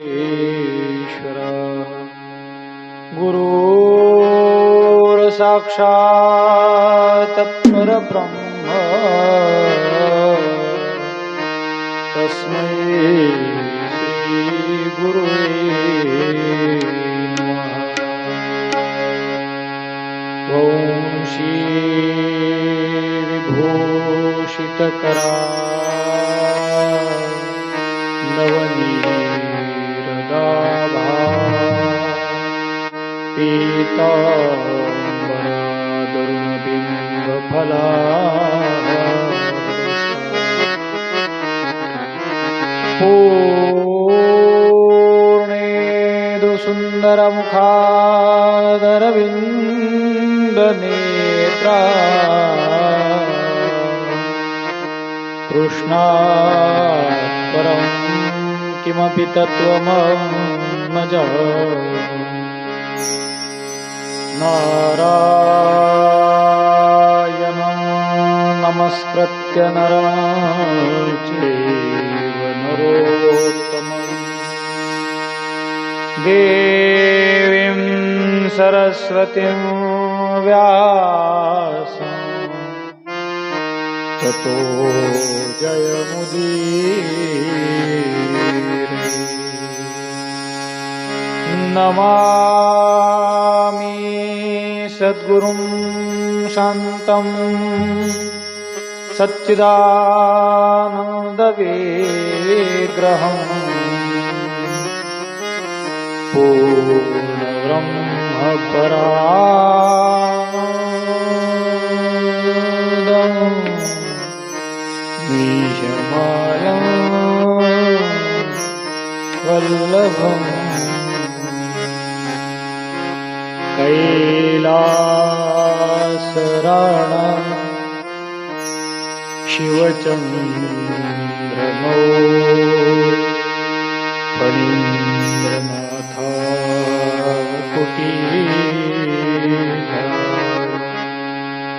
ईश्वरा गुरुर् साक्षात् परब्रह्म तस्मै श्री गुरुवे नमः। ॐ श्री विभूषितकरा नवनीरदाभा पीताम्बरादरुणबिम्बफला पूर्णेन्दुसुन्दरमुखादरविन्दनेत्रा कृष्णात् परं किमपि तत्त्वमज नारायणं नमस्कृत्य नरं चैव नरोत्तमं देवीं सरस्वतीं व्यासं ततो जयमुदीरये। नमामि सद्गुरुं शान्तं सच्चिदानन्दविग्रहं पूर्णब्रह्मपराधं निजमालं वल्लभम् कैलासराणा शिवचन्द्रमौळि फणीन्द्रनाथ कुटीरा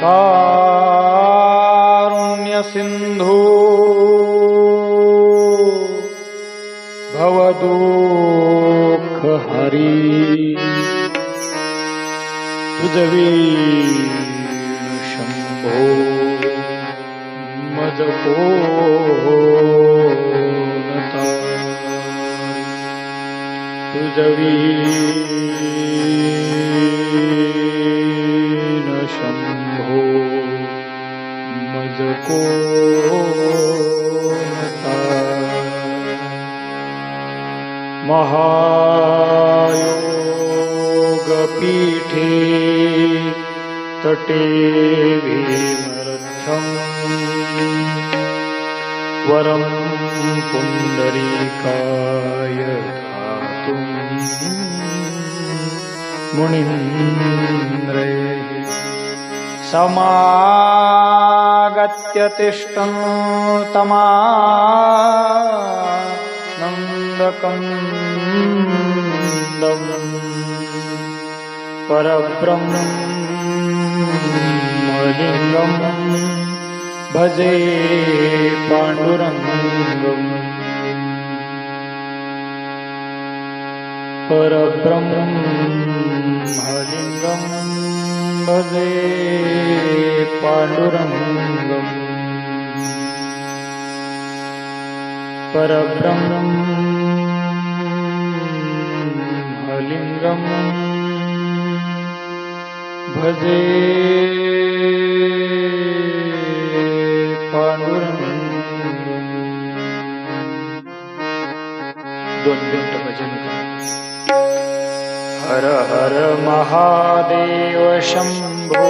कारुण्यसिन्धु भवदुःखहरी तुझवीण शंभो मज कोणता तुझवीण शंभो मज कोणता महायोगपीठे तटे भीमरथं वरं पुण्डरीकाय धातुं मुनीन्द्रैः समागत्य तिष्ठं तमानन्दकन्दं परब्रह्मलिङ्गं भजे पाण्डुरङ्गम् परब्रह्मलिङ्गं भजे पाण्डुरङ्गम् परब्रह्मलिङ्गं भजे पांडुरंग। दोन मिनिट भजन करा। हर हर महादेव शंभो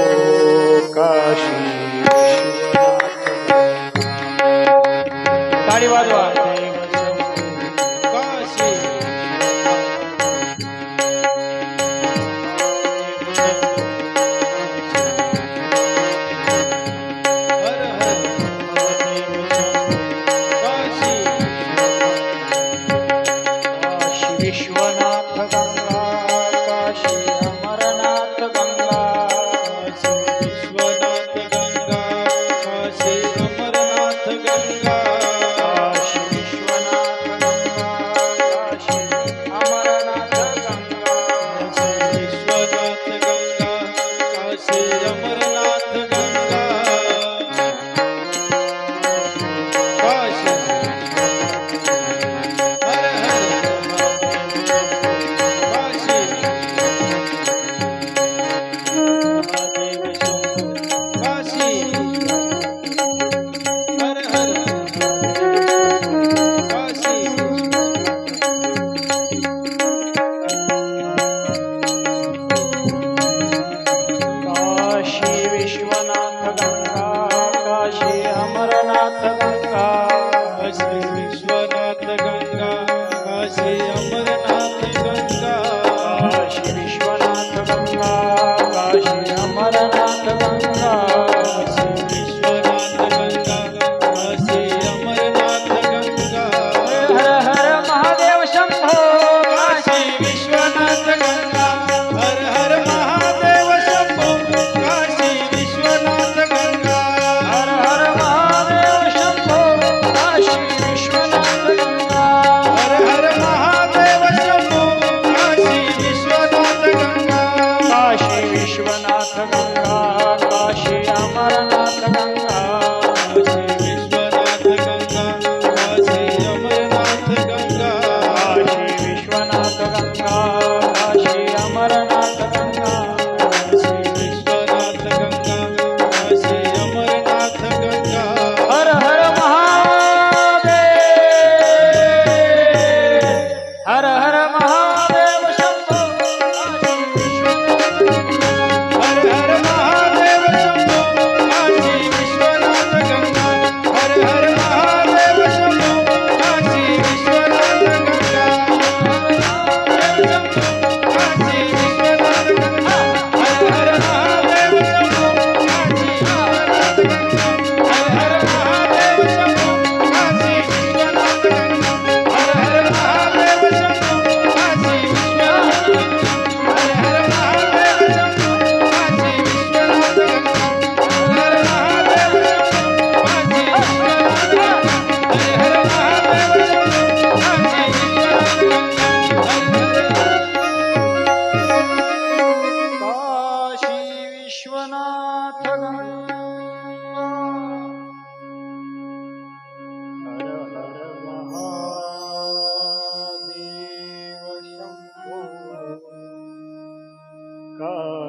काशी ताळी वाजवा। विश्वनाथ गंगा काशी अमरनाथ गंगा विश्वनाथ गंगा काशी अमरनाथ गंगा काशी विश्वनाथ गंगा काशी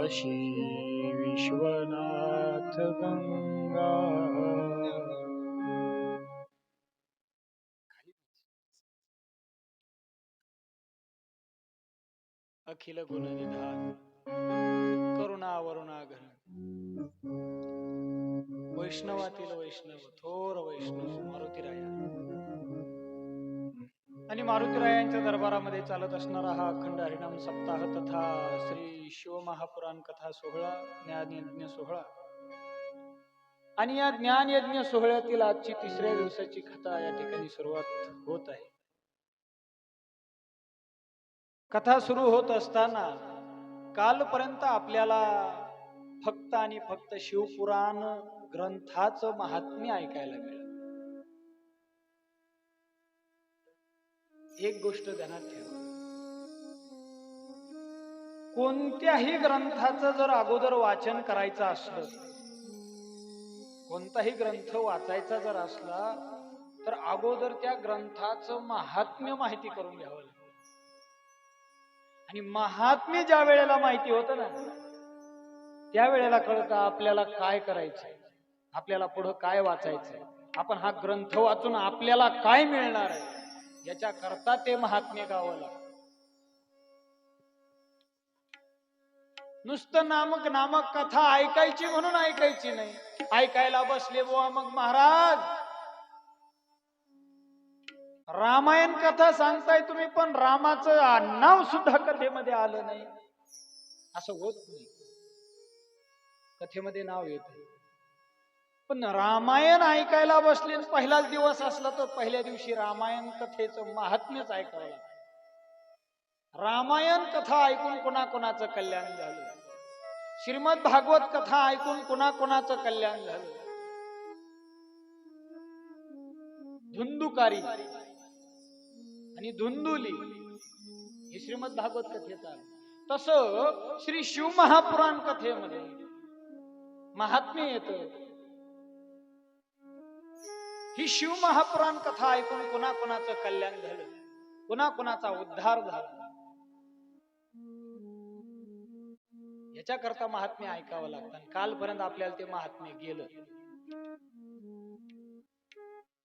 काशी विश्वनाथ गंगा. अखिल गुणनिधान करुणा वरुणा घन वैष्णवातील वैष्णव थोर वैष्णव मारुतीराया आणि मारुतीरायांच्या दरबारामध्ये चालत असणारा हा अखंड हरिनाम सप्ताह तथा श्री शिवमहापुराण कथा सोहळा ज्ञानयज्ञ सोहळा आणि या ज्ञानयज्ञ सोहळ्यातील आजची तिसऱ्या दिवसाची कथा या ठिकाणी सुरुवात होत आहे. कथा सुरू होत असताना कालपर्यंत आपल्याला फक्त आणि फक्त शिवपुराण ग्रंथाचं महात्म्य ऐकायला मिळालं. एक गोष्ट ध्यानात ठेवा, कोणत्याही ग्रंथाचं जर अगोदर वाचन करायचं असलं, कोणताही ग्रंथ वाचायचा जर असला तर अगोदर त्या ग्रंथाचं महात्म्य माहिती करून घ्यावं लागतं. आणि महात्म्य ज्या वेळेला माहिती होतं ना, त्या वेळेला कळतं आपल्याला काय करायचंय, आपल्याला पुढं काय वाचायचंय, आपण हा ग्रंथ वाचून आपल्याला काय मिळणार आहे, याच्या करता ते महात्म्य गावं लागतं. नुसतं नामक कथा ऐकायची म्हणून ऐकायची नाही. ऐकायला बसले बुवा मग महाराज रामायण कथा सांगताय तुम्ही, पण रामाचं नाव सुद्धा कथेमध्ये आलं नाही, असं होत नाही. कथेमध्ये नाव येत, पण रामायण ऐकायला बसले पहिलाच दिवस असला तर पहिल्या दिवशी रामायण कथेचं महात्म्यच ऐकावं लागतं. रामायण कथा ऐकून कोणाकोणाचं कल्याण झालं, श्रीमद भागवत कथा ऐकून कोणाकोणाचं कल्याण झालं. धुंदुकारी आणि धुंदुली हे श्रीमद भागवत कथेत आलं. तसं श्री शिवमहापुराण कथेमध्ये महात्म्य येतं. ही शिवमहापुराण कथा ऐकून कोणाकोणाचं कल्याण झालं, कोणाकोणाचा उद्धार झाला, याच्याकरता महात्म्य ऐकावं लागतं. कालपर्यंत आपल्याला ते महात्म्य गेलं.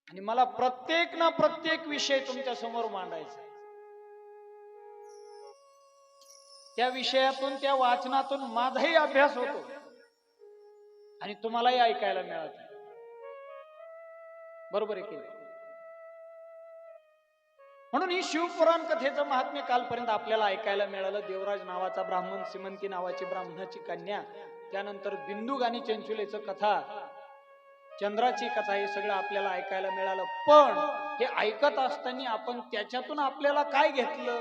आणि मला प्रत्येक ना प्रत्येक विषय तुमच्या समोर मांडायचा, त्या विषयातून त्या वाचनातून माझाही अभ्यास होतो आणि तुम्हालाही ऐकायला मिळत आहे. बरोबर आहे की नाही? म्हणून ही शिवपुराण कथेचं महात्म्य कालपर्यंत आपल्याला ऐकायला मिळालं. देवराज नावाचा ब्राह्मण, सिमंती नावाची ब्राह्मणाची कन्या, त्यानंतर बिंदुक आणि चंचुलेचं कथा, चंद्राची कथा, हे सगळं आपल्याला ऐकायला मिळालं. पण हे ऐकत असताना आपण त्याच्यातून आपल्याला काय घेतलं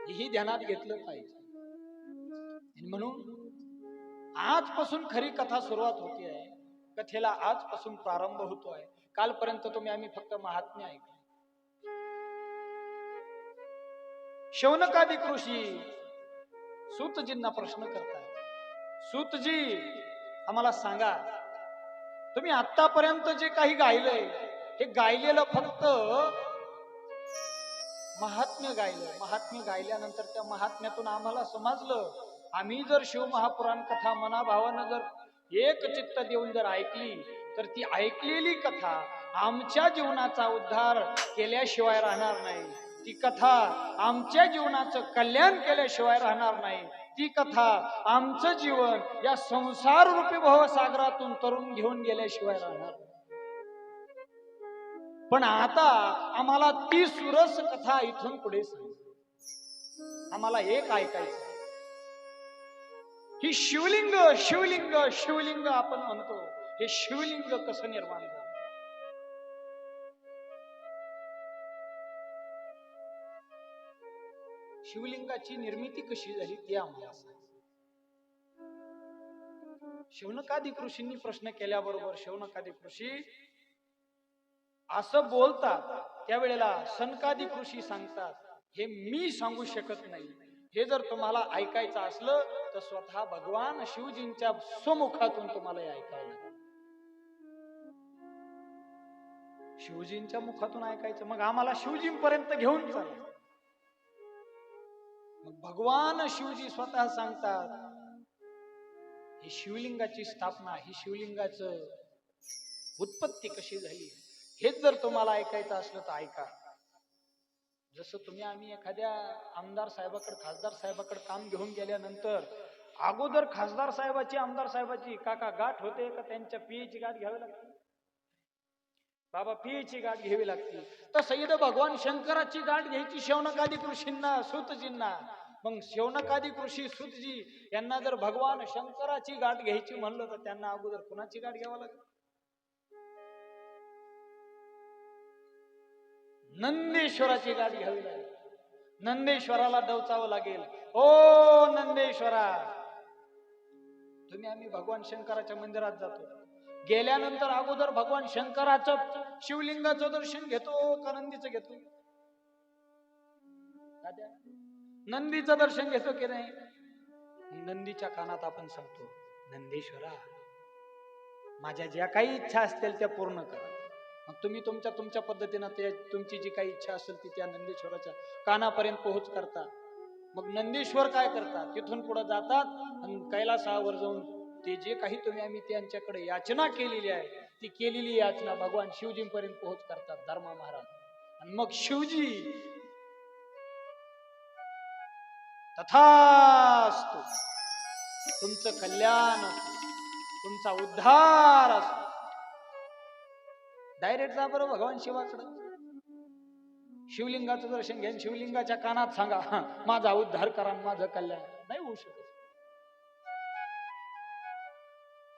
हेही ध्यानात घेतलं पाहिजे. म्हणून आजपासून खरी कथा सुरुवात होती आहे. कथेला आजपासून प्रारंभ होतो आहे. कालपर्यंत आम्ही फक्त महात्म्य ऐकलं. शौनकादिक ऋषी सूतजींना प्रश्न करतात, सूतजी आम्हाला सांगा, तुम्ही आतापर्यंत जे काही गायलंय हे गायलेलं फक्त महात्म्य गायलं. महात्म्य गायल्यानंतर त्या महात्म्यातून आम्हाला समजलं, आम्ही जर शिवमहापुराण कथा मनाभावानं जर एक चित्त देऊन जर ऐकली तर ती ऐकलेली कथा आमच्या जीवनाचा उद्धार केल्याशिवाय राहणार नाही. ती कथा आमच्या जीवनाचं कल्याण केल्याशिवाय राहणार नाही. ती कथा आमचं जीवन या संसार रूपी भवसागरातून तरुण घेऊन गेल्याशिवाय राहणार. पण आता आम्हाला ती सुरस कथा इथून पुढे सांग, आम्हाला एक ऐकायचं. ही शिवलिंग शिवलिंग शिवलिंग आपण म्हणतो, हे शिवलिंग कसं निर्माण झालं, शिवलिंगाची निर्मिती कशी झाली ते आम्हाला सांग. शौनकादिक ऋषींनी प्रश्न केल्याबरोबर शौनकादिक ऋषी असं बोलतात. त्यावेळेला सनकादिक ऋषी सांगतात, हे मी सांगू शकत नाही, हे जर तुम्हाला ऐकायचं असलं तर स्वतः भगवान शिवजींच्या स्वमुखातून तुम्हाला हे ऐकायला लागेल. शिवजींच्या मुखातून ऐकायचं, मग आम्हाला शिवजींपर्यंत घेऊन चला. मग भगवान शिवजी स्वतः सांगतात, ही शिवलिंगाची स्थापना, ही शिवलिंगाचं उत्पत्ती कशी झाली, हेच जर तुम्हाला ऐकायचं असलं तर ऐका. जसं तुम्ही आम्ही एखाद्या आमदार साहेबाकडे, खासदार साहेबाकडे काम घेऊन गेल्यानंतर अगोदर खासदार साहेबाची, आमदार साहेबाची काका गाठ होते का त्यांच्या पियेची गाठ घ्यावी लागते? बाबा पियेची गाठ घ्यावी लागते. तसं इथं भगवान शंकराची गाठ घ्यायची शौनकादी ऋषींना, सूतजींना. मग शौनकादी ऋषी सूतजी यांना जर भगवान शंकराची गाठ घ्यायची म्हणलं तर त्यांना अगोदर कुणाची गाठ घ्यावं लागेल? नंदेश्वराची गाठ घ्यावी लागेल. नंदेश्वराला डवचावं लागेल. ओ नंदेश्वरा, तुम्ही आम्ही भगवान शंकराच्या मंदिरात जातो, गेल्यानंतर अगोदर भगवान शंकराचं शिवलिंगाचं दर्शन घेतो का नंदीचं घेतो? नंदीचं दर्शन घेतो की नाही? नंदीच्या कानात आपण सांगतो, नंदेश्वरा माझ्या ज्या काही इच्छा असतील त्या पूर्ण करा. मग तुम्ही तुमच्या पद्धतीनं ते तुमची जी काही इच्छा असेल ती त्या नंदेश्वराच्या कानापर्यंत पोहोच करता. मग नंदेश्वर काय करतात? तिथून पुढे जातात आणि कैलासावर जाऊन ते जे काही तुम्ही आम्ही त्यांच्याकडे याचना केलेली आहे ती केलेली याचना भगवान शिवजींपर्यंत पोहोच करतात, धर्मा महाराज. आणि मग शिवजी तथास्तु, तुमचं कल्याण असो, तुमचा उद्धार असो. डायरेक्ट जा बरं भगवान शिवाकडे, शिवलिंगाचं दर्शन घ्या, शिवलिंगाच्या कानात सांगा माझा उद्धार करा, माझं कल्याण. नाही होऊ शकत.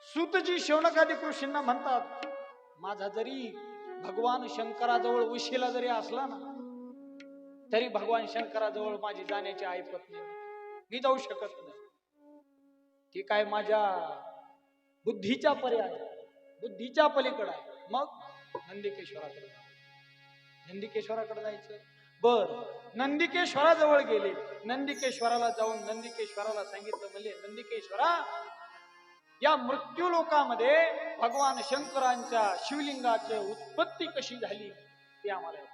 सूतजी शौनकादी ऋषींना म्हणतात, माझा जरी भगवान शंकराजवळ उशिला जरी असला ना तरी भगवान शंकराजवळ माझी जाण्याची ऐपत नाही, मी जाऊ शकत नाही. ती काय माझ्या बुद्धीच्या पर्याय, बुद्धीच्या पलीकडे आहे. मग नंदिकेश्वराकडे जाऊ. नंदिकेश्वराकडे जायचं. बर, नंदिकेश्वराजवळ गेले. नंदिकेश्वराला जाऊन नंदिकेश्वराला सांगितलं, म्हणले नंदिकेश्वरा, या मृत्यू लोकामध्ये भगवान शंकरांच्या शिवलिंगाची उत्पत्ती कशी झाली ते आम्हाला येत.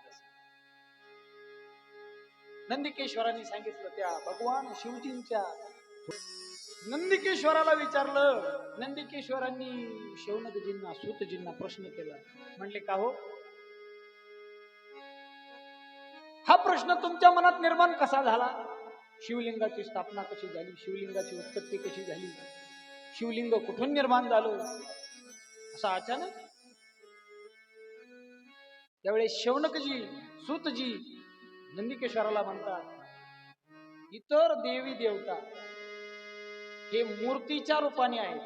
नंदिकेश्वरांनी सांगितलं त्या भगवान शिवजींच्या. नंदिकेश्वराला विचारलं. नंदिकेश्वरांनी शौनकजींना, सूतजींना प्रश्न केला. म्हणले, का हो, हा प्रश्न तुमच्या मनात निर्माण कसा झाला? शिवलिंगाची स्थापना कशी झाली, शिवलिंगाची उत्पत्ती कशी झाली, शिवलिंग कुठून निर्माण झालं असं अचानक? त्यावेळेस शौनकजी, सूतजी नंदिकेश्वराला म्हणतात, इतर देवी देवता हे मूर्तीच्या रूपाने आहेत.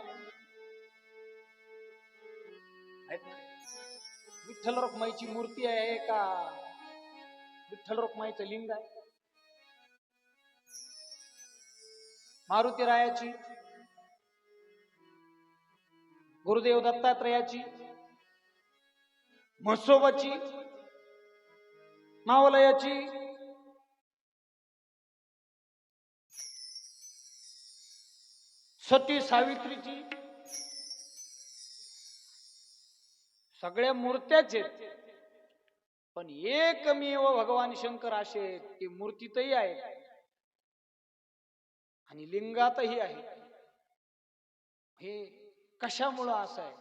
विठ्ठल रुक्माईची मूर्ती आहे का विठ्ठल रुक्माईचं लिंग आहे? मारुतीरायाची, गुरुदेव दत्तात्रयाची, म्हसोबाची, मावलयाची, सती सावित्रीची, सगळ्या मूर्त्याच आहेत. पण एकमेव भगवान शंकर असे ते मूर्तीतही आहेत आणि लिंगातही आहे. हे कशामुळं असं आहे?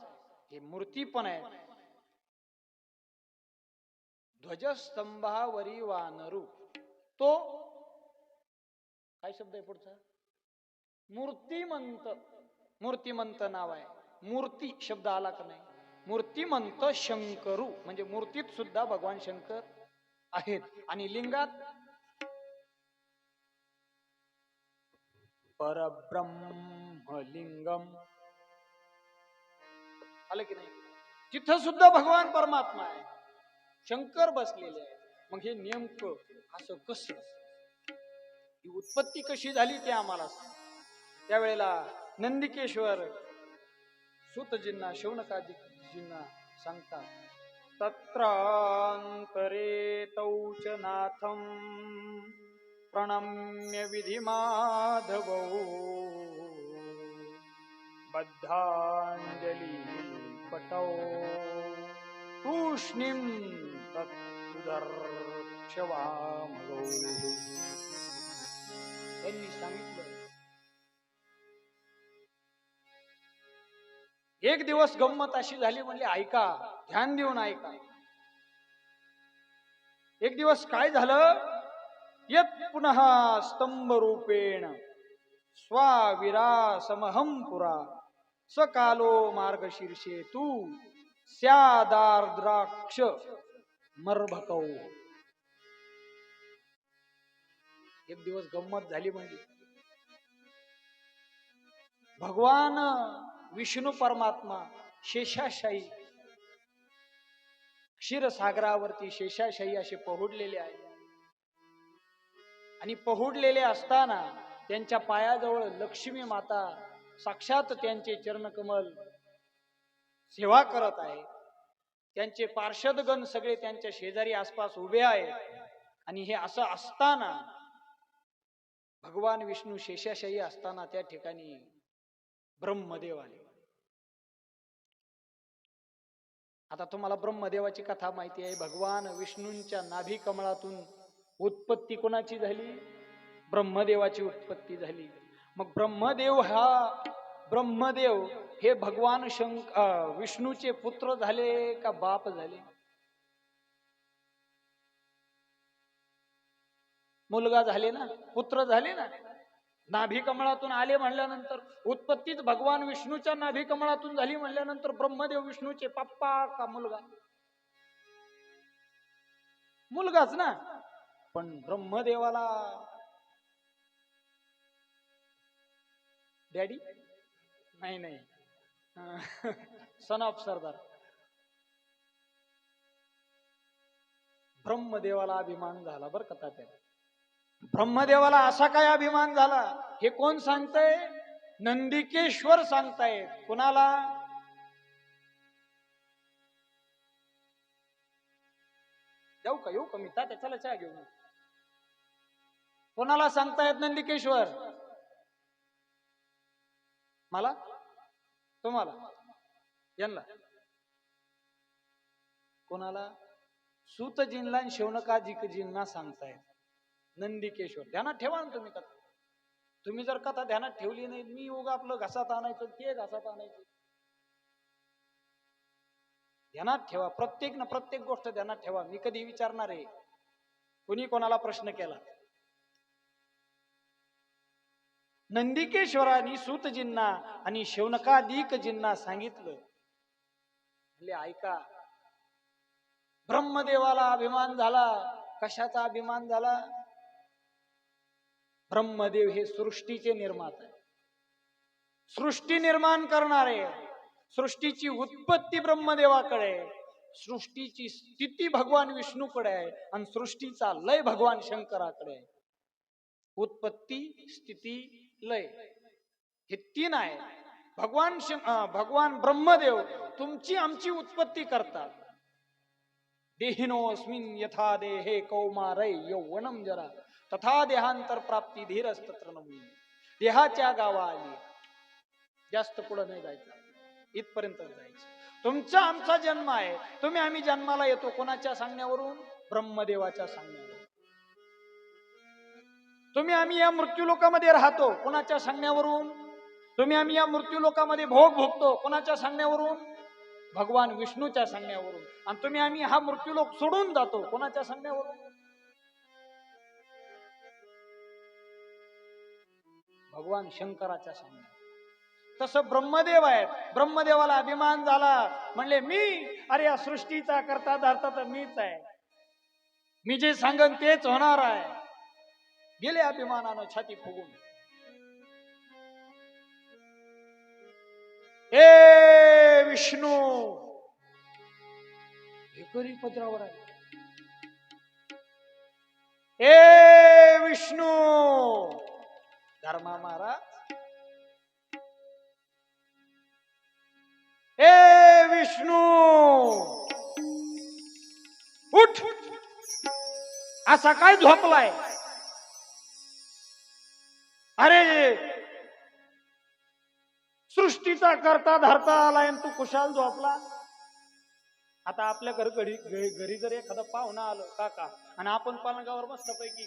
हे मूर्ती पण आहे. ध्वजस्तंभावरी वानरू, तो काय शब्द आहे पुढचा? मूर्तिमंत. मूर्तिमंत नाव आहे. मूर्ती शब्द आला का नाही? मूर्तिमंत शंकरू म्हणजे मूर्तीत सुद्धा भगवान शंकर आहेत. आणि लिंगात परब्रह्म लिंगम आलं की नाही? तिथं सुद्धा भगवान परमात्मा आहे, शंकर बसलेले आहे. मग हे नेमकं असं कसं, ही उत्पत्ती कशी झाली ते आम्हाला सांग. त्यावेळेला नंदिकेश्वर सूतजींना, शौनकादीजींना सांगतात, तत्रांतरे तौच नाथम प्रणम्य विधी माधवौ बद्धांजली पटौ तूष्णीं तत्सुदर्शवामगौ. त्यांनी सांगितलं. एक दिवस गंमत अशी झाली, म्हणले ऐका, ध्यान देऊन ऐका. एक दिवस काय झालं, यत पुनः स्तंभ रूपेण स्वाविरासमहं पुरा सकालो मार्गशीर्षे तू स्यादार्द्राक्ष मर्भकौ. एक दिवस गंमत झाली, म्हणजे भगवान विष्णू परमात्मा शेषाशायी क्षीरसागरावरती शेषाशायी असे पहुडलेले आहे. आणि पहुडलेले असताना त्यांच्या पायाजवळ लक्ष्मी माता साक्षात त्यांचे चरणकमल सेवा करत आहे. त्यांचे पार्षदगण सगळे त्यांच्या शेजारी आसपास उभे आहेत. आणि हे असं असताना भगवान विष्णू शेषाशायी असताना त्या ठिकाणी ब्रह्मदेव आले. आता तुम्हाला ब्रह्मदेवाची कथा माहिती आहे. भगवान विष्णूंच्या नाभी कमळातून उत्पत्ती कोणाची झाली? ब्रह्मदेवाची उत्पत्ती झाली. मग ब्रह्मदेव हे भगवान विष्णूचे पुत्र झाले का बाप झाले? मुलगा झाले ना, पुत्र झाले ना. नाभी कमळातून आले म्हणल्यानंतर उत्पत्तीच भगवान विष्णूच्या नाभी कमळातून झाली म्हणल्यानंतर ब्रह्मदेव विष्णूचे पप्पा का मुलगा? मुलगाच ना. पण ब्रह्मदेवाला डॅडी नाही सन ऑफ सरदार. ब्रह्मदेवाला अभिमान झाला बरं का तात्या. ब्रह्मदेवाला असा काय अभिमान झाला हे कोण सांगतय? नंदिकेश्वर सांगतायत. कुणाला? जाऊ का, येऊ का मी? तात्या चला चहा घेऊन. कोणाला सांगतायत नंदिकेश्वर? मला? तुम्हाला? यांना? कोणाला? सूतजींना आणि शौनकाजींना सांगतायत नंदिकेश्वर. ध्यानात ठेवा ना तुम्ही कथा. तुम्ही जर कथा ध्यानात ठेवली नाही, मी योगा आपलं घसात आणायचं, ते घसात आणायचं. ध्यानात ठेवा. प्रत्येक गोष्ट ध्यानात ठेवा. मी कधी विचारणार आहे कोणी कोणाला प्रश्न केला? नंदिकेश्वरांनी सूतजींना आणि शौनकादिकजींना सांगितलं, म्हणजे ऐका, ब्रह्मदेवाला अभिमान झाला. कशाचा अभिमान झाला? ब्रह्मदेव हे सृष्टीचे निर्माता आहे, सृष्टी निर्माण करणारे. सृष्टीची उत्पत्ती ब्रह्मदेवाकडे, सृष्टीची स्थिती भगवान विष्णूकडे आहे आणि सृष्टीचा लय भगवान शंकराकडे आहे. उत्पत्ती, स्थिती, लय हे तीन आहे. भगवान ब्रह्मदेव तुमची आमची उत्पत्ती करतात. देहिनोस्मिन् यथा देहे कौमारय यौवनम जरा तथा देहांतर प्राप्ती धीरस्तत्र नवी. देहाच्या गावा आली, जास्त पुढे नाही जायचं, इथपर्यंत जायचं. तुमचा आमचा जन्म आहे. तुम्ही आम्ही जन्माला येतो कोणाच्या सांगण्यावरून? ब्रह्मदेवाच्या सांगण्यावरून. तुम्ही आम्ही या मृत्यूलोकामध्ये राहतो कोणाच्या सांगण्यावरून? तुम्ही आम्ही या मृत्यूलोकामध्ये भोग भोगतो कोणाच्या सांगण्यावरून? भगवान विष्णूच्या सांगण्यावरून. आणि तुम्ही आम्ही हा मृत्यूलोक सोडून जातो कोणाच्या सांगण्यावरून? भगवान शंकराच्या सांगण्यावरून. तसं ब्रह्मदेव आहेत. ब्रह्मदेवाला अभिमान झाला, म्हणले मी, अरे या सृष्टीचा करता धरता तर मीच आहे, मी जे सांगन तेच होणार आहे. गेले अभिमानानं छाती फुगून. ए विष्णू, एकरी पत्रावर आहे. ए विष्णू, धर्मा महाराज. ए विष्णू, उठ. असा काय झोपलाय? अरे सृष्टीचा करता धरता आलाय तू कुशाल झोपला. आता आपल्या घरी जर एखादा पाहुणा आलं काका आणि आपण पलंगावर मस्तपैकी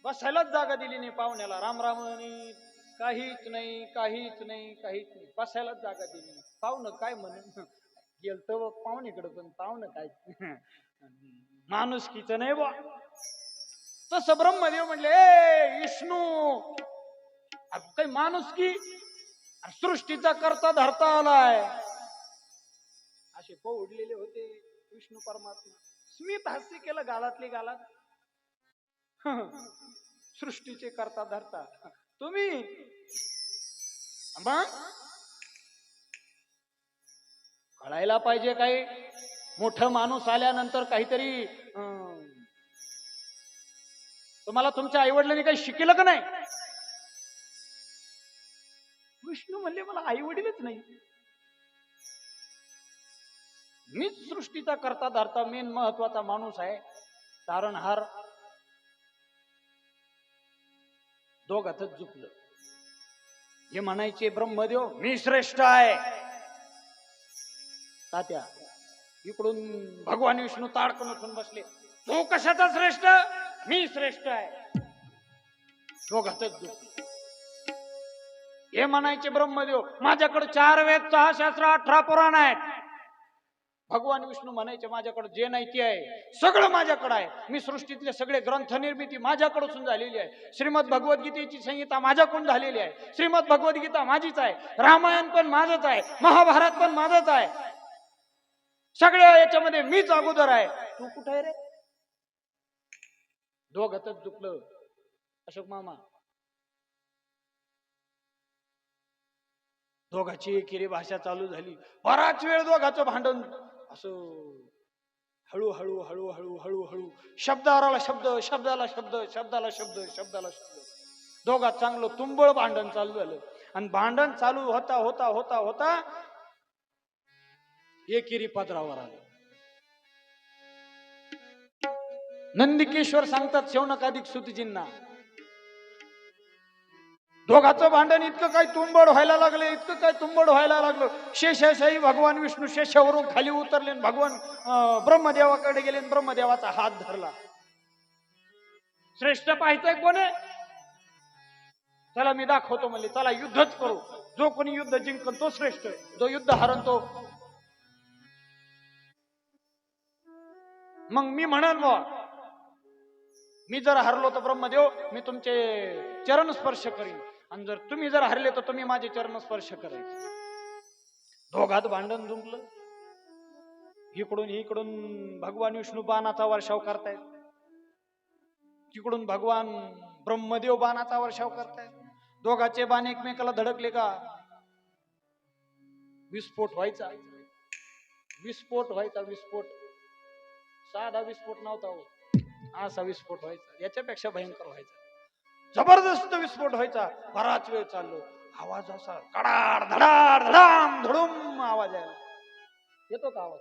बसायलाच जागा दिली नाही पाहुण्याला. राम राम म्हणे, काहीच नाही, काहीच नाही, काहीच नाही. बसायलाच जागा दिली नाही. पाहुणं काय म्हणून गेलतो पाहुणीकडे, पण पाहुणं काय माणुसकीचं नाही बा. तसं ब्रह्मदेव म्हणले, ए विष्णू, काही माणुसकी, सृष्टीचा करता धरता आलाय. असे उडलेले होते विष्णू परमात्मा. स्मित हास्य केलं गालातली गालात. सृष्टीचे करता धरता तुम्ही. कळायला पाहिजे, काही मोठं माणूस आल्यानंतर काहीतरी तुम्हाला तुमच्या आई वडिलांनी काही शिकलं का नाही? विष्णू म्हणले, मला आई वडीलच नाही, मीच सृष्टीचा करता धरता मेन महत्वाचा माणूस आहे, तारणहार. दोघातच झुकलं. हे म्हणायचे ब्रह्मदेव, मी श्रेष्ठ आहे. तात्या इकडून भगवान विष्णू ताडकन उठून बसले, तो कशाचा श्रेष्ठ? मी श्रेष्ठ आहे. दोघातच झुकले. हे म्हणायचे ब्रह्मदेव, माझ्याकडे 4 वेद, 6 शास्त्र, 18 पुराण आहेत. भगवान विष्णू म्हणायचे, माझ्याकडे जे नाही ते आहे, सगळं माझ्याकडे आहे. मी सृष्टीतले सगळे ग्रंथ निर्मिती माझ्याकडून झालेली आहे. श्रीमद भगवद्गीतेची संहिता माझ्याकडून झालेली आहे. श्रीमद भगवद्गीता माझीच आहे. रामायण पण माझंच आहे. महाभारत पण माझंच आहे. सगळ्या याच्यामध्ये मीच अगोदर आहे. तू कुठे आहे रे? दोघातच झुकलं. अशोक मामा, दोघाची एकेरी भाषा चालू झाली. बराच वेळ दोघाचं भांडण असं हळूहळू हळूहळू हळूहळू, शब्दाला शब्द, शब्दाला शब्द, शब्दाला शब्द, शब्दाला शब्द, दोघात चांगलं तुंबळ भांडण चालू झालं. आणि भांडण चालू होता होता होता होता एकेरी पदरावर आलं. नंदिकेश्वर सांगतात शौनकादिक सुतजींना, दोघाचं भांडण इतकं काय तुंबड व्हायला लागले, इतकं काय तुंबड व्हायला लागलं. शेषशाही भगवान विष्णू शेषावरून खाली उतरले, भगवान ब्रह्मदेवाकडे गेले, ब्रह्मदेवाचा हात धरला. श्रेष्ठ पाहायचंय कोण आहे? चला मी दाखवतो म्हणले. चला युद्धच करू. जो कोणी युद्ध जिंकन तो श्रेष्ठ, जो युद्ध हरण तो. मग मी म्हणाल बा, मी जर हरलो तर ब्रह्मदेव मी तुमचे चरण स्पर्श करीन, आणि जर तुम्ही जर हरले तर तुम्ही माझे चरण स्पर्श करायचे. दोघात भांडण जुंपलं. इकडून इकडून भगवान विष्णू बाणाचा वर्षाव करतायत, तिकडून भगवान ब्रह्मदेव बाणाचा वर्षाव करतायत. दोघाचे बाण एकमेकाला धडकले का विस्फोट व्हायचा. विस्फोट व्हायचा. विस्फोट साधा विस्फोट नव्हता हो, असा विस्फोट व्हायचा. याच्यापेक्षा भयंकर व्हायचा. जबरदस्त विस्फोट व्हायचा. बराच वेळ चाललो. आवाज असा कडाड धडाड धडाम धडूम आवाज यायला. येतो का आवाज?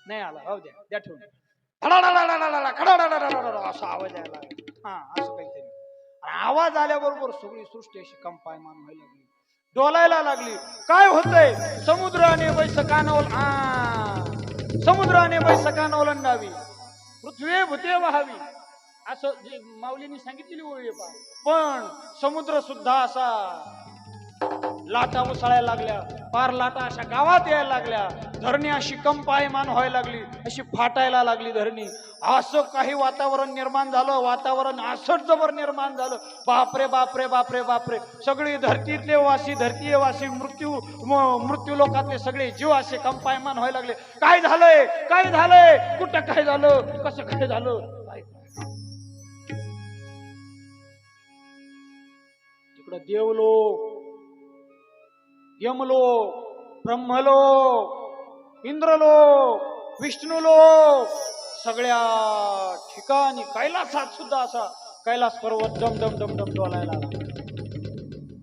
नाही आला. राहू द्या, द्या ठेवून. असा आवाज यायला. हा, असं काहीतरी आवाज आल्याबरोबर सगळी सृष्टी अशी कंपायमान व्हायला लागली, डोलायला लागली. काय होतंय? समुद्राने बैसकान समुद्राने बैसकान ओलांडावी, पृथ्वी भूते व्हावी, असं जे माऊलींनी सांगितलेली ओळी पा. पण समुद्र सुद्धा असा लाटा उसळायला लागल्या. पार लाटा अशा गावात यायला लागल्या. धरणी अशी कंपायमान व्हायला लागली, अशी फाटायला लागली धरणी. असं काही वातावरण निर्माण झालं. वातावरण असं जबर निर्माण झालं. बापरे बापरे बापरे बापरे. सगळी धरतीतले वासी, धरतीय वासी, मृत्यू लोकातले सगळे जीव असे कंपायमान व्हायला लागले. काय झालंय? काय झालंय? कुठं काय झालं? कसं काय झालं? तिकडं देवलोक, यमलोक, ब्रह्मलोक, इंद्रलोक, विष्णुलोक, सगळ्या ठिकाणी कैलासात सुद्धा असा कैलास पर्वत डम डम डम डम डोलायला लागला.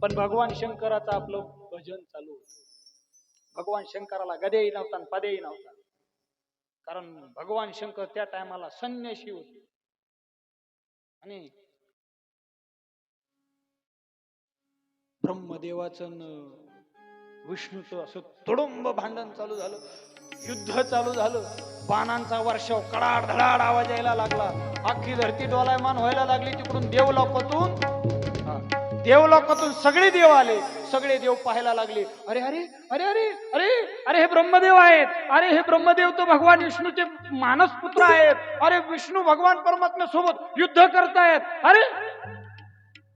पण भगवान शंकराचं आपलं भजन चालू होतं. भगवान शंकराला गदेही नव्हता, पदेही नव्हता. कारण भगवान शंकर त्या टायमाला संन्याशी होते. आणि ब्रह्मदेवाचं विष्णूचं असं तुडुंब भांडण चालू झालं. युद्ध चालू झालं. बाणांचा वर्षाव कडाड धडाड आवाज यायला लागला. अख्खी धरती डोलायमान व्हायला लागली. तिकडून देवलोकातून सगळे देव आले. सगळे देव पाहायला लागले. अरे अरे अरे अरे अरे अरे हे ब्रह्मदेव आहेत. अरे हे ब्रह्मदेव तर भगवान विष्णूचे मानस पुत्र आहेत. अरे विष्णू भगवान परमात्म्या सोबत युद्ध करतायत. अरे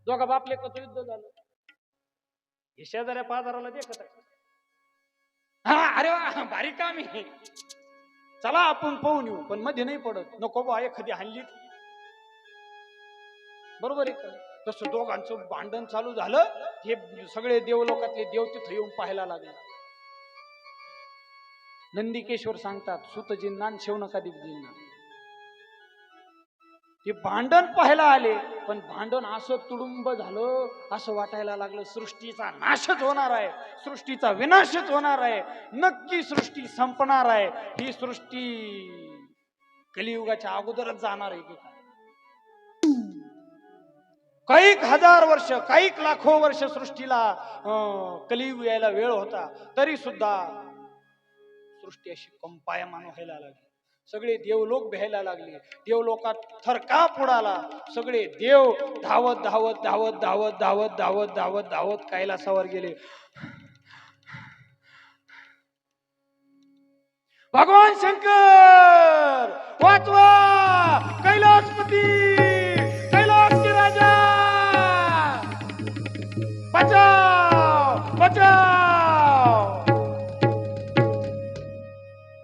दोघा बापले कसं युद्ध झालं. हे शेजाऱ्या पाजाराला देखत आहे. हा अरे वा भारी काम आहे. चला आपण पाहून येऊ. पण मध्ये नाही पडत. नको बा एखादी हल्ली. बरोबर आहे का. तसं दोघांचं भांडण चालू झालं. हे सगळे देवलोकातले देव तिथं येऊन पाहायला लागले. नंदिकेश्वर सांगतात सुतजींना आणि शौनकादिकजींना ते भांडण पाहायला आले. पण भांडण असं तुडुंब झालं. असं वाटायला लागलं सृष्टीचा नाशच होणार आहे. सृष्टीचा विनाशच होणार आहे. नक्की सृष्टी संपणार आहे. ही सृष्टी कलियुगाच्या अगोदरच जाणार आहे की काही हजार वर्ष काही लाखो वर्ष सृष्टीला कलियुग यायला वेळ होता. तरी सुद्धा सृष्टी अशी कंपायमान व्हायला लागली. सगळे देवलोक भ्यायला लागले. देवलोकात थरकाप उडाला. सगळे देव धावत धावत धावत धावत धावत धावत धावत धावत कैलासावर गेले. भगवान शंकर वाचवा कैलासपती कैलास के राजा बचाव बचाव.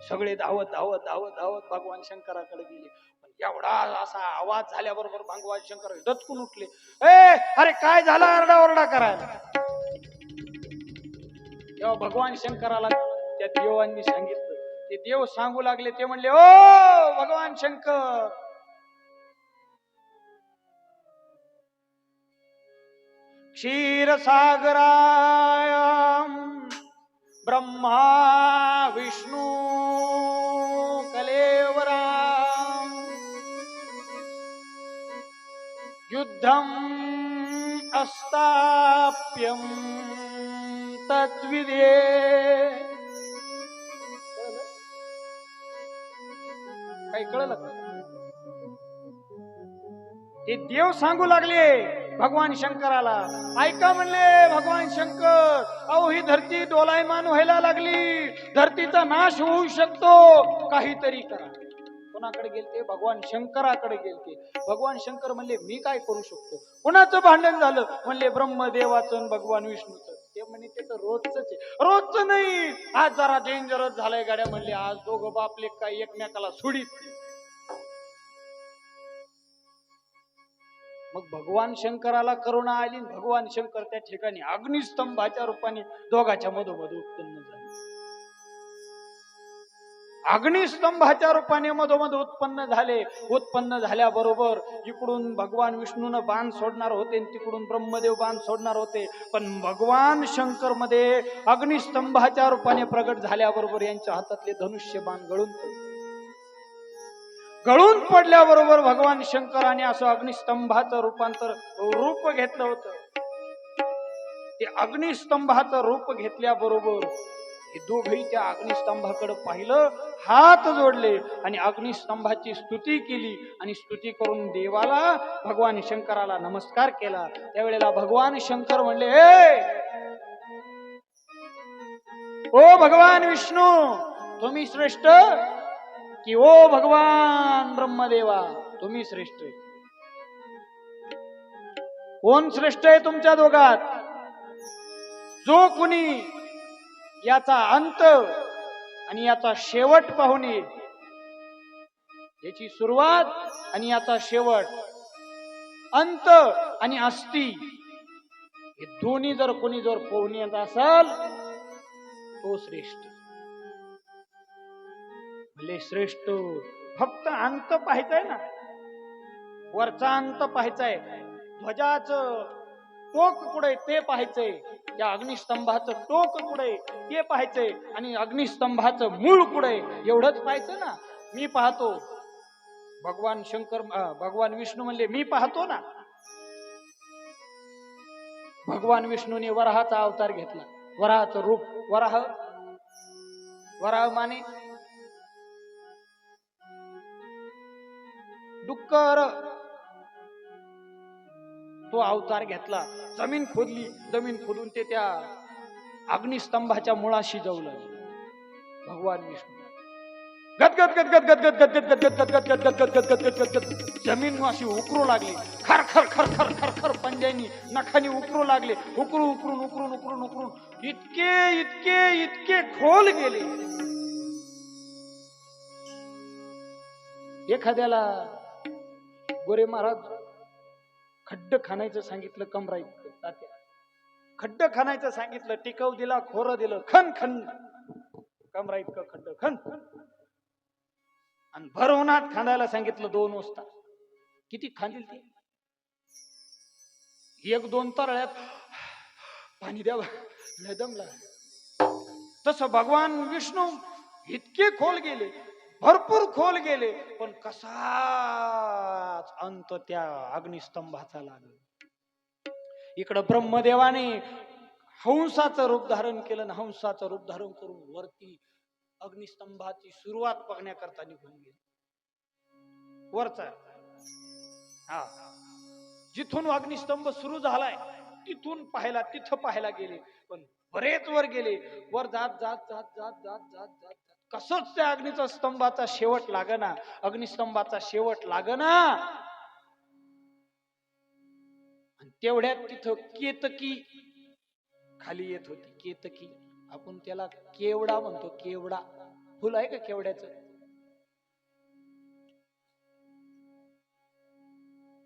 सगळे धावत धावत धावत धावत भगवान शंकराकडे गेले. पण एवढा असा आवाज झाल्याबरोबर भगवान शंकर दचकून उठले. अरे काय झालं आरडाओरडा करायला. तेव्हा भगवान शंकराला त्या देवांनी सांगितलं. ते देव सांगू लागले. ते म्हणले ओ भगवान शंकर क्षीरसागराय ब्रह्मा विष्णू कलेवरा युद्धम अस्ताप्यम तद्विदे. काही कळलं का. ते देव सांगू लागले भगवान शंकराला. ऐका म्हणले भगवान शंकर. अहो ही धरती डोलायमान व्हायला लागली. धरतीचा नाश होऊ शकतो. काहीतरी करा. कोणाकडे गेलते भगवान शंकराकडे गेलते. भगवान शंकर म्हणले मी काय करू शकतो. कोणाचं भांडण झालं म्हणले ब्रह्मदेवाचं भगवान विष्णूचं. ते म्हणे ते तर रोजच आहे. रोजच नाही आज जरा डेंजरस झालंय गाड्या. म्हणले आज दोघं बापले काय एकमेकाला सुडीत. मग भगवान शंकराला करुणा आली. भगवान शंकर त्या ठिकाणी अग्निस्तंभाच्या रूपाने दोघांच्या मधोमध उत्पन्न झाले. अग्निस्तंभाच्या रूपाने मधोमध उत्पन्न झाले. उत्पन्न झाल्याबरोबर इकडून भगवान विष्णूनं बाण सोडणार होते आणि तिकडून ब्रह्मदेव बाण सोडणार होते. पण भगवान शंकर मध्ये अग्निस्तंभाच्या रूपाने प्रगट झाल्याबरोबर यांच्या हातातले धनुष्य बाण गळून पडल्याबरोबर भगवान शंकराने असं अग्निस्तंभाचं रूप घेतलं होतं. ते अग्निस्तंभाचं रूप घेतल्याबरोबर हे दोघही त्या अग्निस्तंभाकडे पाहिलं. हात जोडले आणि अग्निस्तंभाची स्तुती केली. आणि स्तुती करून देवाला भगवान शंकराला नमस्कार केला. त्यावेळेला भगवान शंकर म्हणले ओ भगवान विष्णू तुम्ही श्रेष्ठ कि ओ भगवान ब्रह्मदेवा तुम्ही श्रेष्ठ. कोण श्रेष्ठ आहे तुमच्या दोघात. जो कुणी याचा अंत आणि याचा शेवट पाहून येईल. याची सुरुवात आणि याचा शेवट अंत आणि अस्ति हे दोन्ही जर कोणी पाहून येत असेल तो श्रेष्ठ. भले श्रेष्ठ फक्त अंत पाहायचाय ना. वरचा अंत पाहायचाय. ध्वजाचं टोक कुठे ते पाहायचंय. त्या अग्निस्तंभाचं टोक कुठे ते पाहायचंय. आणि अग्निस्तंभाचं मूळ कुठे एवढंच पाहायचं ना. मी पाहतो. भगवान विष्णू म्हणले मी पाहतो ना. भगवान विष्णूने वराहाचा अवतार घेतला. वराहाचं रूप वराह माने डुक्कर तो अवतार घेतला, जमीन खोदली, जमीन खोदून ते त्या अग्निस्तंभाच्या मुळाशी जवलं. भगवान विष्णू गदगद गदगद गदगद गदगद गदगद गदगद गदगद गदगद गदगद गदगद जमीन अशी उकरू लागली. खर खर खर खर खर खर पंजानी नखानी उकरू लागले. उकरून उकरून उकरून उकरून उकरून इतके इतके इतके खोल गेले. एखाद्याला गोरे महाराज खड्ड खाणायचं सांगितलं, कमरा इतकं तात्या खड्ड खाणायचं सांगितलं, टिकव दिला, खोरं दिलं, खन खन कमरा इतकं खड्ड खन. आणि भर उन्हात खांदायला सांगितलं 2 वाजता, किती खांदील ते? 1-2 तरळ्यात पाणी द्यावं, लय दमला. तसं भगवान विष्णू इतके खोल गेले, भरपूर खोल गेले, पण कसाच अंत त्या अग्निस्तंभाचा लागला. इकडं ब्रह्मदेवाने हंसाचं रूप धारण केलं, हंसाचं रूप धारण करून वरती अग्निस्तंभाची सुरुवात बघण्याकरता निघून गेले. वरचा हा जिथून अग्निस्तंभ सुरू झालाय तिथून पाहायला, तिथं पाहायला गेले, पण बरेच वर गेले. वर जात जात जात जात जात जात जात कसंच त्या अग्नीचा स्तंभाचा शेवट लागना, अग्निस्तंभाचा शेवट लागना. तेवढ्यात तिथं केतकी खाली येत होती. केतकी, आपण त्याला केवडा म्हणतो. केवडा फुल आहे का केवड्याचं?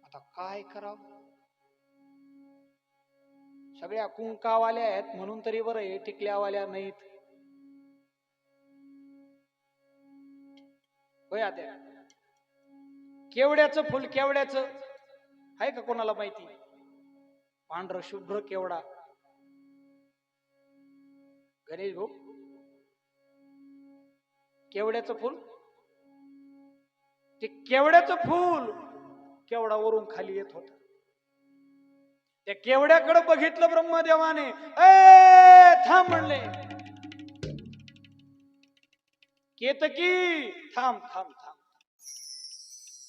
आता काय करावं? सगळ्या कुंकावाल्या आहेत म्हणून तरी बरं आहे, टिकल्यावाल्या नाहीत. होय आता केवड्याचं फुल, केवड्याचं आहे का कोणाला माहिती? पांढर शुभ्र केवडा. गणेश भाऊ, केवड्याचं फुल, ते केवड्याचं फुल केवडा वरून खाली येत होत. त्या केवड्याकडे बघितलं ब्रह्मदेवाने. थांब म्हणले, केतकी थांब थांब थांब.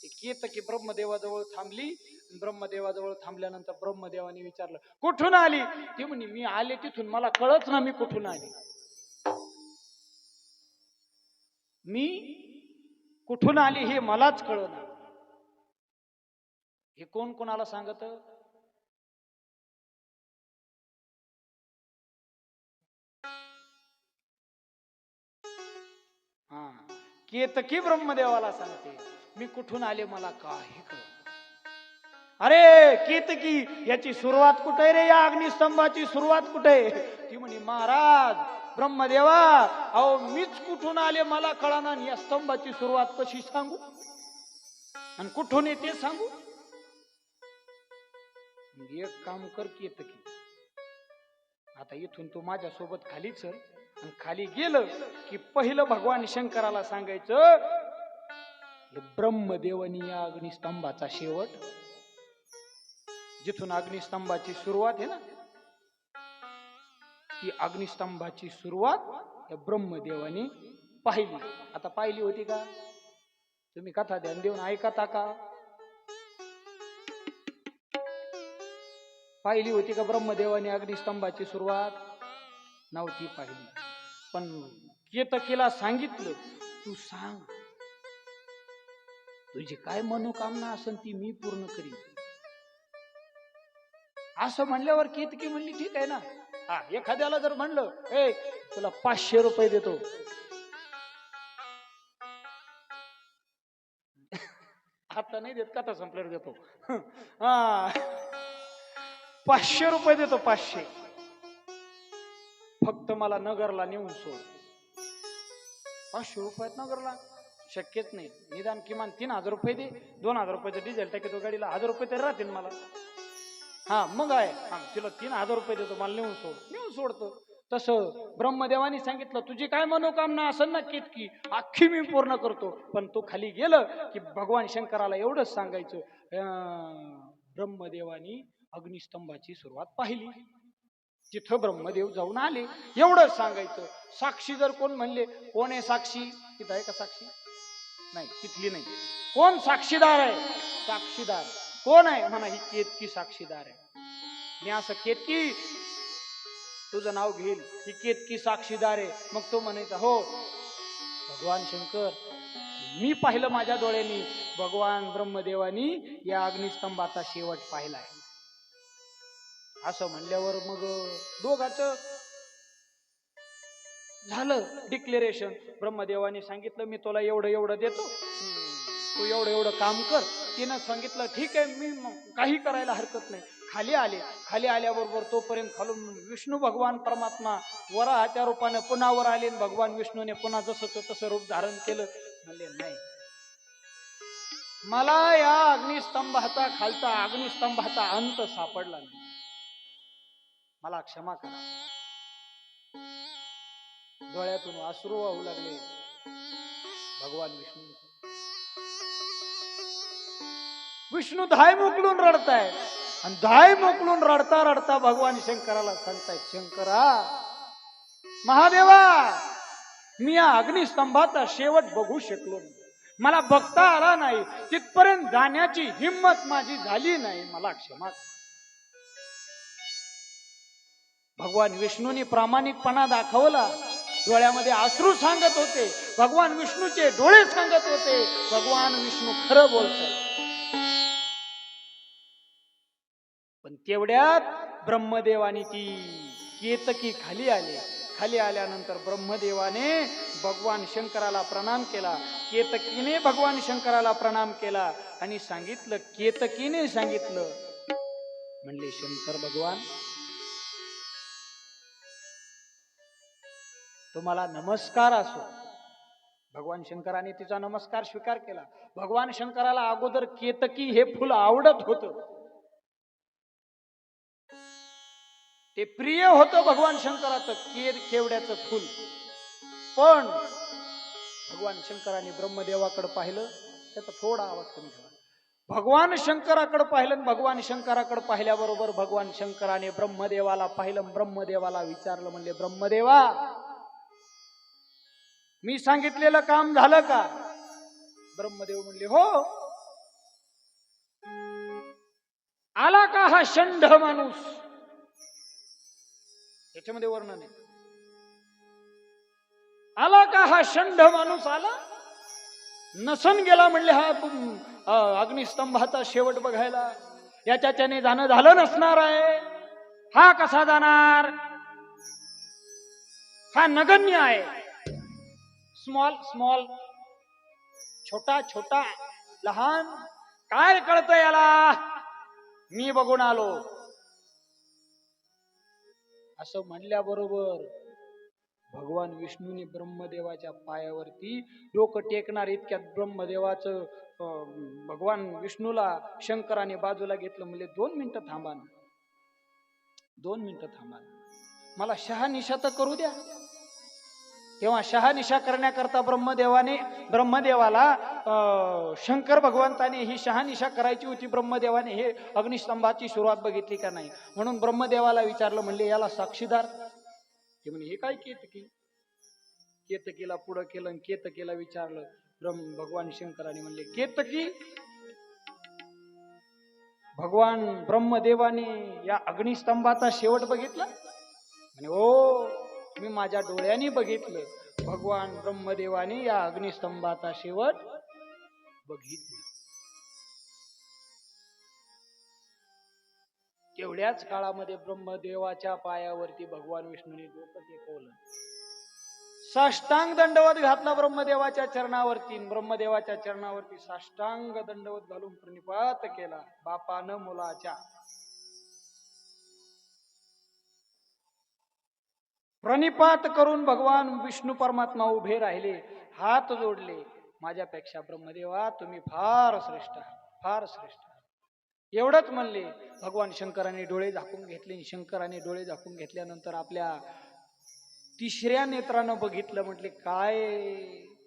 ते केतकी ब्रह्मदेवाजवळ थांबली. ब्रह्मदेवाजवळ थांबल्यानंतर ब्रह्मदेवाने विचारलं, कुठून आली? ती म्हणे, मी आले तिथून, मला कळत ना मी कुठून आली. मी कुठून आली हे मलाच कळना. हे कोण कोणाला सांगत? हा, केतकी ब्रह्मदेवाला सांगते, मी कुठून आले मला काही कळत. अरे केतकी, याची सुरुवात कुठे रे? या अग्निस्तंभाची सुरुवात कुठे? ती म्हणे, महाराज ब्रह्मदेवा, अहो मीच कुठून आले मला कळना, या स्तंभाची सुरुवात कशी सांगू आणि कुठून येते सांगू? एक काम कर केतकी, आता इथून तू माझ्या सोबत खाली चल, आणि खाली गेलं की पहिलं भगवान शंकराला सांगायचं, ब्रह्मदेवानी या अग्निस्तंभाचा शेवट, जिथून अग्निस्तंभाची सुरुवात आहे ना, ती अग्निस्तंभाची सुरुवात या ब्रह्मदेवाने पाहिली. आता पाहिली होती का? तुम्ही कथा ध्यान देऊन ऐकता का? पाहिली होती का ब्रह्मदेवाने अग्निस्तंभाची सुरुवात? नव्हती पाहिली. पण केतकीला सांगितलं, तू सांग, तुझी काय मनोकामना असेल ती मी पूर्ण करीन. असं म्हणल्यावर केतकी म्हणली, ठीक आहे ना. हा, एखाद्याला जर म्हणलं, ए तुला 500 रुपये देतो, आता नाही देत, कथा संपल्यावर देतो. हा, 500 रुपये देतो, 500, फक्त मला नगरला नेऊन सोड. 500 रुपयात नगरला शक्यच नाही. निदान किमान 3000 रुपये दे. 2000 रुपयाचं डिझेल टाकतो गाडीला, 1000 रुपये तरी राहतील मला. हा मग आहे, हा तिला 3000 रुपये देतो, मला नेऊन सोड. नेऊन सोडतो. तसं ब्रह्मदेवानी सांगितलं, तुझी काय मनोकामना असेल ना केतकी, अख्खी मी पूर्ण करतो. पण तू खाली गेलं की भगवान शंकराला एवढंच सांगायचं, ब्रह्मदेवानी अग्निस्तंभाची सुरुवात पाहिली, तिथं ब्रह्मदेव जाऊन आले, एवढंच सांगायचं. साक्षी जर कोण म्हणले, कोण आहे साक्षी? तिथं आहे का साक्षी? नाही तिथली नाही. कोण साक्षीदार आहे? साक्षीदार कोण आहे? म्हणा ही केतकी साक्षीदार आहे. मी असं केतकी तुझं नाव घेईल, ही केतकी साक्षीदार आहे. मग तो म्हणायचा हो भगवान शंकर, मी पाहिलं माझ्या डोळ्यांनी, भगवान ब्रह्मदेवानी या अग्निस्तंभाचा शेवट पाहिलाय. असं म्हणल्यावर मग दोघांचं झालं डिक्लेरेशन. ब्रह्मदेवाने सांगितलं मी तुला एवढं एवढं देतो, तू एवढं एवढं काम कर. तिनं सांगितलं ठीक आहे, मी काही करायला हरकत नाही. खाली आले. खाली आल्याबरोबर तोपर्यंत खालून विष्णू भगवान परमात्मा वराहाच्या रूपाने पुन्हा वर आले. भगवान विष्णूने पुन्हा जसं तसं रूप धारण केलं. म्हणले नाही, मला या अग्निस्तंभाचा खालचा अग्निस्तंभाचा अंत सापडला नाही, मला क्षमा करा. डोळ्यातून अश्रू वाहू लागले भगवान विष्णू. विष्णू धाय मोकलून रडताय आणि धाय मोकलून रडता रडता भगवान शंकराला सांगतायत, शंकरा महादेवा, मी या अग्निस्तंभाचा शेवट बघू शकलो नाही, मला बघता आला नाही, तिथपर्यंत जाण्याची हिंमत माझी झाली नाही, मला क्षमा करा. भगवान विष्णूने प्रामाणिकपणा दाखवला. डोळ्यामध्ये अश्रू सांगत होते, भगवान विष्णूचे डोळे सांगत होते भगवान विष्णू खरं बोलतात. पण तेवढ्यात ब्रह्मदेवाने ती केतकी खाली आले. खाली आल्यानंतर ब्रह्मदेवाने भगवान शंकराला प्रणाम केला. केतकीने भगवान शंकराला प्रणाम केला आणि सांगितलं, केतकीने सांगितलं, म्हणले शंकर भगवान तुम्हाला नमस्कार असो. भगवान शंकराने तिचा नमस्कार स्वीकार केला. भगवान शंकराला अगोदर केतकी हे फुल आवडत होतं, ते प्रिय होतं भगवान शंकराचं केवड्याचं फुल. पण भगवान शंकराने ब्रह्मदेवाकडे पाहिलं, त्याचा थोडा आवाज कमी ठेवा. भगवान शंकराकडे पाहिलं, भगवान शंकराकडे पाहिल्याबरोबर भगवान शंकराने ब्रह्मदेवाला पाहिलं. ब्रह्मदेवाला विचारलं, म्हणले ब्रह्मदेवा, मी सांगितलेलं काम झालं का? ब्रह्मदेव म्हणले हो. आला का हा षंढ माणूस? याच्यामध्ये वर्णन आहे. आला का हा षंढ माणूस? आला नसन गेला म्हणले हा अग्निस्तंभाचा शेवट बघायला, याच्याने जाणं झालं नसणार आहे. हा कसा जाणार? हा नगण्य आहे, स्मॉल स्मॉल, छोटा छोटा, लहान, काय कळतं याला, मी बघून आलो. असं म्हणल्याबरोबर भगवान विष्णूने ब्रह्मदेवाच्या पायावरती डोकं टेकणार इतक्यात ब्रह्मदेवाचं भगवान विष्णूला शंकराने बाजूला घेतलं. म्हणजे 2 मिनिटं थांबा ना, 2 मिनिटं थांबा, मला शहानिशा तर करू द्या. तेव्हा शहानिशा करण्याकरता ब्रह्मदेवाला शंकर भगवंताने ही शहानिशा करायची होती. ब्रह्मदेवाने हे अग्निस्तंभाची सुरुवात बघितली का नाही म्हणून ब्रह्मदेवाला विचारलं. म्हणले याला साक्षीदार? ते म्हणे हे काय केतकी? केतकीला पुढं केलं आणि केतकीला विचारलं. भगवान शंकराने म्हणले केतकी, भगवान ब्रह्मदेवाने या अग्निस्तंभाचा शेवट बघितला? म्हणे हो, मी माझ्या डोळ्यांनी बघितलं. भगवान ब्रह्मदेवाने या अग्निस्तंभाचा शेवट बघितला. तेवढ्याच काळामध्ये ब्रह्मदेवाच्या पायावरती भगवान विष्णूने डोकं टेकवलं, साष्टांग दंडवत घातला ब्रह्मदेवाच्या चरणावरती. ब्रह्मदेवाच्या चरणावरती साष्टांग दंडवत घालून प्रणिपात केला बापानं मुलाच्या. प्रणिपात करून भगवान विष्णू परमात्मा उभे राहिले, हात जोडले. माझ्यापेक्षा ब्रह्मदेवा तुम्ही फार श्रेष्ठ, फार श्रेष्ठ, एवढंच म्हणले. भगवान शंकराने डोळे झाकून घेतले. शंकराने डोळे झाकून घेतल्यानंतर आपल्या 3ऱ्या नेत्रानं बघितलं. म्हटले काय,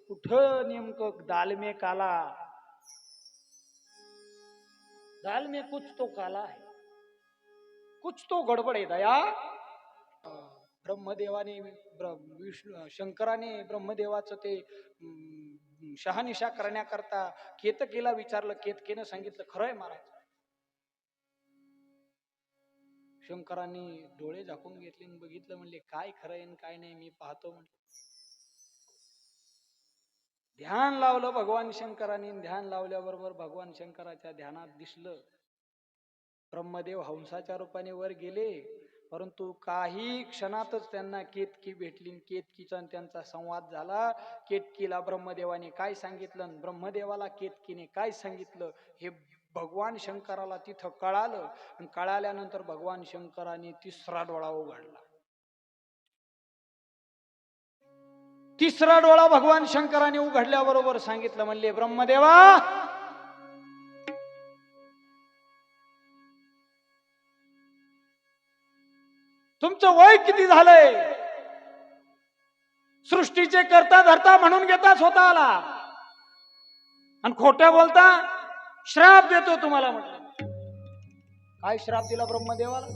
कुठं नेमकं दालमे काला, दालमे कुछ तो काला है, कुछ तो गडबड आहे दया. ब्रह्मदेवाने शंकराने ब्रह्मदेवाचं ते शहानिशा करण्याकरता केतकीला विचारलं. केतकीनं सांगितलं खरंय महाराज. शंकरांनी डोळे झाकून घेतले आणि बघितलं. म्हणले काय खरंय आणि काय नाही मी पाहतो. म्हणले ध्यान लावलं भगवान शंकरांनी. ध्यान लावल्याबरोबर भगवान शंकराच्या ध्यानात दिसलं ब्रह्मदेव हंसाच्या रूपाने वर गेले. परंतु काही क्षणातच त्यांना केतकी भेटली. केतकीचा त्यांचा संवाद झाला. केतकीला ब्रह्मदेवाने काय सांगितलं, ब्रह्मदेवाला केतकीने काय सांगितलं हे भगवान शंकराला तिथं कळालं. आणि कळाल्यानंतर भगवान शंकराने तिसरा डोळा उघडला. तिसरा डोळा भगवान शंकराने उघडल्याबरोबर सांगितलं. म्हणले ब्रह्मदेवा तुमचं वय किती झालंय? सृष्टीचे करता धरता म्हणून घेता स्वतःला आणि खोट्या बोलता श्राप देतो तुम्हाला. म्हटलं काय श्राप दिला ब्रह्मदेवाला?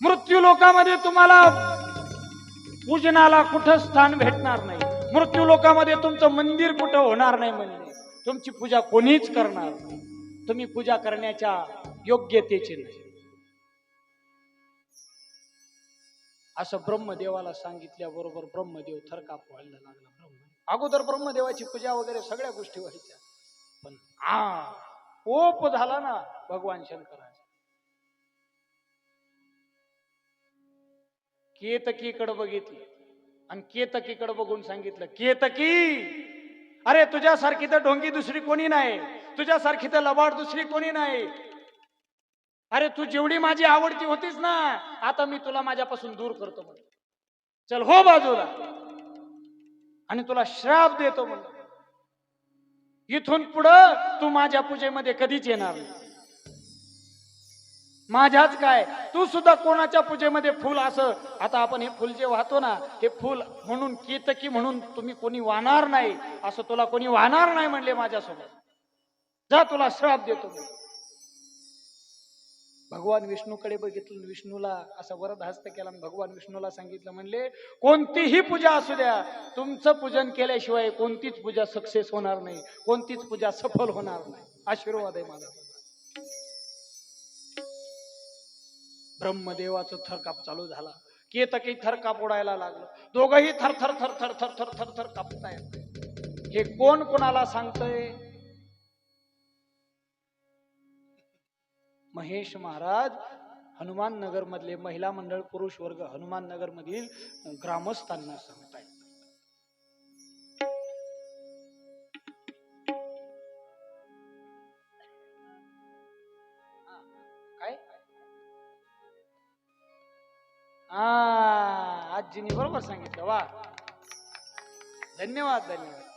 मृत्यू लोकामध्ये तुम्हाला पूजनाला कुठं स्थान भेटणार नाही. मृत्यू लोकामध्ये तुमचं मंदिर कुठं होणार नाही. म्हणजे तुमची पूजा कोणीच करणार नाही. तुम्ही पूजा करण्याच्या योग्यतेचे नाही असं ब्रह्मदेवाला सांगितल्याबरोबर ब्रह्मदेव थरकाप व्हायला लागला. अगोदर ब्रह्मदेवाची पूजा वगैरे सगळ्या गोष्टी व्हायच्या. पण कोप झाला ना भगवान शंकराचा. केतकीकडे बघितलं आणि केतकीकडे बघून सांगितलं केतकी अरे तुझ्यासारखी तर ढोंगी दुसरी कोणी नाही. तुझ्यासारखी तर लबाड दुसरी कोणी नाही. अरे तू जेवढी माझी आवडती होतीस ना आता मी तुला माझ्यापासून दूर करतो. म्हण चल हो बाजूला आणि तुला श्राप देतो. म्हण इथून पुढं तू माझ्या पूजेमध्ये कधीच येणार नाही. माझ्याच काय तू सुद्धा कोणाच्या पूजेमध्ये फुल असं आता आपण हे फुल जे वाहतो ना हे फुल म्हणून केतकी म्हणून तुम्ही कोणी वाहणार नाही. असं तुला कोणी वाहणार नाही म्हणले माझ्यासोबत. जा तुला श्राप देतो. भगवान विष्णूकडे बघितलं. विष्णूला असा वरद हस्त केला. भगवान विष्णूला सांगितलं. म्हणले कोणतीही पूजा असू द्या तुमचं पूजन केल्याशिवाय कोणतीच पूजा सक्सेस होणार नाही. कोणतीच पूजा सफल होणार नाही. आशीर्वाद आहे माझा. ब्रह्मदेवाचं थरकाप चालू झाला. केतकी थरकाप उडायला लागलं. दोघही थर थर थर थर थर थर थर थर कापतायत. हे कोण कोणाला सांगतय? महेश महाराज हनुमान नगर मधले महिला मंडळ पुरुष वर्ग हनुमान नगर मधील ग्रामस्थांना सांगताय. काय आजीनी बरोबर सांगितलं. वा धन्यवाद धन्यवाद.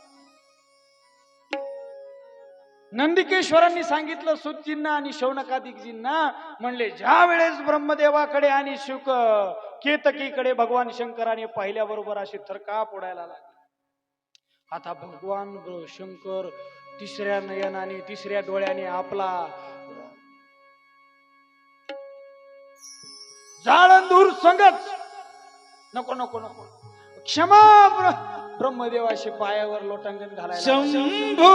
नंदिकेश्वरांनी सांगितलं सुतजींना आणि शौनकादिकजींना. म्हणले ज्या वेळेस ब्रह्मदेवाकडे आणि शुक केतकीकडे भगवान शंकराने पाहिल्याबरोबर अशी थरकाप उडायला लागली. आता भगवान शंकर तिसऱ्या नयनाने तिसऱ्या डोळ्याने आपला जाळंधूर संगच नको नको नको क्षमा ब्रह्मदेवाशी पायावर लोटांगण घालायला. शंभो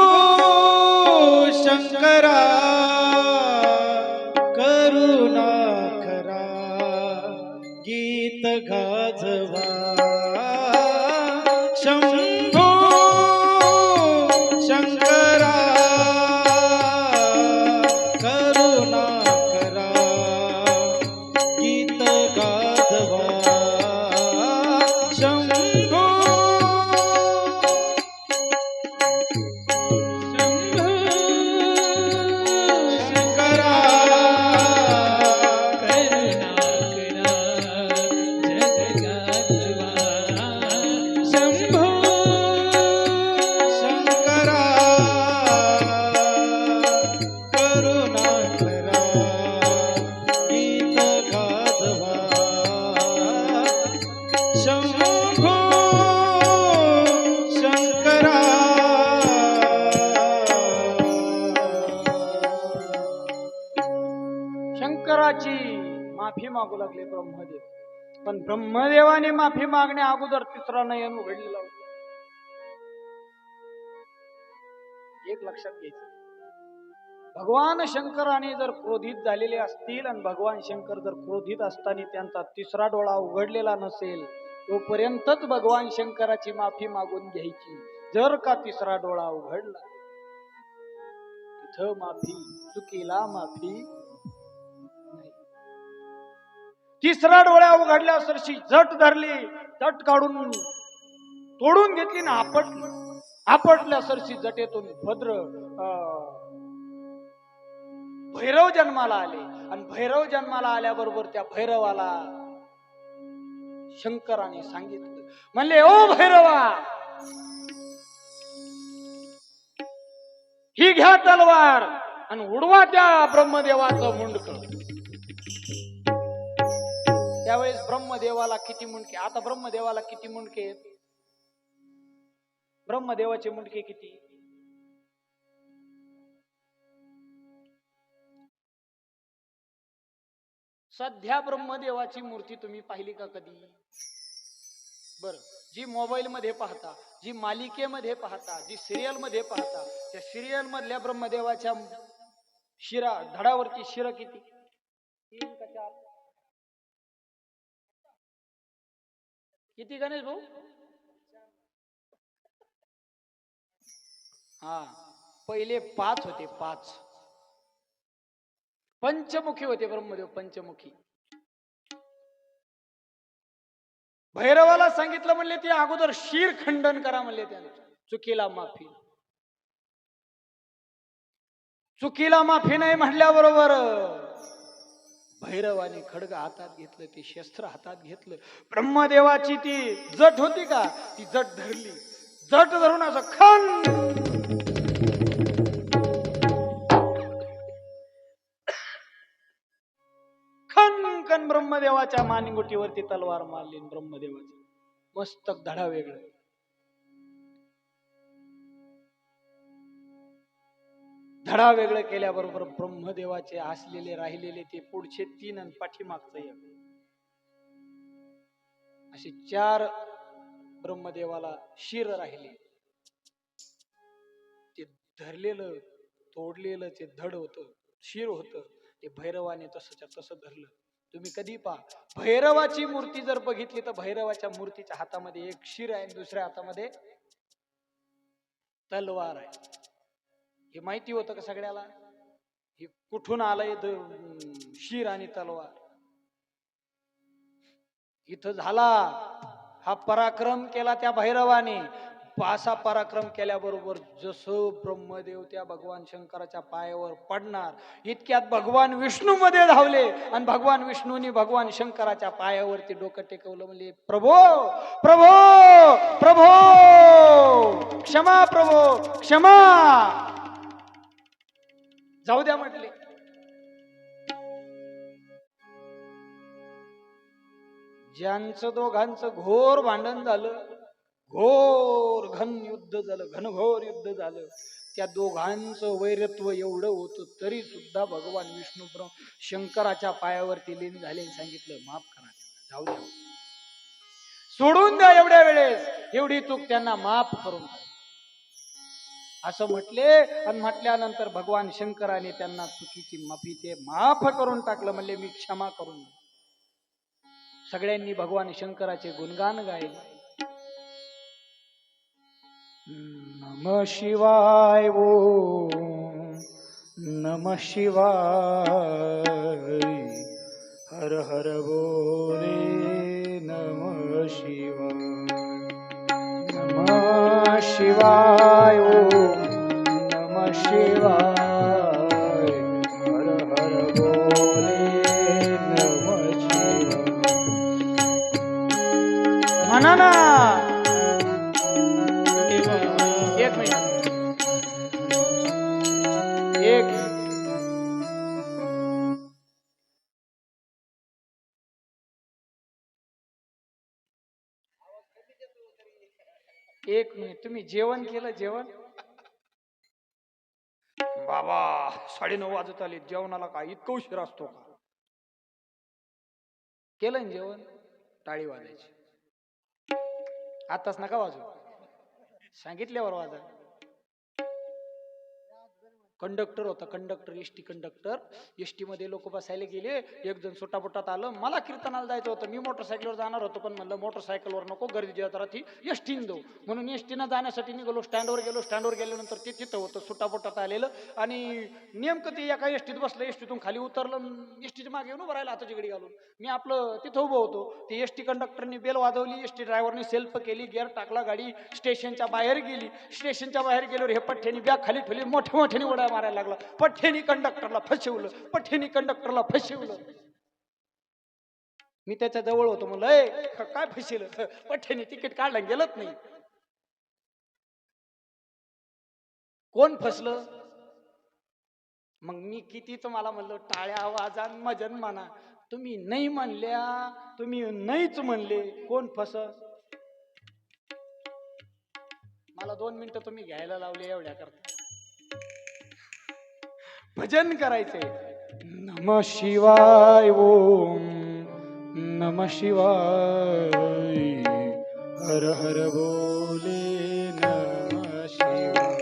शंकरा करुणा करा गीत गाजवा. शंभो शंकरा करुणा करा गीत गाजवा. शंभो शंकराची माफी मागू लागले ब्रह्मदेव. पण ब्रह्मदेवाने माफी मागण्या अगोदर तिसरा नयन उघडलेला होता. एक लक्षात घ्यायचं, भगवान शंकराने जर क्रोधित झालेले असतील आणि भगवान शंकर जर क्रोधित असताना त्यांचा तिसरा डोळा उघडलेला नसेल तोपर्यंतच भगवान शंकराची माफी मागून घ्यायची. जर का तिसरा डोळा उघडला तिथं माफी, चुकीला माफी नाही. तिसरा डोळ्या उघडल्या सरशी झट धरली, झट काढून तोडून घेतली ना आपटल्या सरशी जटेतून भद्र भैरव जन्माला आले. आणि भैरव जन्माला आल्याबरोबर त्या भैरवाला शंकराने सांगितलं, म्हणले ओ भैरवा, ही घ्या तलवार आणि उडवा त्या ब्रह्मदेवाचं मुंडक. त्यावेळेस ब्रह्मदेवाला किती मुंडके, आता ब्रह्मदेवाला किती मुंडके आहेत? ब्रह्मदेवाचे मुंडके किती? सध्या ब्रह्मदेवाची मूर्ती तुम्ही पाहिली का कधी? बर, जी मोबाईल मध्ये पाहता, जी मालिकेमध्ये पाहता, जी सिरियल मध्ये पाहता, त्या सिरियल मधल्या ब्रह्मदेवाच्या शिरा, धडावरची शिर किती? 3 का 4? किती गणेश भाऊ? हा, पहिले 5 होते, 5 पंचमुखी होते ब्रह्मदेव, पंचमुखी. भैरवाला सांगितलं, म्हणले ते अगोदर शीर खंडन करा, म्हणले त्याने. चुकीला माफी, चुकीला माफी नाही म्हटल्याबरोबर भैरवाने खड्ग हातात घेतलं, ते शस्त्र हातात घेतलं. ब्रह्मदेवाची ती जट होती का, ती जट धरली, जट धरून असं खन ब्रह्मदेवाच्या मानगुटीवरती तलवार मारली. ब्रह्मदेवाचं मस्तक धडा वेगळं. धडा वेगळं केल्याबरोबर ब्रह्मदेवाचे असलेले राहिलेले ते पुढचे 3 आणि पाठीमागचं 1, असे 4 ब्रह्मदेवाला शिर राहिले. ते धरलेलं, तोडलेलं ते धड होतं, शिर होतं, ते भैरवाने तसंच्या तसं धरलं. तुम्ही कधी पहा, भैरवाची मूर्ती जर बघितली तर भैरवाच्या मूर्तीच्या हातामध्ये एक शिर आहे, दुसऱ्या हातामध्ये तलवार आहे. हे माहिती होतं का सगळ्याला? हे कुठून आलंय शिर आणि तलवार? इथं झाला हा पराक्रम केला त्या भैरवाने. असा पराक्रम केल्याबरोबर जसं ब्रह्मदेव त्या भगवान शंकराच्या पायावर पडणार, इतक्यात भगवान विष्णू मध्ये धावले आणि भगवान विष्णूनी भगवान शंकराच्या पायावरती डोकं टेकवलं. म्हणजे प्रभो प्रभो प्रभो क्षमा, प्रभो क्षमा, जाऊ द्या म्हटले. ज्यांचं दोघांचं घोर भांडण झालं, घोर घन युद्ध झालं, घनघोर युद्ध झालं, त्या दोघांचं वैरत्व एवढं होतं तरी सुद्धा भगवान विष्णू शंकराच्या पायावरती लीन झाले. सांगितलं माफ करा, जाऊ द्या, सोडून द्या, एवढ्या वेळेस एवढी चूक त्यांना माफ करून असं म्हटले. आणि म्हटल्यानंतर भगवान शंकराने त्यांना चुकीची माफी ते माफ करून टाकलं. म्हणले मी क्षमा करून. सगळ्यांनी भगवान शंकराचे गुणगान गायले. नमः शिवाय, ओम नमः शिवाय, हर हर बोले नमः शिवाय, नमः शिवाय, ओम नमः शिवाय, हर हर बोले नमः शिवाय. म्हणा ना, एक मिनिट, एक मिनिट. तुम्ही जेवण केलं? जेवण बाबा 9:30 वाजत आले, जेवणाला काय इतकं उशीर असतो का? केलं ना जेवण? टाळी वाजायची. आताच नका वाजू, सांगितल्यावर वाजा. कंडक्टर होता, कंडक्टर, एसटी कंडक्टर. एसटी मध्ये लोक बसायला गेले, एक जण सुटापुटात आलं. मला कीर्तनाला जायचं होतं, मी मोटरसायकलवर जाणार होतो, पण म्हणलं मोटरसायकलवर नको, गर्दी राहती, एसटीन जाऊ. म्हणून एसटीनं जाण्यासाठी निघालो. स्टँडवर गेलो. स्टँडवर गेल्यानंतर ते तिथं होतं सुटापुटात आलेलं, आणि नेमकं ते एका एसटीत बसलं. एसटीतून खाली उतरलं, एसटीच्या मागे येऊन उभं राहिलं हाताची घडी घालून. मी आपलं तिथं उभं होतो. ते एसटी कंडक्टरनी बेल वाजवली, एसटी ड्रायव्हरने सेल्फ केली, गिअर टाकला, गाडी स्टेशनच्या बाहेर गेली. स्टेशनच्या बाहेर गेल्यावर हे पठ्ठ्यानी बॅग खाली ठेवली, मोठ्या मोठ्याने उड्या मारायला लागला. पठ्ठ्यानी कंडक्टरला फसवलं, पठ्ठ्यानी कंडक्टरला फसवलं. मी त्याच्या जवळ होतो, म्हणलं काय फसवलं? पठ्ठ्यानी तिकीट काढलं, गेलंच नाही. कोण फसलं? मग मी किती तुम्हाला म्हणलं, टाळ्या आवाजान मजन म्हणा, तुम्ही नाही म्हणल्या, तुम्ही नाहीच म्हणले. कोण फस? मला 2 मिनिटं तुम्ही घ्यायला लावले एवढ्या करता. भजन करायचे. नम शिवाय ओम नम शिवाय, हर हर बोले नम शिवाय.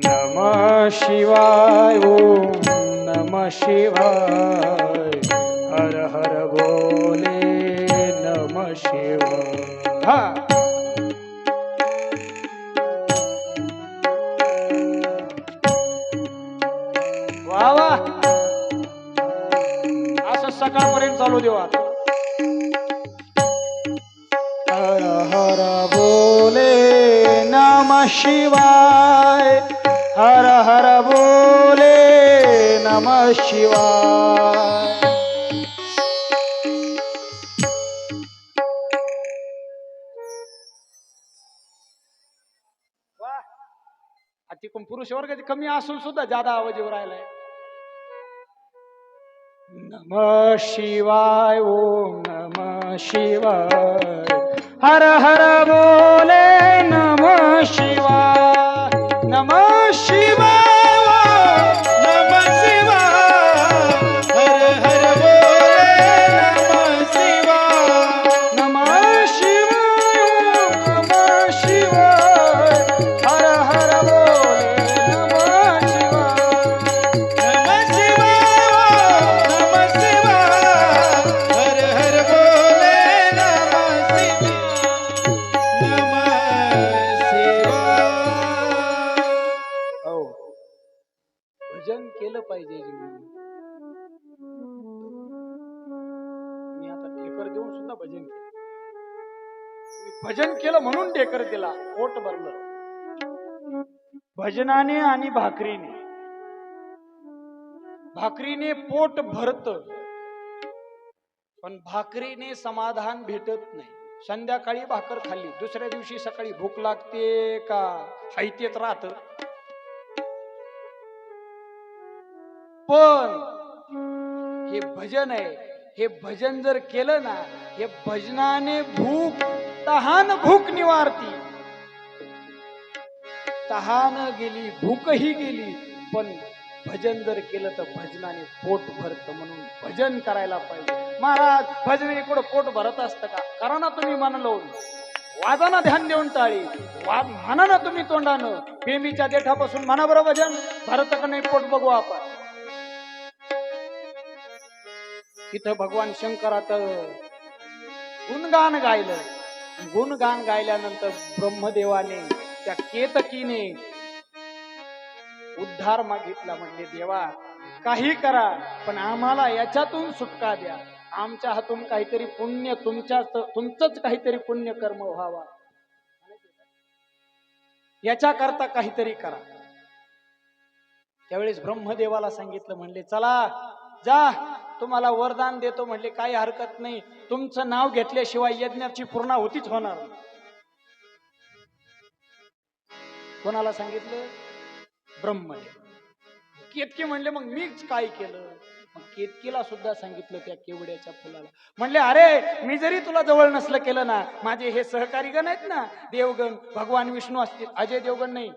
नम शिवाय ओम नम शिवाय, हर हर बोले नम शिवाय. हा, वा वा, असं सकाळपर्यंत चालू देऊ आता. हर हर बोले नम शिवाय, हर हर बोले नम शिवाय. पुरुष वर्ग कमी असून सुद्धा जादा आवाज येऊ राहिलाय. नम शिवाय ओम नम शिवाय, हर हर बोले नम शिवाय. नम शिवाय नम शिवाय, हर हर बोले नम शिवाय. नम शिवाय नम शिवाय, हर हर बोले नम शिवाय. नम शिवाय, नम शिवाय, हर हर बोले नम शिवाय. नम शिवाय. हो, भजन केलं पाहिजे जीवनात. मी आता ढेकर देऊन सुद्धा भजन केलं. मी भजन केलं म्हणून ढेकर दिला, पोट भरलं. भजनाने आणि भाकरीने. भाकरीने पोट भरत, पण भाकरीने समाधान भेटत नाही. संध्याकाळी भाकर खाल्ली, दुसऱ्या दिवशी सकाळी भूक लागते का हायतेच राहत. पण हे भजन आहे, हे भजन जर केलं ना, हे भजनाने भूक, तहान भूक निवारती. तहान गेली, भूकही गेली, पण भजन जर केलं तर भजनाने पोट भरतं. म्हणून भजन करायला पाहिजे. महाराज, भजनाने कुठं पोट भरत असतं का? करा ना तुम्ही मन लावून, वादाना ध्यान देऊन टाळी, वाद म्हणा ना तुम्ही तोंडानं. बेंबीच्या देठापासून म्हणा बरं भजन, भरत का नाही पोट बघू आपण. तिथं भगवान शंकरात गुणगान गायलं. गुणगान गायल्यानंतर ब्रह्मदेवाने त्या केतकीने उद्धार मागितला. म्हणजे देवा, काही करा, पण आम्हाला याच्यातून सुटका द्या. आमच्या हातून काहीतरी पुण्य, तुमचंच काहीतरी पुण्य कर्म व्हावा, याच्या करता काहीतरी करा. त्यावेळेस ब्रह्मदेवाला सांगितलं, म्हणले चला जा, तुम्हाला वरदान देतो. म्हणले काही हरकत नाही, तुमचं नाव घेतल्याशिवाय यज्ञाची पूर्णाहुतीच होणार. कोणाला सांगितलं? ब्रह्मदेव. केतकी म्हणले मग मीच काय केलं? मग केतकीला सुद्धा सांगितलं त्या केवड्याच्या फुलाला. म्हणले अरे, मी जरी तुला जवळ नसलं केलं ना, माझे हे सहकारी गण आहेत ना, देवगण, भगवान विष्णू असतील, अजय देवगण नाही,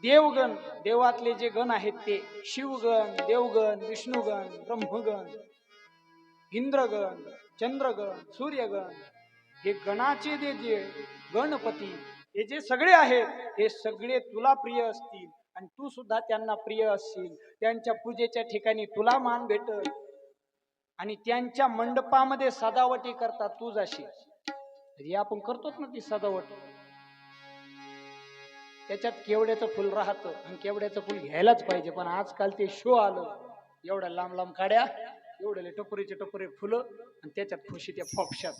देवगण, देवातले जे गण आहेत ते शिवगण, देवगण, विष्णुगण, ब्रह्मगण, इंद्रगण, चंद्रगण, सूर्यगण, हे गणाचे जे गणपती, हे जे सगळे आहेत, हे सगळे तुला प्रिय असतील आणि तू सुद्धा त्यांना प्रिय असशील. त्यांच्या पूजेच्या ठिकाणी तुला मान भेटल आणि त्यांच्या मंडपामध्ये सजावटी करतात तू जाशील. हे आपण करतोच ना ती सजावट. त्याच्यात केवड्याचं फुल राहतं आणि केवड्याचं फुल घ्यायलाच पाहिजे. पण आजकाल ते शो आलं, एवढ्या लांब लांब काड्या, एवढे टपोरीचे टपोरे फुलं आणि त्याच्यात खुशी त्या फोपशात.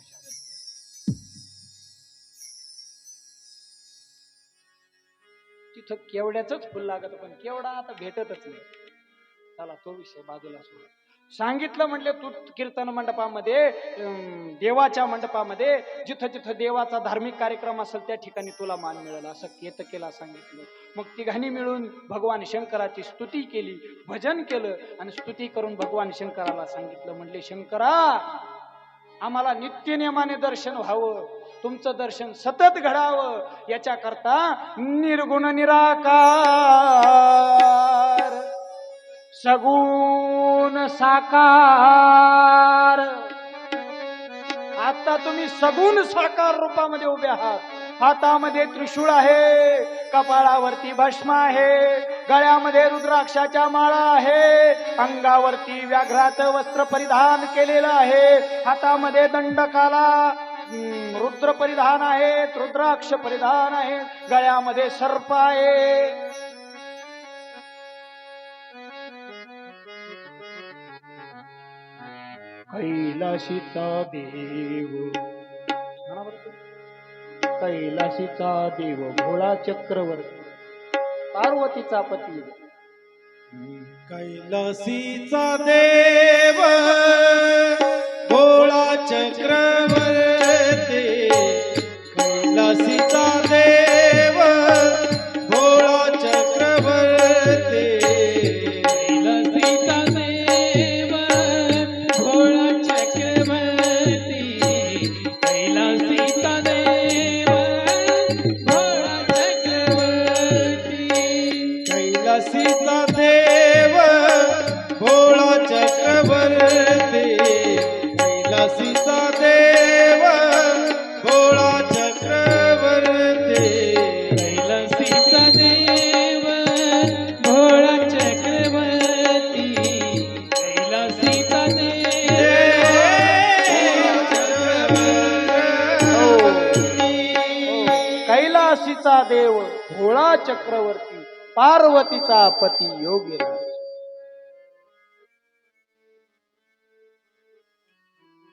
तिथं केवड्याच फुल लागत, पण केवडा आता भेटतच नाही. चला तो विषय बाजूला सोडा. सांगितलं म्हटले तू कीर्तन मंडपामध्ये, देवाच्या मंडपामध्ये जिथं जिथं देवाचा धार्मिक कार्यक्रम असेल त्या ठिकाणी तुला मान मिळेल असं केतकेला सांगितलं. मग तिघांनी मिळून भगवान शंकराची स्तुती केली, भजन केलं आणि स्तुती करून भगवान शंकराला सांगितलं, म्हणले शंकरा आम्हाला नित्य नियमाने दर्शन व्हावं, तुमचं दर्शन सतत घडावं, याच्याकरता निर्गुण निराकार सगुण साकार, आता तुम्ही सगुण साकार रूपामध्ये उभे आहात. हातामध्ये त्रिशूळ आहे, कपाळावरती भस्म आहे, गळ्यामध्ये रुद्राक्षाच्या माळा आहे, अंगावरती व्याघ्राचं वस्त्र परिधान केलेलं आहे, हातामध्ये दंडकाला रुद्र परिधान आहे, रुद्राक्ष परिधान आहे, गळ्यामध्ये सर्प आहे. कैलाशीचा देव, कैलाशीचा देव भोळा चक्रवर्ती, पार्वतीचा पती. कैलासीचा देव भोळा चक्रवर्ती, कैलासीचा देव भोळा चक्रवर्ती, कैलासीचा देव भोळा चक्रवर्ती, कैलासीचा देव भोळा चक्रवर्ती, कैलासीचा देव भोळा चक्रवर्ती, कैलासीचा देव भोळा चक्रवर्ती, कैलासीचा देव भोळा चक्रवर्ती, कैलासीचा कैलासीचा देव भोळा चक्रवर्ती, पार्वतीचा पती योगीराज.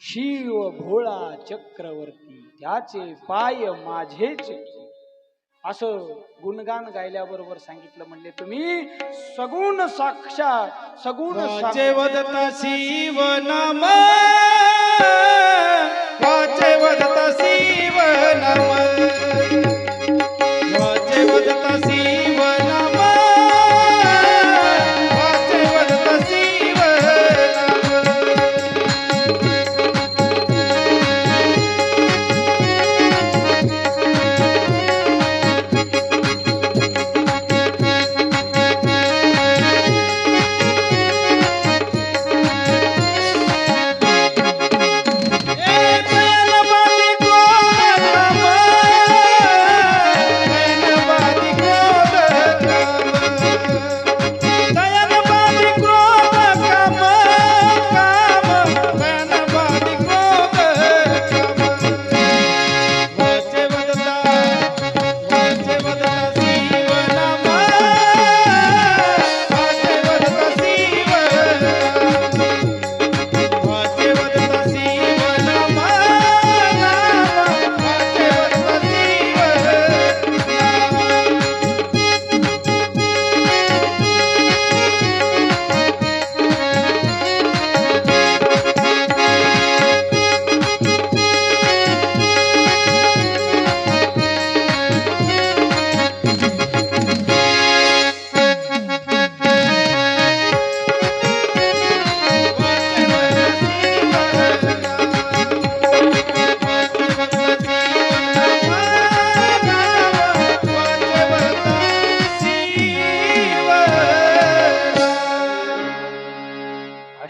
शिव भोळा चक्रवर्ती, त्याचे पाय माझेच की. असं गुणगान गायल्याबरोबर सांगितलं, म्हणले तुम्ही सगुण साक्षात, सगुण वाचे वदता शिव नाम, वाचे वदता शिव नाम, वाचे वदता शिव नाम, वाचे वदता शिव नाम. ए बेलवती गोड नाम,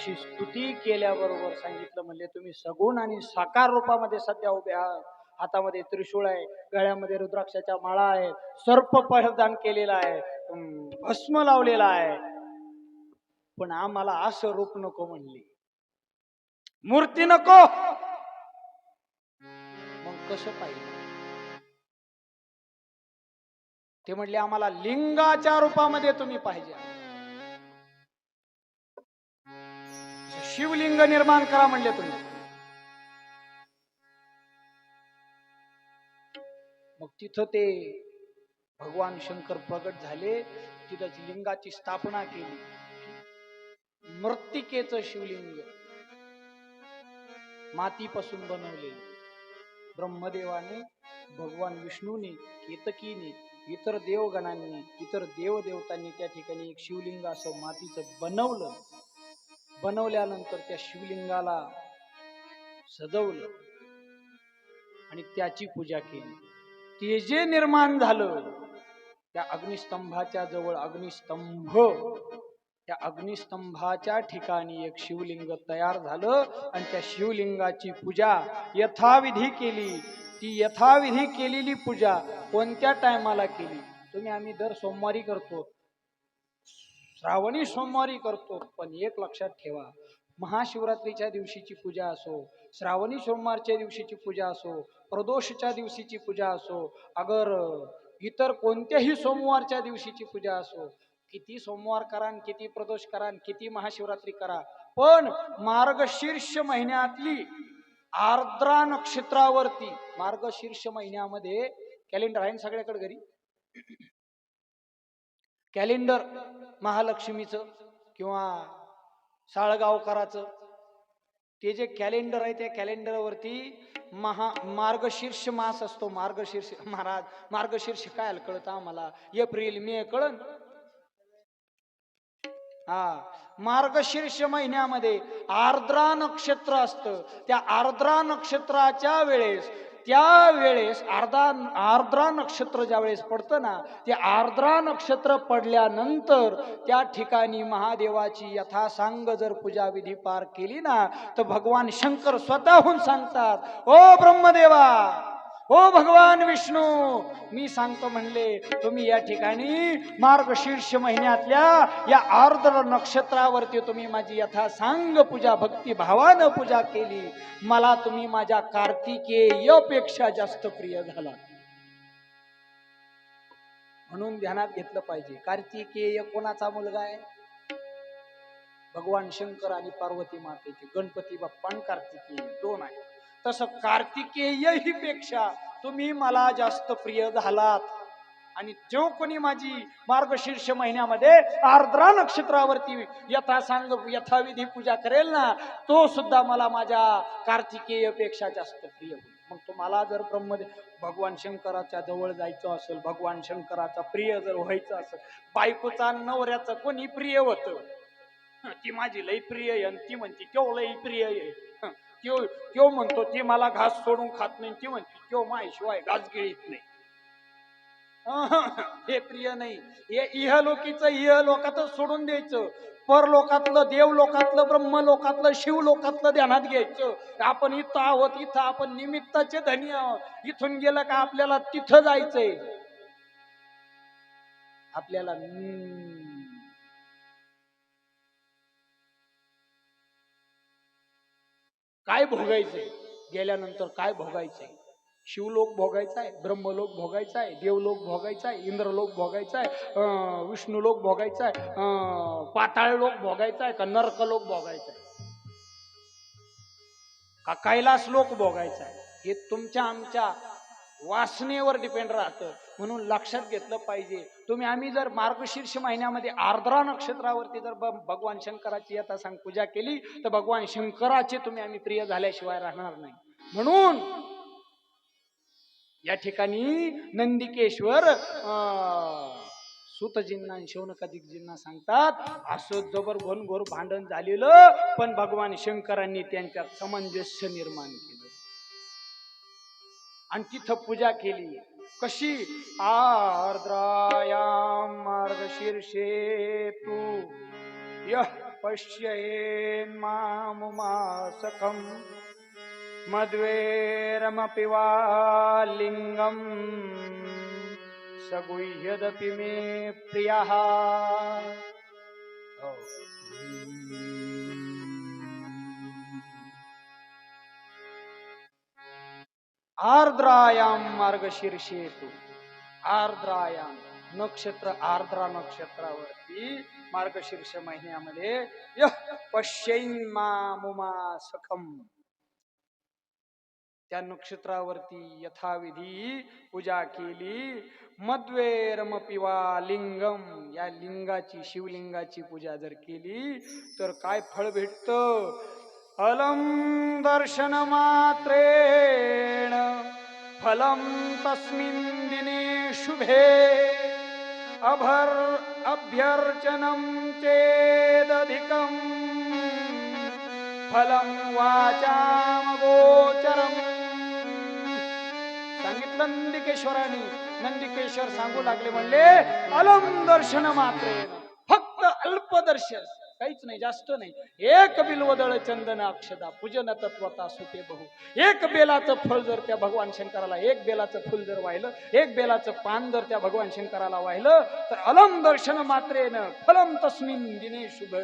अशी स्तुती केल्याबरोबर सांगितलं, म्हणले तुम्ही सगुण आणि साकार रूपामध्ये सध्या उभे आहात. हातामध्ये त्रिशूळ आहे, गळ्यामध्ये रुद्राक्षाच्या माळा आहे, सर्प परिधान केलेला आहे, भस्म लावलेला आहे, पण आम्हाला असं रूप नको म्हणली, मूर्ती नको. मग कसं पाहिजे? ते म्हणले आम्हाला लिंगाच्या रूपामध्ये तुम्ही पाहिजे, शिवलिंग निर्माण करा म्हणले तुम्ही. मग तिथं ते भगवान शंकर प्रगट झाले, तिथं लिंगाची स्थापना केली, मृत्तिकेचं शिवलिंग मातीपासून बनवलेलं. ब्रह्मदेवाने, भगवान विष्णूने, केतकीने, इतर देवगणांनी, इतर देवदेवतांनी त्या ठिकाणी एक शिवलिंग असं मातीचं बनवलं. बनवल्यानंतर त्या शिवलिंगाला सजवलं आणि त्याची पूजा केली. ते जे निर्माण झालं त्या अग्निस्तंभाच्या जवळ अग्निस्तंभ, त्या अग्निस्तंभाच्या ठिकाणी एक शिवलिंग तयार झालं आणि त्या शिवलिंगाची पूजा यथाविधी केली. ती यथाविधी केलेली पूजा कोणत्या टायमाला केली? तुम्ही आम्ही दर सोमवारी करतो, श्रावणी सोमवारी करतो, पण एक लक्षात ठेवा, महाशिवरात्रीच्या दिवशीची पूजा असो, श्रावणी सोमवारच्या दिवशीची पूजा असो, प्रदोषच्या दिवशीची पूजा असो, अगर इतर कोणत्याही सोमवारच्या दिवशीची पूजा असो, किती सोमवार करा, किती प्रदोष करा, किती महाशिवरात्री करा, पण मार्गशीर्ष महिन्यातली आर्द्रा नक्षत्रावरती, मार्गशीर्ष महिन्यामध्ये कॅलेंडर आहे सगळ्याकडे घरी, कॅलेंडर महालक्ष्मीचं किंवा साळगावकराचं, ते जे कॅलेंडर आहे त्या कॅलेंडरवरती मार्गशीर्ष मास असतो. मार्गशीर्ष महाराज, मार्गशीर्ष काय कळतं आम्हाला? एप्रिल मे कळन. मार्गशीर्ष महिन्यामध्ये आर्द्रा नक्षत्र असतं. त्या आर्द्रा नक्षत्राच्या वेळेस, त्यावेळेस आर्द्रा नक्षत्र ज्या वेळेस पडतं ना, ते आर्द्रा नक्षत्र पडल्यानंतर त्या ठिकाणी महादेवाची यथासांग जर पूजा विधी पार केली ना, तर भगवान शंकर स्वतःहून सांगतात, ओ ब्रह्मदेवा, ओ भगवान विष्णू, मी सांगतो म्हणले, तुम्ही या ठिकाणी मार्गशीर्ष महिन्यातल्या या आर्द्र नक्षत्रावरती तुम्ही माझी यथासांग पूजा भक्ती भावानं पूजा केली, मला तुम्ही माझ्या कार्तिकेयपेक्षा जास्त प्रिय झाला. म्हणून ध्यानात घेतलं पाहिजे, कार्तिकेय कोणाचा मुलगा आहे? भगवान शंकर आणि पार्वती मातेचे. गणपती बाप्पा आणि कार्तिकेय दोन आहे. तसं कार्तिकेय ही पेक्षा तुम्ही मला जास्त प्रिय झालात. आणि जो कोणी माझी मार्गशीर्ष महिन्यामध्ये आर्द्रा नक्षत्रावरती यथासांग यथाविधी पूजा करेल ना, तो सुद्धा मला माझ्या कार्तिकेय पेक्षा जास्त प्रिय होईल. मग तुम्हाला जर भगवान शंकराच्या जवळ जायचं असेल, भगवान शंकराचा प्रिय जर व्हायचं असेल, बायकोचा नवऱ्याचं कोणी प्रिय होतं? ती माझी लई प्रिय आहे, ती म्हणते तो लई प्रिय आहे, त्यो म्हणतो ती मला घास सोडून खात नाही, ती म्हणते त्यो माझ्याशिवाय घास गिळीत नाही. हे प्रिय नाही. हे इहलोकीचं इहलोकातच सोडून द्यायचं, परलोकातलं, देवलोकातलं, ब्रह्मलोकातलं, शिवलोकातलं ध्यानात घ्यायचं. आपण इथं आहोत, इथं आपण निमित्ताचे धनी आहोत. इथून गेलं का आपल्याला तिथं जायचंय. आपल्याला काय भोगायचंय, गेल्यानंतर काय भोगायचंय? शिवलोक भोगायचा आहे, ब्रह्मलोक भोगायचा आहे, देवलोक भोगायचा आहे, इंद्रलोक भोगायचा आहे, विष्णुलोक भोगायचा आहे, पाताळ लोक भोगायचा आहे, का नरकलोक भोगायचा आहे, का कैलास लोक भोगायचा आहे? हे तुमच्या आमच्या वासनेवर डिपेंड राहतं. म्हणून लक्षात घेतलं पाहिजे. आम्ही जर मार्गशीर्ष महिन्यामध्ये आर्द्रा नक्षत्रावरती जर भगवान शंकराची यथासांग पूजा केली, तर भगवान शंकराचे आम्ही प्रिय झाल्याशिवाय राहणार नाही. म्हणून या ठिकाणी नंदिकेश्वर सूतजींना आणि शौनकादिकजींना सांगतात, असं जबर घनघोर भांडण झालेलं, पण भगवान शंकरांनी त्यांच्यात सामंजस्य निर्माण केलं आणि तिथं पूजा केली. कशी? आर्द्रायाम मार्गशीर्षे तू यः पश्येन् मामुमा सखं मद्वेरमपि वा लिङ्गम् सगुह्यदपि मे प्रियः। आर्द्रायां मार्गशीर्षेतु, आर्द्रायाम नक्षत्र, आर्द्रा नक्षत्रावरती मार्गशीर्ष महिन्यामध्ये यः पश्येन् मामुमा सखम, त्या नक्षत्रावरती यथाविधी पूजा केली. मद्वेरमपि वा लिंगम, या लिंगाची, शिवलिंगाची पूजा जर केली तर काय फळ भेटतं? फलं दर्शन मात्रेण फलं तस्मिन् दिने शुभे अभ्यर्चनं चेदधिकं फलं वाचाम गोचरम. सांगितलं नंदिकेश्वरांनी. नंदिकेश्वर सांगू लागले, म्हणले अलम दर्शन मात्रेण, फक्त अल्पदर्शन, काहीच नाही, जास्त नाही. एक बिल्वदळ चंदन अक्षदा पूजन तत्वता सुते बहु. एक बेलाचं फळ जर त्या भगवान शंकराला, एक बेलाचं फुल जर वाहिलं, एक बेलाचं पान जर त्या भगवान शंकराला वाहिलं तर अलम दर्शन मात्रेन फलम तस्मिन् दिने शुभ,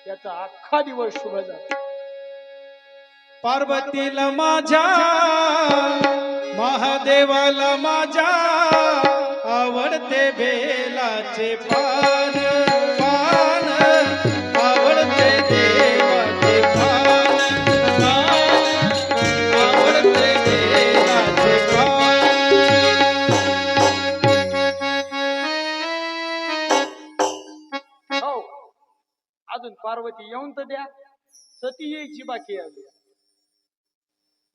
त्याचा अख्खा दिवस शुभ जातो. पार्वतीला माझ्या, महादेवाला माझ्या आवडते बेलाचे पान, पान आवडते देवाचे पान, आवडते बेलाचे पान. हो, अजून पार्वती येऊन तर द्या, सती यायची बाकी आहे.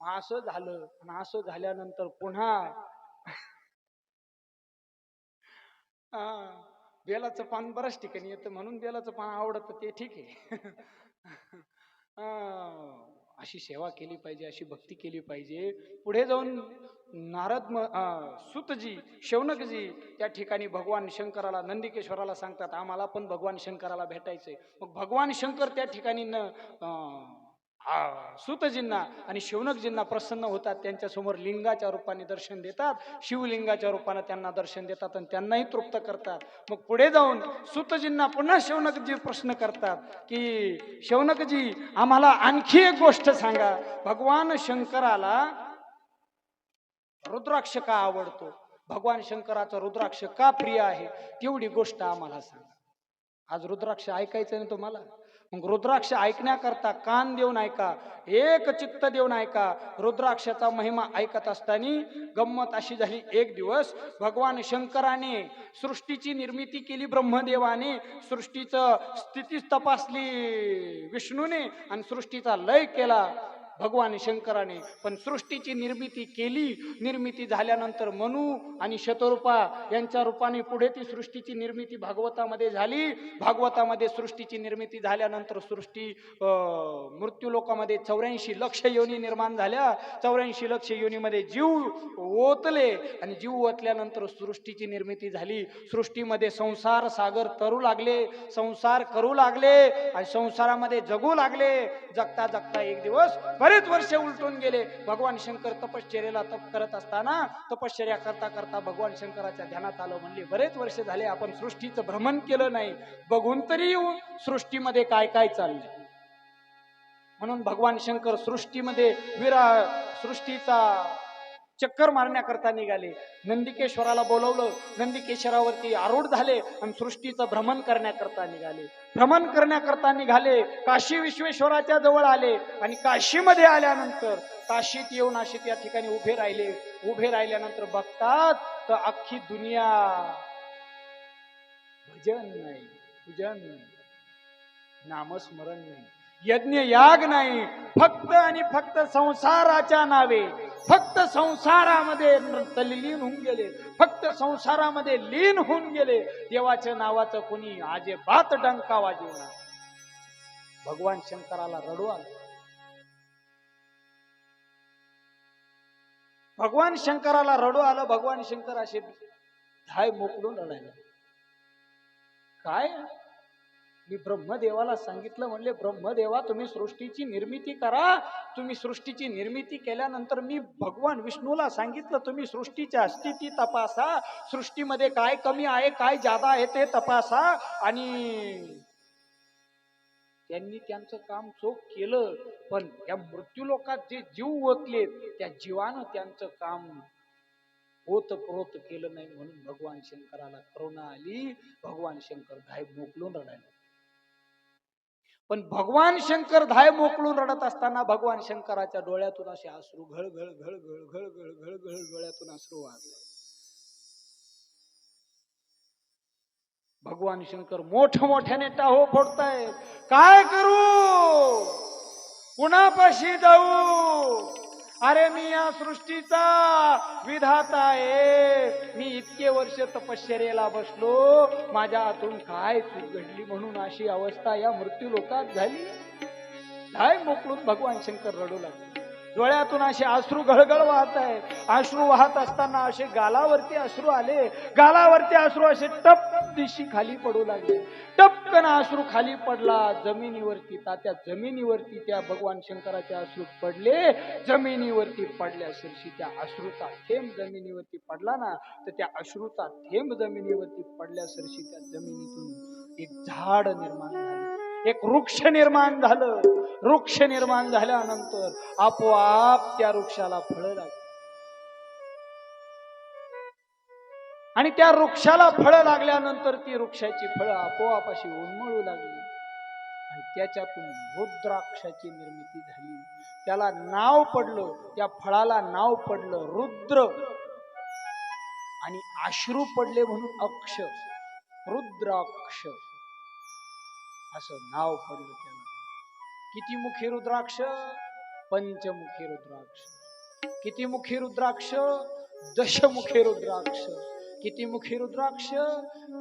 असं झालं, आणि असं झाल्यानंतर पुन्हा बेलाचं पान बऱ्याच ठिकाणी येतं, म्हणून बेलाचं पान आवडतं, ते ठीक आहे. अशी सेवा केली पाहिजे, अशी भक्ती केली पाहिजे. पुढे जाऊन नारद सुतजी, शौनकजी त्या ठिकाणी भगवान शंकराला, नंदिकेश्वराला सांगतात, आम्हाला पण भगवान शंकराला भेटायचंय. मग भगवान शंकर त्या ठिकाणी सुतजींना आणि शौनकजींना प्रसन्न होतात. त्यांच्या समोर लिंगाच्या रूपाने दर्शन देतात, शिवलिंगाच्या रूपाने त्यांना दर्शन देतात आणि त्यांनाही तृप्त करतात. मग पुढे जाऊन सुतजींना पुन्हा शौनकजी प्रश्न करतात की शौनकजी, आम्हाला आणखी एक गोष्ट सांगा, भगवान शंकराला रुद्राक्ष का आवडतो, भगवान शंकराचा रुद्राक्ष का प्रिय आहे, तेवढी गोष्ट आम्हाला सांगा. आज रुद्राक्ष ऐकायचं नाही तुम्हाला, मग रुद्राक्ष ऐकण्याकरता कान देऊन ऐका, एक चित्त देऊन ऐका. रुद्राक्षाचा महिमा ऐकत असताना गंमत अशी झाली, एक दिवस भगवान शंकराने सृष्टीची निर्मिती केली, ब्रह्मदेवाने सृष्टीचं स्थिती तपासली विष्णूने, आणि सृष्टीचा लय केला भगवान शंकराने. पण सृष्टीची निर्मिती केली, निर्मिती झाल्यानंतर मनु आणि शतरूपा यांच्या रूपाने पुढे ती सृष्टीची निर्मिती भागवतामध्ये झाली. भागवतामध्ये सृष्टीची निर्मिती झाल्यानंतर सृष्टी मृत्यूलोकामध्ये 84 लक्ष योनी निर्माण झाल्या. 84 लक्ष योनीमध्ये जीव ओतले, आणि जीव ओतल्यानंतर सृष्टीची निर्मिती झाली. सृष्टीमध्ये संसार सागर तरू लागले, संसार करू लागले, आणि संसारामध्ये जगू लागले. जगता जगता एक दिवस बरेच वर्ष उलटून गेले. भगवान शंकर तपश्चर्याला तप करत असताना तपश्चर्या करता करता भगवान शंकराच्या ध्यानात आलं, म्हणले बरेच वर्ष झाले आपण सृष्टीचं भ्रमण केलं नाही, बघून तरी येऊ सृष्टीमध्ये काय काय चाललंय. म्हणून भगवान शंकर सृष्टीमध्ये सृष्टीचा चक्कर मारण्याकरता निघाले. नंदिकेश्वराला बोलवलं, नंदिकेश्वरावरती आरूढ झाले आणि सृष्टीचं भ्रमण करण्याकरता निघाले. भ्रमण करण्याकरता निघाले, काशी विश्वेश्वराच्या जवळ आले, आणि काशीमध्ये आल्यानंतर काशीत येऊन अशी त्या ठिकाणी उभे राहिले. उभे राहिल्यानंतर बघतात तर अख्खी दुनिया भजन नाही, पूजन नाही, नामस्मरण नाही, यज्ञ याग नाही, फक्त आणि फक्त संसाराच्या नावे, फक्त संसारामध्ये तल्लीन होऊन गेले, फक्त संसारामध्ये लीन होऊन गेले. देवाच्या नावाचं कोणी अजिबात डंका वाजवणार. भगवान शंकराला रडू आलं. भगवान शंकराला रडू आलं. भगवान शंकर असे धाय मोकलून रडायला. काय मी ब्रह्मदेवाला सांगितलं, म्हणले ब्रह्मदेवा तुम्ही सृष्टीची निर्मिती करा. तुम्ही सृष्टीची निर्मिती केल्यानंतर मी भगवान विष्णूला सांगितलं तुम्ही सृष्टीच्या स्थिती तपासा, सृष्टीमध्ये काय कमी आहे काय जादा आहे ते तपासा. आणि त्यांनी त्यांचं काम चोख केलं, पण या मृत्यू लोकात जे जीव ओतले त्या जीवानं त्यांचं काम ओतप्रोत केलं नाही. म्हणून भगवान शंकराला करुणा आली. भगवान शंकर धाय मोकलून रडायला. पण भगवान शंकर धाय मोकलून रडत असताना भगवान शंकराच्या डोळ्यातून असे अश्रू घळ घळ घळ घळ घळ घळ घळ घळ डोळ्यातून अश्रू वाहत. भगवान शंकर मोठमोठ्याने टाहो फोडताय. काय करू, कुणापाशी जाऊ? अरे मी या सृष्टीचा विधाता आहे. मी इतके वर्ष तपश्चर्येला बसलो, माझ्या हातून काय चूक घडली म्हणून अशी अवस्था या मृत्यू लोकात झाली. काय मोकळून भगवान शंकर रडू लागले. डोळ्यातून असे अश्रू घळघळ वाहत आहे. अश्रू वाहत असताना असे गालावरती अश्रू आले. गालावरती अश्रू असे टप दिशी खाली पडू लागले. टपकन अश्रू खाली पडला जमिनीवरती. त्या जमिनीवरती त्या भगवान शंकराचे अश्रू पडले. जमिनीवरती पडल्या शिरशी त्या अश्रूचा थेंब जमिनीवरती पडला ना, तर त्या अश्रूचा थेंब जमिनीवरती पडल्या शिरशी त्या जमिनीतून एक झाड निर्माण झालं, एक वृक्ष निर्माण झालं. वृक्ष निर्माण झाल्यानंतर आपोआप त्या वृक्षाला फळं लागली. आणि त्या वृक्षाला फळं लागल्यानंतर ती वृक्षाची फळं आपोआप अशी उन्मळू लागली. आणि त्याच्यातून रुद्राक्षाची निर्मिती झाली. त्याला नाव पडलं, त्या फळाला नाव पडलं रुद्र. आणि अश्रू पडले म्हणून अक्ष, रुद्राक्ष असं नाव पडलं त्याला. किती मुखी रुद्राक्ष? पंचमुखी रुद्राक्ष. किती मुखी रुद्राक्ष? दशमुखी रुद्राक्ष. किती मुखी रुद्राक्ष?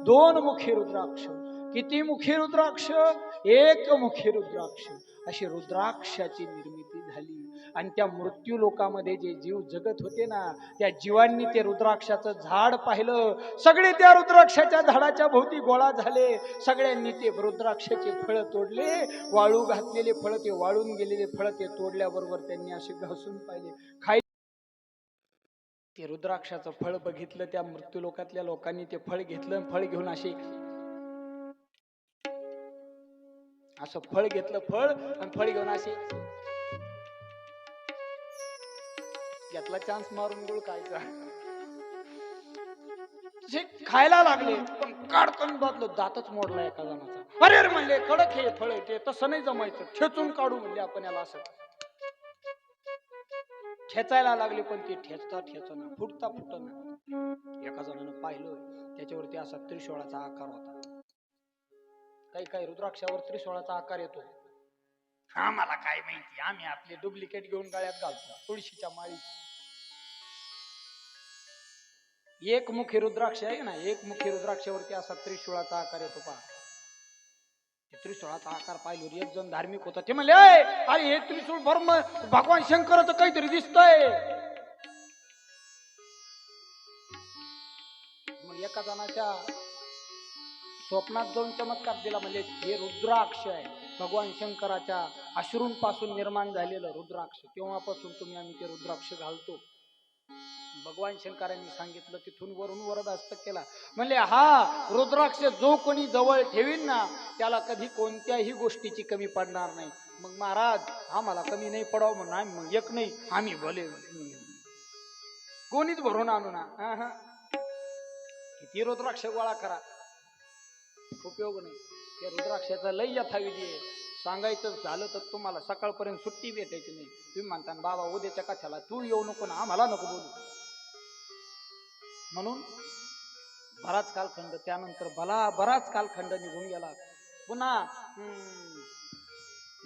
दोन मुखी रुद्राक्ष. किती मुखी रुद्राक्ष? एक मुखी रुद्राक्ष. अशी रुद्राक्षाची निर्मिती झाली. आणि त्या मृत्यू लोकामध्ये जे जीव जगत होते ना, त्या जीवांनी ते रुद्राक्षाचं झाड पाहिलं. सगळे त्या रुद्राक्षाच्या झाडाच्या भोवती गोळा झाले. सगळ्यांनी ते रुद्राक्षाचे फळ तोडले. वाळू घातलेले फळ, ते वाळून गेलेले फळ ते तोडल्याबरोबर त्यांनी असे घासून पाहिले. ते रुद्राक्षाचं फळ बघितलं. त्या मृत्यू लोकातल्या लोकांनी ते फळ घेतलं. फळ घेऊन असं फळ घेतलं. फळ आणि फळ घेऊन असे घेतला, चान्स मारून गुळ खायचा. खायला लागले, पण काढकन बदलो दातच मोडला एका जणाचा. अरे म्हणले कडक हे फळ ते तसं नाही जमायचं, ठेचून काढू म्हणले आपण याला. असं ठेचायला लागले, पण ते ठेचता ठेचना, फुटता फुटना. एका जणानं पाहिलं, त्याच्यावरती असा त्रिशूळाचा आकार होता. काही काही रुद्राक्षावर त्रिशूळाचा आकार येतो. आम्हाला काय माहिती, आम्ही आपले डुप्लिकेट घेऊन गळ्यात घालतो तुळशीच्या माळी. एक मुखी रुद्राक्ष आहे ना, एक मुखी रुद्राक्षावरती असा त्रिशूळाचा आकार येतो. पहा, त्रिशूळाचा आकार पाहिल्यावर एक जण धार्मिक होता. ते म्हणले अरे हे त्रिशूळ भगवान शंकराचं काहीतरी दिसतंय. मग एका जणाच्या स्वप्नात जाऊन चमत्कार दिला. म्हणजे हे रुद्राक्ष आहे, भगवान शंकराच्या अश्रूंपासून निर्माण झालेलं रुद्राक्ष. तेव्हापासून तुम्ही आम्ही ते रुद्राक्ष घालतो. भगवान शंकरांनी सांगितलं. तिथून वरून वरदहस्त केला. म्हणले हा रुद्राक्ष जो कोणी जवळ ठेवीन ना, त्याला कधी कोणत्याही गोष्टीची कमी पडणार नाही. मग महाराज आम्हाला कमी नाही पडावं म्हणून आम्ही मग एक नाही, आम्ही भले कोणीच भरून आणू ना. किती रुद्राक्ष गोळा करा, उपयोग नाही. त्या रुद्राक्षाचा लय यथाविधी आहे. सांगायचं झालं तर तुम्हाला सकाळपर्यंत सुट्टी भेटायची नाही. तुम्ही म्हणता बाबा उद्याच्या कथ्याला तू येऊ नको ना, आम्हाला नको बोलू. म्हणून बराच कालखंड, त्यानंतर बराच कालखंड निघून गेला. पुन्हा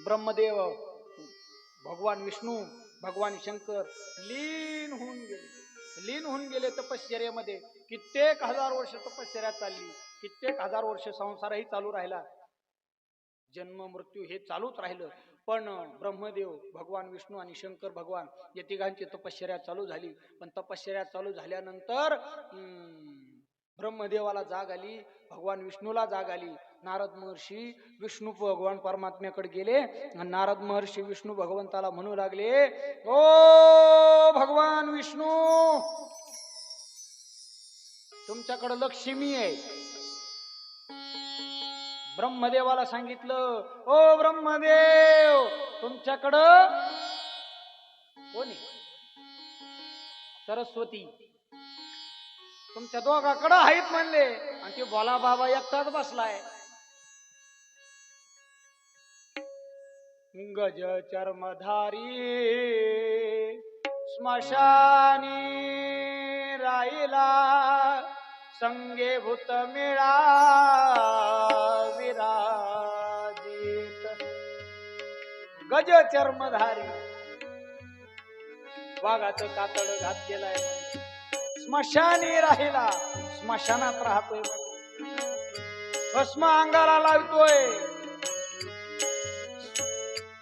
ब्रह्मदेव, भगवान विष्णू, भगवान शंकर लीन होऊन गेले तपश्चर्येमध्ये. कित्येक हजार वर्ष तपश्चर्या चालली, कित्येक हजार वर्ष संसारही चालू राहिला, जन्म मृत्यू हे चालूच राहिलं. पण ब्रह्मदेव, भगवान विष्णू आणि शंकर भगवान या तिघांची तपश्चर्या चालू झाली. पण तपश्चर्या चालू झाल्यानंतर ब्रह्मदेवाला जाग आली, भगवान विष्णूला जाग आली. नारद महर्षी विष्णू भगवान परमात्म्याकडे गेले आणि नारद महर्षी विष्णू भगवंताला म्हणू लागले, ओ भगवान विष्णू, तुमच्याकडे लक्ष्मी आहे. ब्रह्मदेवाला सांगितलं, ओ ब्रह्मदेव, तुमच्याकडं कोणी? सरस्वती. तुमच्या दोघाकडं आहेत म्हणले. आणि ते भोला बाबा एकटाच बसलाय. गज चर्मधारी स्मशानी राहिला, संगे भूत मिळा विराजित. गज चर्मधारी, वाघाचं कातड घातलेलं आहे. स्मशानी राहिला, स्मशानात राहतोय. भस्म अंगाला लावतोय.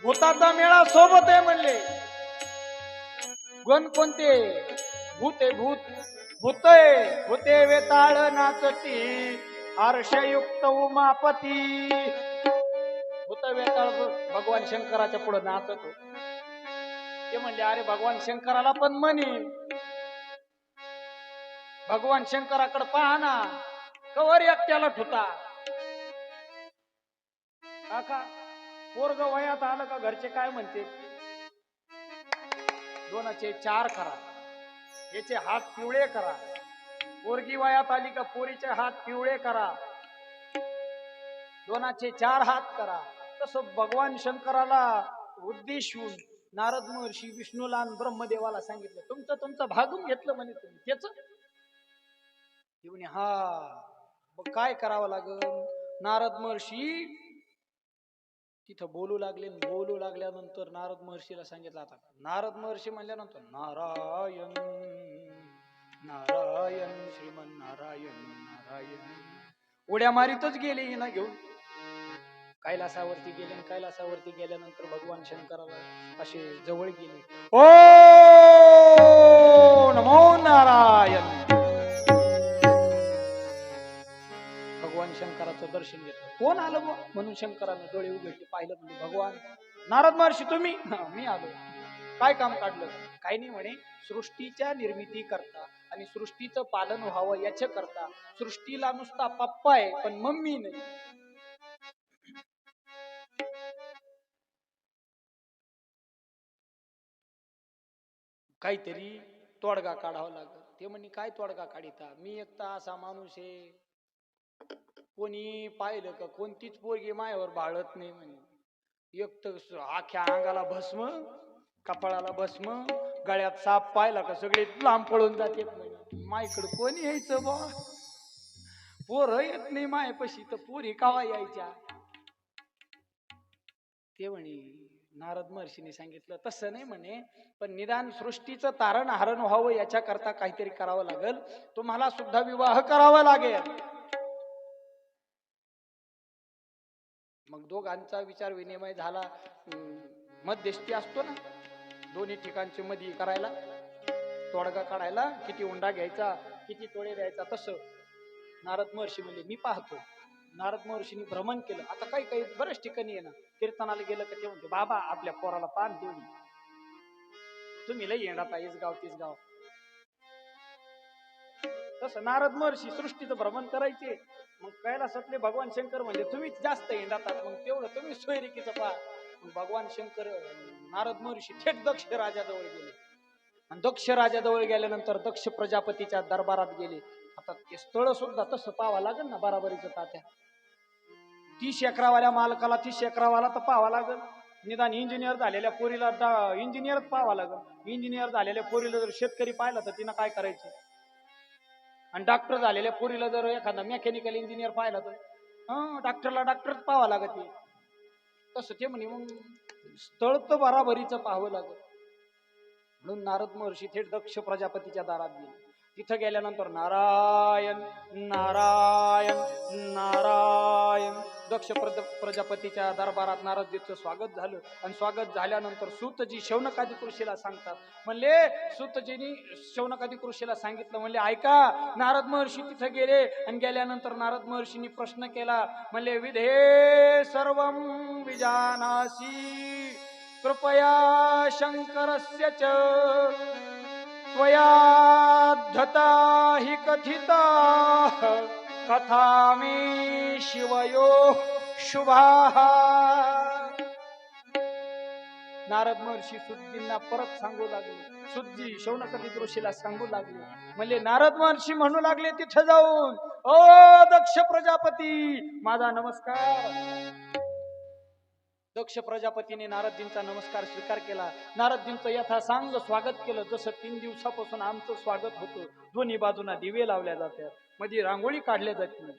भूताचा मेळा सोबत आहे म्हणले. गण कोणते? भूते भूत, भूते भूते वेताळ नाचती, हर्षयुक्त उमापती. भूत वेताळ भगवान शंकराच्या पुढे नाचतो. ते म्हणले, अरे भगवान शंकराला पण म्हणे, भगवान शंकराकडे पहा ना, कवर एकट्याला ठुता. काका, पोरग वयात आलं का घरचे काय म्हणते? दोनाचे चार करा, याचे हात पिवळे करा. पोरगी वयात आली का पोरीचे हात पिवळे करा, दोनाचे चार हात करा. तसं भगवान शंकराला उद्देशून नारद महर्षी विष्णूला आणि ब्रह्मदेवाला सांगितलं, तुमचं भागून घेतलं म्हणे तुम्ही त्याच. हा, मग काय करावं लागल? नारद महर्षी तिथं बोलू लागले. बोलू लागल्यानंतर नारद महर्षीला सांगितलं. आता नारद महर्षी म्हणल्यानंतर नारायण नारायण श्रीमन नारायण नारायण उड्या मारीतच गेले हिना घेऊन. कैलासावरती गेले. कैलासावरती गेल्यानंतर भगवान शंकराला असे जवळ गेले. ओ नमो नारायण. भगवान शंकराचं दर्शन घेतलं. कोण आलं बुवा म्हणून शंकरानं डोळे उघडले. पाहिलं म्हणजे भगवान. नारद महर्षी तुम्ही? मी आलो. काय काम काढलं? काही नाही म्हणे, सृष्टीच्या निर्मिती करता आणि सृष्टीचं पालन व्हावं याच्या करता. सृष्टीला नुसता पप्पा आहे पण मम्मी नाही. काहीतरी तोडगा काढावा लागल. ते म्हणे, काय तोडगा काढिता? मी एकटा असा माणूस आहे, कोणी पाहिलं का कोणतीच पोरगी मायावर भाळत नाही म्हणे. एक तर आख्या अंगाला भस्म, कपाळाला भस्म, गळ्यात साप पाहिला का सगळे लांब पळून जाते म्हणे. मायकडे कोणी यायचं बा? पोर येत नाही मायापाशी तर पोरी कावा यायच्या? ते म्हणे, नारद महर्षीने सांगितलं तसं नाही म्हणे, पण निदान सृष्टीचं तारण हारण व्हावं याच्या करता काहीतरी करावं लागेल. तुम्हाला सुद्धा विवाह करावा लागेल. मग दोघांचा विचार विनिमय झाला. मध्यस्थी असतो ना, दोन्ही ठिकाणचे मध्ये करायला, तोडगा काढायला, किती उंडा घ्यायचा, किती तोडे द्यायचा. तसं नारद महर्षी म्हणजे मी पाहतो. नारद महर्षींनी भ्रमण केलं. आता काही काही बऱ्याच ठिकाणी आहे ना, कीर्तनाला गेलं का ते म्हणते, बाबा आपल्या पोराला पान देऊन तुम्ही लई येणार हेच गाव तेच गाव. तसं नारद महर्षी सृष्टीचं भ्रमण करायचे. मग कैलासातले भगवान शंकर म्हणजे तुम्हीच जास्त येणार, मग तेवढं तुम्ही सोयरिकीचं पहा. मग भगवान शंकर नारद महर्षी थेट दक्ष राजाजवळ गेले. आणि दक्ष राजाजवळ गेल्यानंतर दक्ष प्रजापतीच्या दरबारात गेले. आता ते स्थळ सुद्धा तसं पाहावं लागेल ना, बराबरीचं तात्या. 30 एकरावाल्या मालकाला 30 एकरावाला तर पाहावं लागेल. निदान इंजिनियर झालेल्या पोरीला इंजिनियरच पाहावं लागेल. इंजिनियर झालेल्या पोरीला जर शेतकरी पाहिला तर तिनं काय करायचं? आणि डॉक्टर झालेल्या पोरीला जर एखादा मेकॅनिकल इंजिनियर पाहिला तर डॉक्टरला डॉक्टरच पाहावं लागत. तसं ते म्हणे, मग स्थळ तर बराबरीचं पाहावं लागेल. म्हणून नारद महर्षी थेट दक्ष प्रजापतीच्या दारात गेले. तिथं गेल्यानंतर नारायण नारायण नारायण दक्ष प्रजापतीच्या दरबारात नारदजीचं स्वागत झालं आणि स्वागत झाल्यानंतर सूतजी शौनकादी ऋषीला सांगतात. म्हणले सूतजीनी शौनकादी ऋषीला सांगितलं, म्हणले ऐका, नारद महर्षी तिथे गेले आणि गेल्यानंतर नारद महर्षींनी प्रश्न केला. म्हणले विधे सर्वं विजानासि कृपया शंकरस्य च त्वया धता हि कथिता कथा मे शिवयो शुभा. नारद महर्षी सुद्दींना परत सांगू लागले. सुद्दी शौनकादी ऋषीला सांगू लागले. म्हणजे नारद महर्षी म्हणू लागले तिथे जाऊन, ओ दक्ष प्रजापती माझा नमस्कार. दक्ष प्रजापतीने नारदजींचा नमस्कार स्वीकार केला. नारदजींचं यथासांग स्वागत केलं, जसं 3 दिवसापासून आमचं स्वागत होतं. दोन्ही बाजूना दिवे लावल्या जातात, मध्ये रांगोळी काढल्या जाते,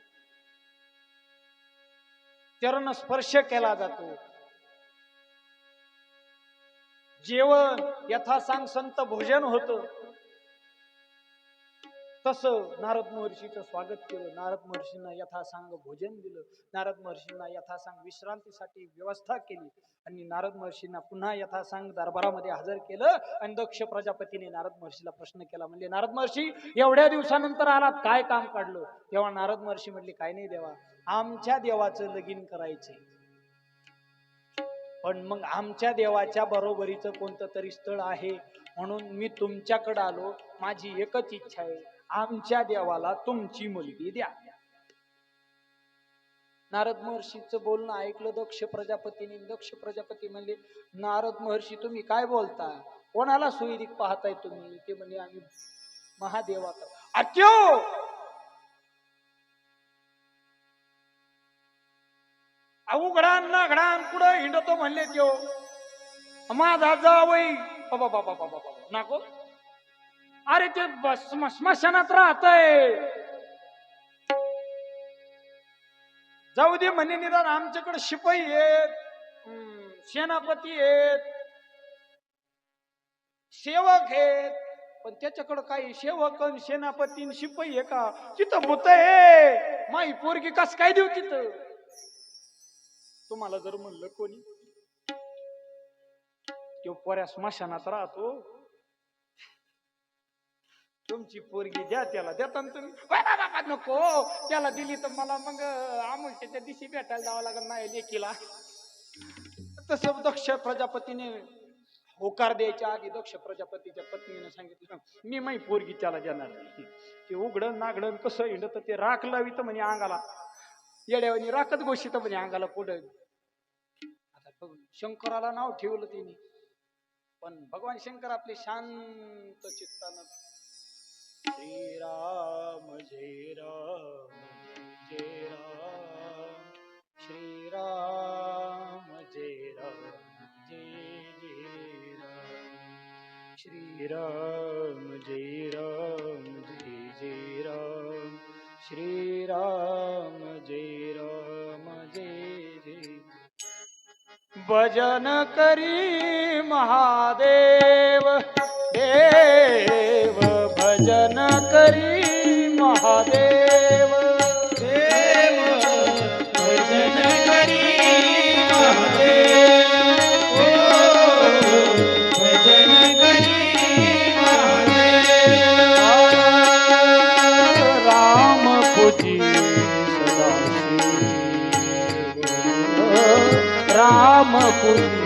चरण स्पर्श केला जातो, जेवण यथासांग संत भोजन होतं. तसं नारद महर्षीचं स्वागत केलं. नारद महर्षींना यथासांग भोजन दिलं. नारद महर्षींना यथासांग विश्रांतीसाठी व्यवस्था केली आणि नारद महर्षींना पुन्हा यथासांग दरबारामध्ये हजर केलं. आणि दक्ष प्रजापतीने नारद महर्षीला प्रश्न केला, म्हणजे नारद महर्षी एवढ्या दिवसानंतर आलात, काय काम काढलं? तेव्हा नारद महर्षी म्हटले, काय नाही देवा, आमच्या देवाचं लगीन करायचंय, पण मग आमच्या देवाच्या बरोबरीचं कोणतं तरी स्थळ आहे, म्हणून मी तुमच्याकडे आलो. माझी एकच इच्छा आहे, आमच्या देवाला तुमची मुलगी द्या. नारद महर्षीचं बोलणं ऐकलं दक्ष प्रजापतीने. दक्ष प्रजापती म्हणले, नारद महर्षी तुम्ही काय बोलता? कोणाला सोयरीक पाहताय तुम्ही? ते म्हणजे आम्ही महादेवाचा. अत्यो अवघडान ना घडान पुढं हिंडतो म्हणले त्यो माझा जावई. बाबा बाबा बाबा बाबा नको, अरे ते स्मशानात राहतय, जाऊ दे म्हणे, निदान आमच्याकडे शिपाई आहेत, सेनापती आहेत, सेवक आहेत, पण त्याच्याकडे काही सेवक सेनापती शिपाई आहे का? तिथं भूत आहे, माई पोरगी कस काय देऊ तिथं? तुम्हाला जर म्हणलं कोणी तो पोऱ्या स्मशानात राहतो, तुमची पोरगी द्या त्याला, देता ना तुम्ही? नको, त्याला दिली तर मला मग अमुष्याच्या दिवशी भेटायला जावं लागेल नाही लेकीला. तसं दक्ष प्रजापतीने होकार द्यायच्या आधी दक्ष प्रजापतीच्या पत्नीने सांगितलं, मी माही पोरगी त्याला देणार नाही. ते उघडण नागडण कसं हिंडत, ते राख लावित म्हणे अंगाला, येड्यावानी राखत गोष्टीत म्हणे अंगाला पुढे. आता शंकराला नाव ठेवलं तिने, पण भगवान शंकर आपले शांत चित्तानं श्रीराम जय राम जय राम, श्रीराम जय राम जय जय राम, श्रीराम जय राम जय जय राम, श्रीराम जय राम जय जय. भजन करी महादेव देव, भजन करी महादेव देव, भजन करी महादेव, भजन करी महादेव. राम पूजी सदाशिव, राम पूजी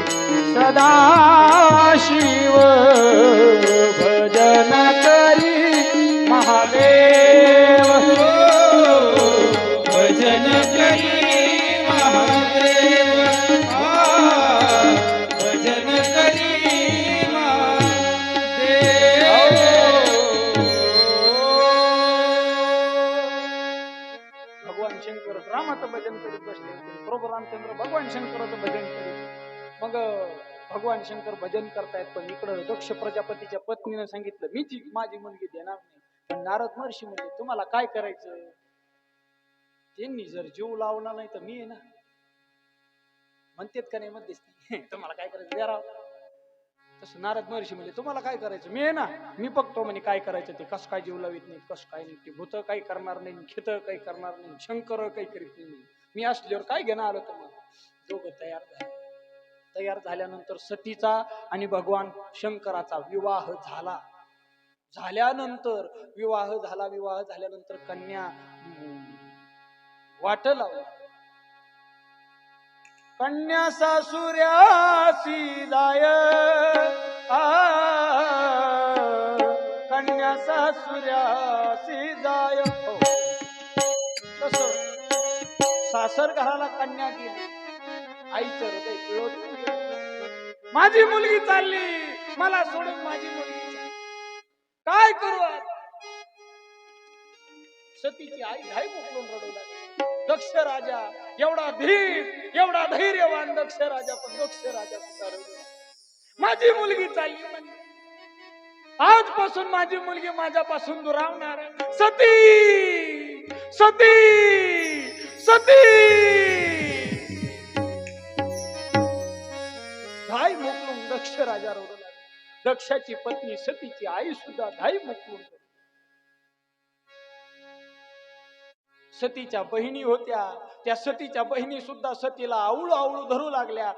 सदाशिव, भजन करी महादेव, भजन करी महादेव, भजन करी महादेव. भगवान शंकर रामाचं भजन करीत बसले होते. प्रभू रामचंद्र भगवान शंकराचं भजन करीत. मग भगवान शंकर भजन करतायत, पण इकडं दक्ष प्रजापतीच्या पत्नीने सांगितलं, मी माझी मुलगी देणार नाही. पण नारद महर्षी म्हणजे तुम्हाला काय करायचं? त्यांनी जर जीव लावला नाही तर मी आहे ना, म्हणतेत का नाही मध्यस्थी, तुम्हाला काय करायचं द्या राव. तसं नारद महर्षी म्हणजे तुम्हाला काय करायचं, मी आहे ना, मी बघतो म्हणे काय करायचं ते, कस काय जीव लावित नाही, कस काय नाही, ते भूत काही करणार नाही, खेत काही करणार नाही, शंकर काही करीत नाही, मी असल्यावर काय घेणं आलं तुम्हाला. दोघं तयार झाले. तयार झाल्यानंतर सतीचा आणि भगवान शंकराचा विवाह झाला. झाल्यानंतर विवाह झाल्यानंतर कन्या वाट लावली. कन्या सासुऱ्यासी जाय, कन्या सासुऱ्यासी जाय. हो. कसं सासर घराला कन्या गेली, आईचं हृदय पिळवत, माझी मुलगी चालली, मला सोडून माझी मुलगी चालली, काय करू आज. सतीची आई धाई मोकळून रडू लागली. दक्ष राजा एवढा धीर, एवढा धैर्यवान दक्ष राजा, पण दक्ष राजा सुद्धा रडू लागला. माझी मुलगी चालली म्हणजे आजपासून माझी मुलगी माझ्यापासून दुरावणार आहे. सती सती सती. धाई मोकळून दक्ष राजा रडू लागला. दक्षाची पत्नी सतीची आई सुद्धा धाई मोकळून. सतीच्या बहिणी होत्या, त्या सतीच्या बहिणी सुद्धा सतीला आवळू आवळू धरू लागल्या,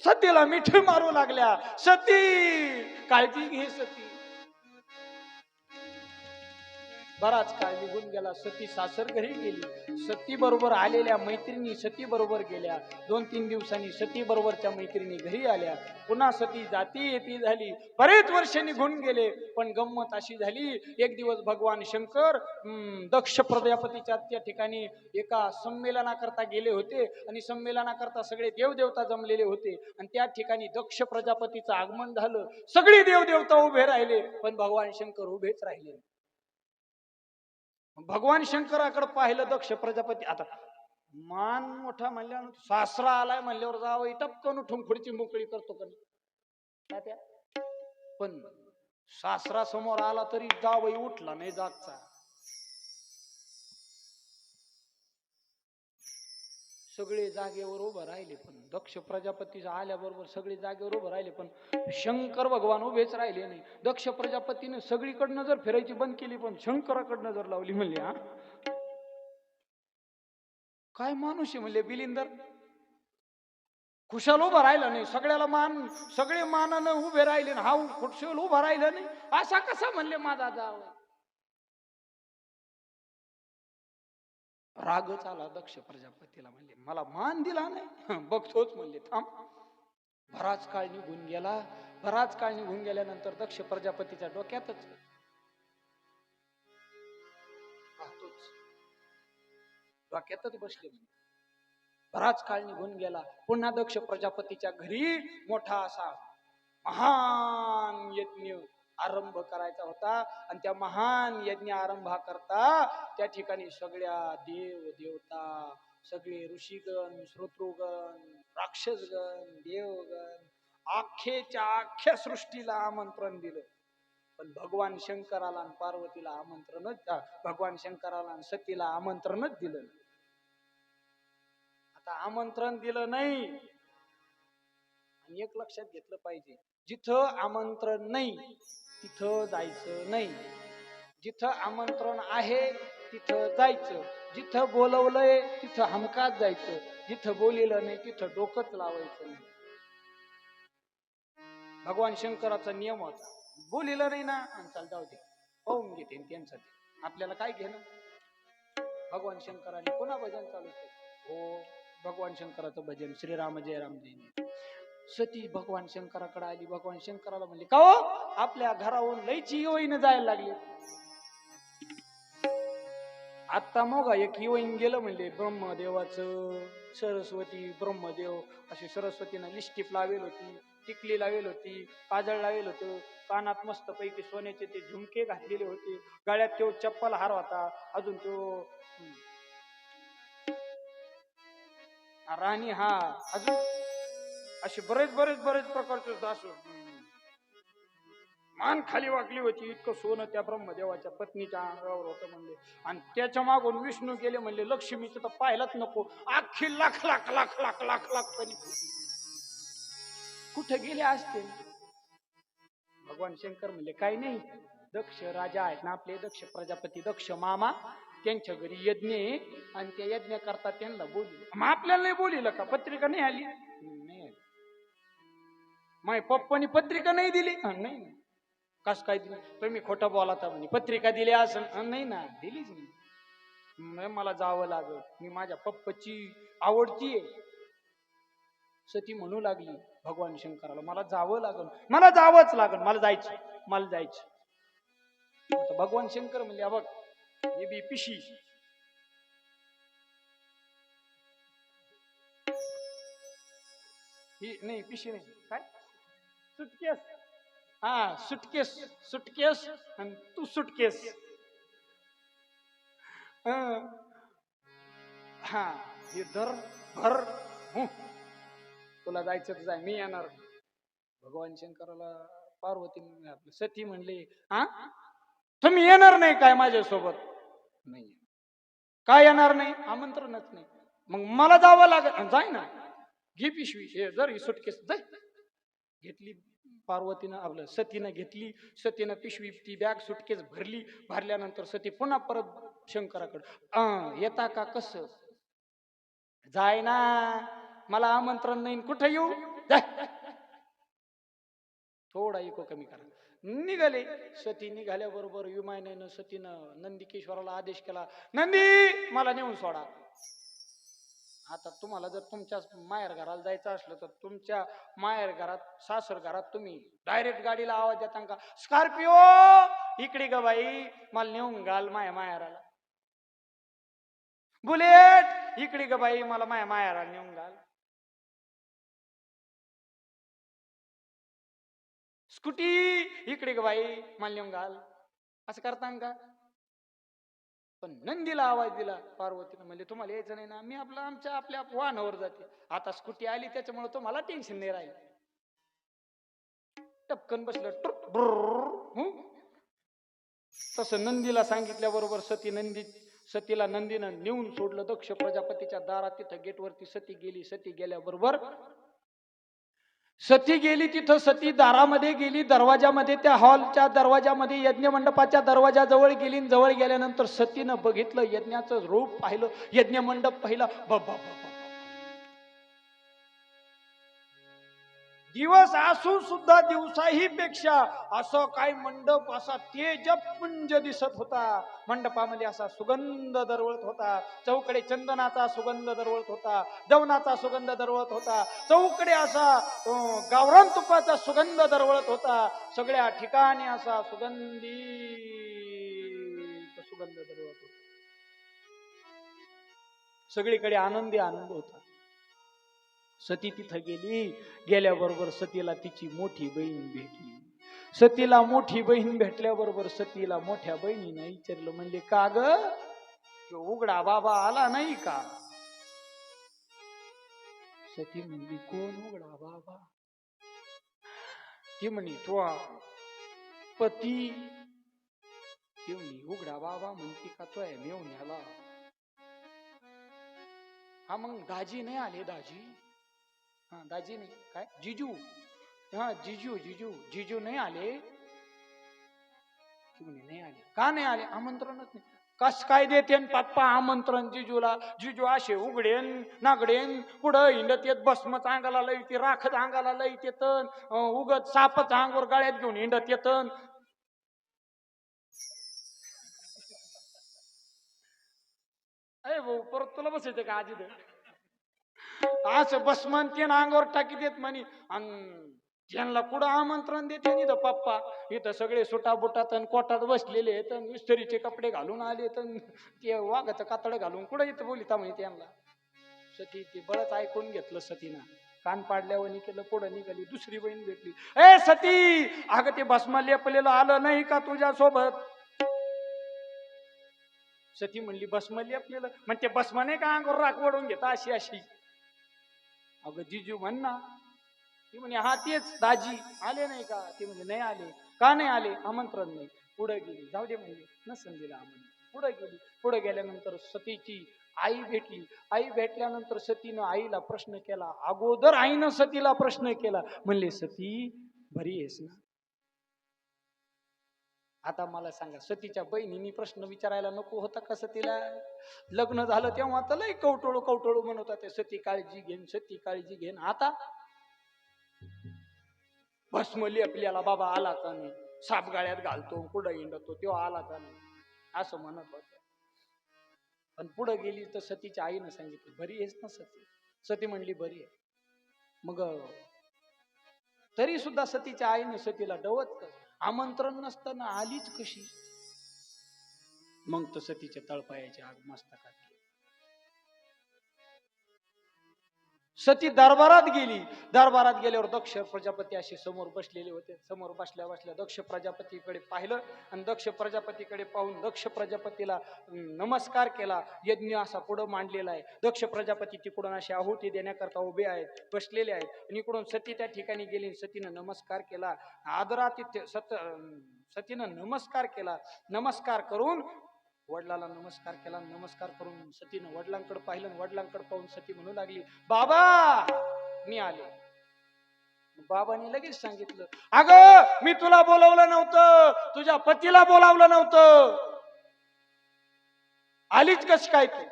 सतीला मिठी मारू लागल्या. सती काळजी घे सती. बराच काळ निघून गेला. सती सासर घरी गेली. सती बरोबर आलेल्या मैत्रिणी सती बरोबर गेल्या. 2-3 दिवसांनी सती बरोबरच्या मैत्रिणी घरी आल्या. पुन्हा सती जाती येती झाली. बरेच वर्ष निघून गेले. पण गंमत अशी झाली, एक दिवस भगवान शंकर दक्ष प्रजापतीच्या त्या ठिकाणी एका संमेलनाकरता गेले होते. आणि संमेलनाकरता सगळे देवदेवता जमलेले होते. आणि त्या ठिकाणी दक्ष प्रजापतीचं आगमन झालं. सगळे देवदेवता उभे राहिले, पण भगवान शंकर उभेच राहिले. भगवान शंकराकडे पाहिलं दक्ष प्रजापती. आता मान मोठा म्हणल्यावर सासरा आलाय म्हणल्यावर जावं टपकन उठून खुर्ची मोकळी करतो का नाही. पण सासरा समोर आला तरी जावई उठला नाही जागचा. सगळे जागेवर उभं राहिले, पण दक्ष प्रजापतीचा आल्याबरोबर सगळे जागेवर उभं राहिले, पण शंकर भगवान उभेच राहिले नाही. दक्ष प्रजापतीने सगळीकडनं जर फिरायची बंद केली, पण शंकराकडनं जर लावली म्हणले, हा काय माणूस आहे म्हणले बिलिंदर. खुशाल उभा राहिला नाही, सगळ्याला मान, सगळे मानानं उभे राहिले, हा खुशाल उभा राहिला नाही, असा कसा म्हणले माझा जाव. रागच आला दक्ष प्रजापतीला. म्हणले मला मान दिला नाही, बघतोच म्हणले थांब. बराच काळ निघून गेला. बराच काळ निघून गेल्यानंतर दक्ष प्रजापतीच्या डोक्यातच डोक्यातच बसले. बराच काळ निघून गेला. पुन्हा दक्ष प्रजापतीच्या घरी मोठा असा महान यज्ञ आरंभ करायचा होता. आणि त्या महान यज्ञ आरंभाकरता त्या ठिकाणी सगळ्या देव देवता, सगळे ऋषीगण, श्रोतृगण, राक्षसगण, देवगण, अख्ख्या सृष्टीला आमंत्रण दिलं. पण भगवान शंकराला आणि पार्वतीला आमंत्रणच, भगवान शंकराला आणि सतीला आमंत्रणच दिलं. आता आमंत्रण दिलं नाही. आणि एक लक्षात घेतलं पाहिजे, जिथं आमंत्रण नाही तिथं जायचं नाही. जिथं आमंत्रण आहे तिथं जायचं. जिथं बोलवलंय तिथं हमखास जायचं. जिथं बोलिलं नाही तिथं डोकंच लावायचं नाही. भगवान शंकराचा नियम होता, बोलिलं नाही ना चाल जाऊ दे, पाहून घेते त्यांचं, आपल्याला काय घेणं. भगवान शंकराने पुन्हा भजन चालू केलं. हो, भगवान शंकराचं भजन श्रीराम जय राम जय. सती भगवान शंकराकडे आली. भगवान शंकराला म्हणली, का हो आपल्या घरावरून लईची येईन जायला लागली. आता मग एक येईन गेलं म्हणले ब्रह्मदेवाचं. सरस्वती ब्रह्मदेव अशी सरस्वतीनं लिस्टिप लावेल होती, टिकली लावेल होती, काजळ लावेल होतं, कानात मस्त पैकी सोन्याचे ते झुमके घातलेले होते, गळ्यात तो चप्पल हार होता, अजून तो राणी हा, अजून असे बरेच प्रकारचे असं मान खाली वाकली होती. इतकं सोनं त्या ब्रह्मदेवाच्या पत्नीच्या अंगावर होतं म्हणले. आणि त्याच्या मागून विष्णू गेले म्हणले, लक्ष्मीचं तर पाहायलाच नको, अख्खी लाख लाख लाख लाख लाख लाख तरी कुठे गेले असते. भगवान शंकर म्हणले काही नाही, दक्ष राजा आहेत ना आपले, दक्ष प्रजापती, दक्ष मामा, त्यांच्या घरी यज्ञ आहे आणि त्या यज्ञ करता त्यांना बोलली. मग आपल्याला नाही बोलिलं का? पत्रिका नाही आली? नाही आली. माय पप्पानी पत्रिका नाही दिली? नाही. कस काय दिली? तुम्ही खोटं बोलाता म्हणे, पत्रिका दिली असं? नाही ना, दिलीच नाही. मला जावं लागल, मी माझ्या पप्पाची आवडती आहे. सती म्हणू लागली भगवान शंकराला, मला जावं लागल, मला जावंच लागल, मला जायचं, मला जायचं. आता भगवान शंकर म्हणले, बघ हे बी पिशी, ही नाही पिशी नाही, काय सुटकेस, हा सुटकेस, सुटकेस आणि तू सुटकेस. हा हे धर भर, तुला जायचं तर जाय, मी येणार. भगवान शंकराला पार्वती आपलं सती म्हणले, हा तुम्ही येणार नाही काय माझ्यासोबत? नाही. काय येणार नाही? आमंत्रणच नाही. मग मला जावं लागेल. जाय ना, घे पिशवी, हे जर ही सुटकेस, जाय. घेतली पार्वतीनं, आपलं सतीनं घेतली. सतीनं पिशवी, ती बॅग सुटकेस भरली. भरल्यानंतर सती पुन्हा परत शंकराकडे, येता का? कसं जाय ना, मला आमंत्रण नाही, कुठं येऊ? जाय. थोडा इको कमी करा. निघाले. सती निघाल्याबरोबर विमानानं सतीनं नंदिकेश्वराला आदेश केला, नंदी मला नेऊन सोडा. आता तुम्हाला जर तुमच्या माहेर घराला जायचं असलं तर तुमच्या माहेर घरात, सासर घरात तुम्ही डायरेक्ट गाडीला आवाज देता का, स्कॉर्पिओ इकडे ग बाई मला नेऊन घाल माया माहेराला, बुलेट इकडे ग बाई मला माया माहेराला नेऊन घाल, स्कूटी इकडे ग बाई मला नेऊन घाल, असं करता का? पण नंदीला आवाज दिला पार्वतीनं, म्हणजे तुम्हाला यायचं नाही ना, मी आपलं आमच्या आपल्या वाहनावर जाते. आता स्कूटी आली त्याच्यामुळे तुम्हाला टेन्शन नाही राहील. टपकन बसलं, तसं नंदीला सांगितल्याबरोबर सतीला नंदीनं नेऊन सोडलं दक्ष प्रजापतीच्या दारात. तिथं गेटवरती सती गेली. सती गेल्याबरोबर सती गेली तिथं, सती दारामध्ये गेली, दरवाजामध्ये, त्या हॉलच्या दरवाजामध्ये, यज्ञ मंडपाच्या दरवाजाजवळ गेली. जवळ गेल्यानंतर सतीनं बघितलं, यज्ञाचं रूप पाहिलं, यज्ञ मंडप पाहिला. दिवस असून सुद्धा दिवसाही पेक्षा असं काय मंडप, असा तेजपुंज दिसत होता. मंडपामध्ये असा सुगंध दरवळत होता. चौकडे चंदनाचा सुगंध दरवळत होता, दवनाचा सुगंध दरवळत होता. चौकडे असा गावरान तुपाचा सुगंध दरवळत होता. सगळ्या ठिकाणी असा सुगंधी सुगंध दरवळत होता. सगळीकडे आनंदी आनंद होता. सती तिथं गेली. गेल्याबरोबर सतीला तिची मोठी बहीण भेटली. सतीला मोठी बहीण भेटल्याबरोबर सतीला मोठ्या बहिणीनं विचारलं, म्हणले का ग तो उघडा बाबा आला नाही का? सती म्हणली, कोण उघडा बाबा? ती म्हणे तो पती. ती म्हणे उघडा बाबा म्हणते का तो आहे मेवण्याला? हा मग दाजी नाही आले? दाजी, हा दाजी नाही, काय जिजू, हा जिजू जिजू जिजू नाही आले? नाही आले. का नाही आले? आमंत्रणच नाही. कस काय देते पप्पा आमंत्रण जिजूला? जिजू असे उघडेन नागडेन पुढं हिंडत येत, भस्मच अंगाला लईते, राखच अंगाला लईत येत, उगत सापच अंगावर गाळ्यात घेऊन हिंडत येत. अरे भाऊ परत तुला बसायचं का आजी? असं भस्मन ते अंगावर टाकी देत म्हणे. त्यांना कुठं आमंत्रण देते इथं पप्पा? इथं सगळे सुटा बुटात आणि कोटात बसलेले आहेत, मिस्त्रीचे कपडे घालून आले, तर ते वाघाचं कातड घालून कुठं इथं बोलिता म्हणे त्यांना. सती ते बळच ऐकून घेतलं. सतीनं कान पाडल्यावर केलं, पुढं निघाली. दुसरी बहीण भेटली. ए सती, अगं ते भस्म लेपलेलं आलं नाही का तुझ्या सोबत? सती म्हणली भस्म लेपलेलं म्हणजे भस्म नाही का अंगावर राख वडून घेता अशी अशी? अगं जिजू म्हण ना. ती म्हणे हा तेच दाजी आले नाही का? ती म्हणजे नाही आले. का नाही आले? आमंत्रण नाही. पुढे गेली. जाऊ दे म्हणजे नसन दिलं आमंत्रण. पुढे गेली. पुढे गेल्यानंतर सतीची आई भेटली. आई भेटल्यानंतर सतीनं आईला प्रश्न केला. अगोदर आईनं सतीला प्रश्न केला, म्हणले सती बरी आहेस ना? आता मला सांगा, सतीच्या बहिणींनी प्रश्न विचारायला नको होता का सतीला? लग्न झालं तेव्हा तर लय कवटोळू कवटोळू म्हणत होते, सती काळजी घेन, सती काळजी घेन. आता भस्म लेपल्याला बाबा आला का नाही, साप गाळ्यात घालतो, कुठं हिंडतो, तेव्हा आला का नाही, असं म्हणत होते. पण पुढे गेली तर सतीच्या आईनं सांगितलं, बरी आहेस ना सती? सती म्हणली बरी आहे. मग तरी सुद्धा सतीच्या आईनं सतीला डवत, आमंत्रण नसताना आलीच कशी? मग तर सतीच्या तळपायाची आग मस्तकात गेली. सती दरबारात गेली. दरबारात गेल्यावर दक्ष प्रजापती असे समोर बसलेले होते. समोर बसल्या बसल्या दक्ष प्रजापतीकडे पाहिलं आणि दक्ष प्रजापतीकडे पाहून दक्ष प्रजापतीला नमस्कार केला. यज्ञ असा पुढं मांडलेला आहे. दक्ष प्रजापती तिकडून असे आहुती देण्याकरता उभे आहेत, बसलेले आहेत. आणि इकडून सती त्या ठिकाणी गेली. सतीनं नमस्कार केला, आदरातिथ्य सतीनं नमस्कार केला. नमस्कार करून वडिलाला नमस्कार केला. नमस्कार करून सतीनं वडिलांकडे पाहिलं. वडिलांकडे पाहून सती म्हणू लागली, बाबा मी आले. बाबांनी लगेच सांगितलं, अगं मी तुला बोलावलं नव्हतं, तुझ्या पतीला बोलावलं नव्हतं, आलीच कशी काय तू?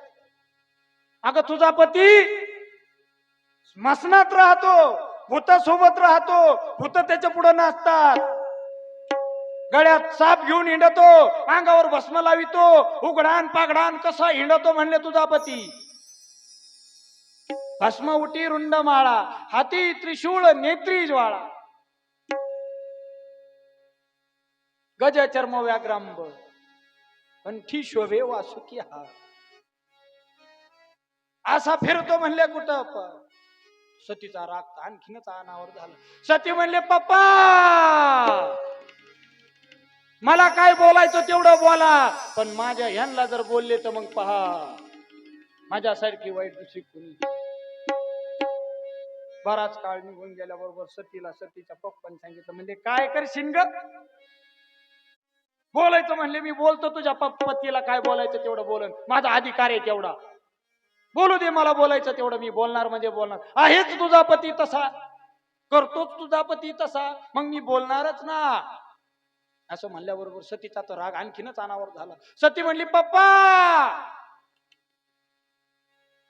अगं तुझा पती स्मशनात राहतो, भूतासोबत राहतो, भूत त्याच्या पुढे नाचतात, गळ्यात साप घेऊन हिंडतो, अंगावर भस्म लावितो, उघडान पागडान कसा हिंडतो म्हणले तुझा पती. भस्म उटी रुंड माळा, हाती त्रिशूळ नेत्री ज्वाळा, गज चर्म व्याग्रांब, कंठी शोभे वासुकी हा. असा फिरतो म्हणले कुठं? पण सतीचा राग आणखीनच अनावर झाला. सती म्हणले, पप्पा मला काय बोलायचं तेवढं बोला, पण माझ्या ह्यांना जर बोलले तर मग पहा माझ्यासारखी वाईट दुसरी कोणी. बराच काळ निघून गेल्याबरोबर सतीला सतीच्या पप्पांनी सांगितलं, म्हणजे काय करशील ग? बोलायचं म्हणले मी बोलतो, तुझ्या पतीला काय बोलायचं तेवढं बोलन, माझा अधिकार आहे तेवढा, बोलू दे मला बोलायचं तेवढं, मी बोलणार म्हणजे बोलणार. आहेच तुझा पती तसा, करतोच तुझा पती तसा, मग मी बोलणारच ना. असं म्हणल्याबरोबर सतीचा तर राग आणखीनच अनावर झाला. सती म्हणली, पप्पा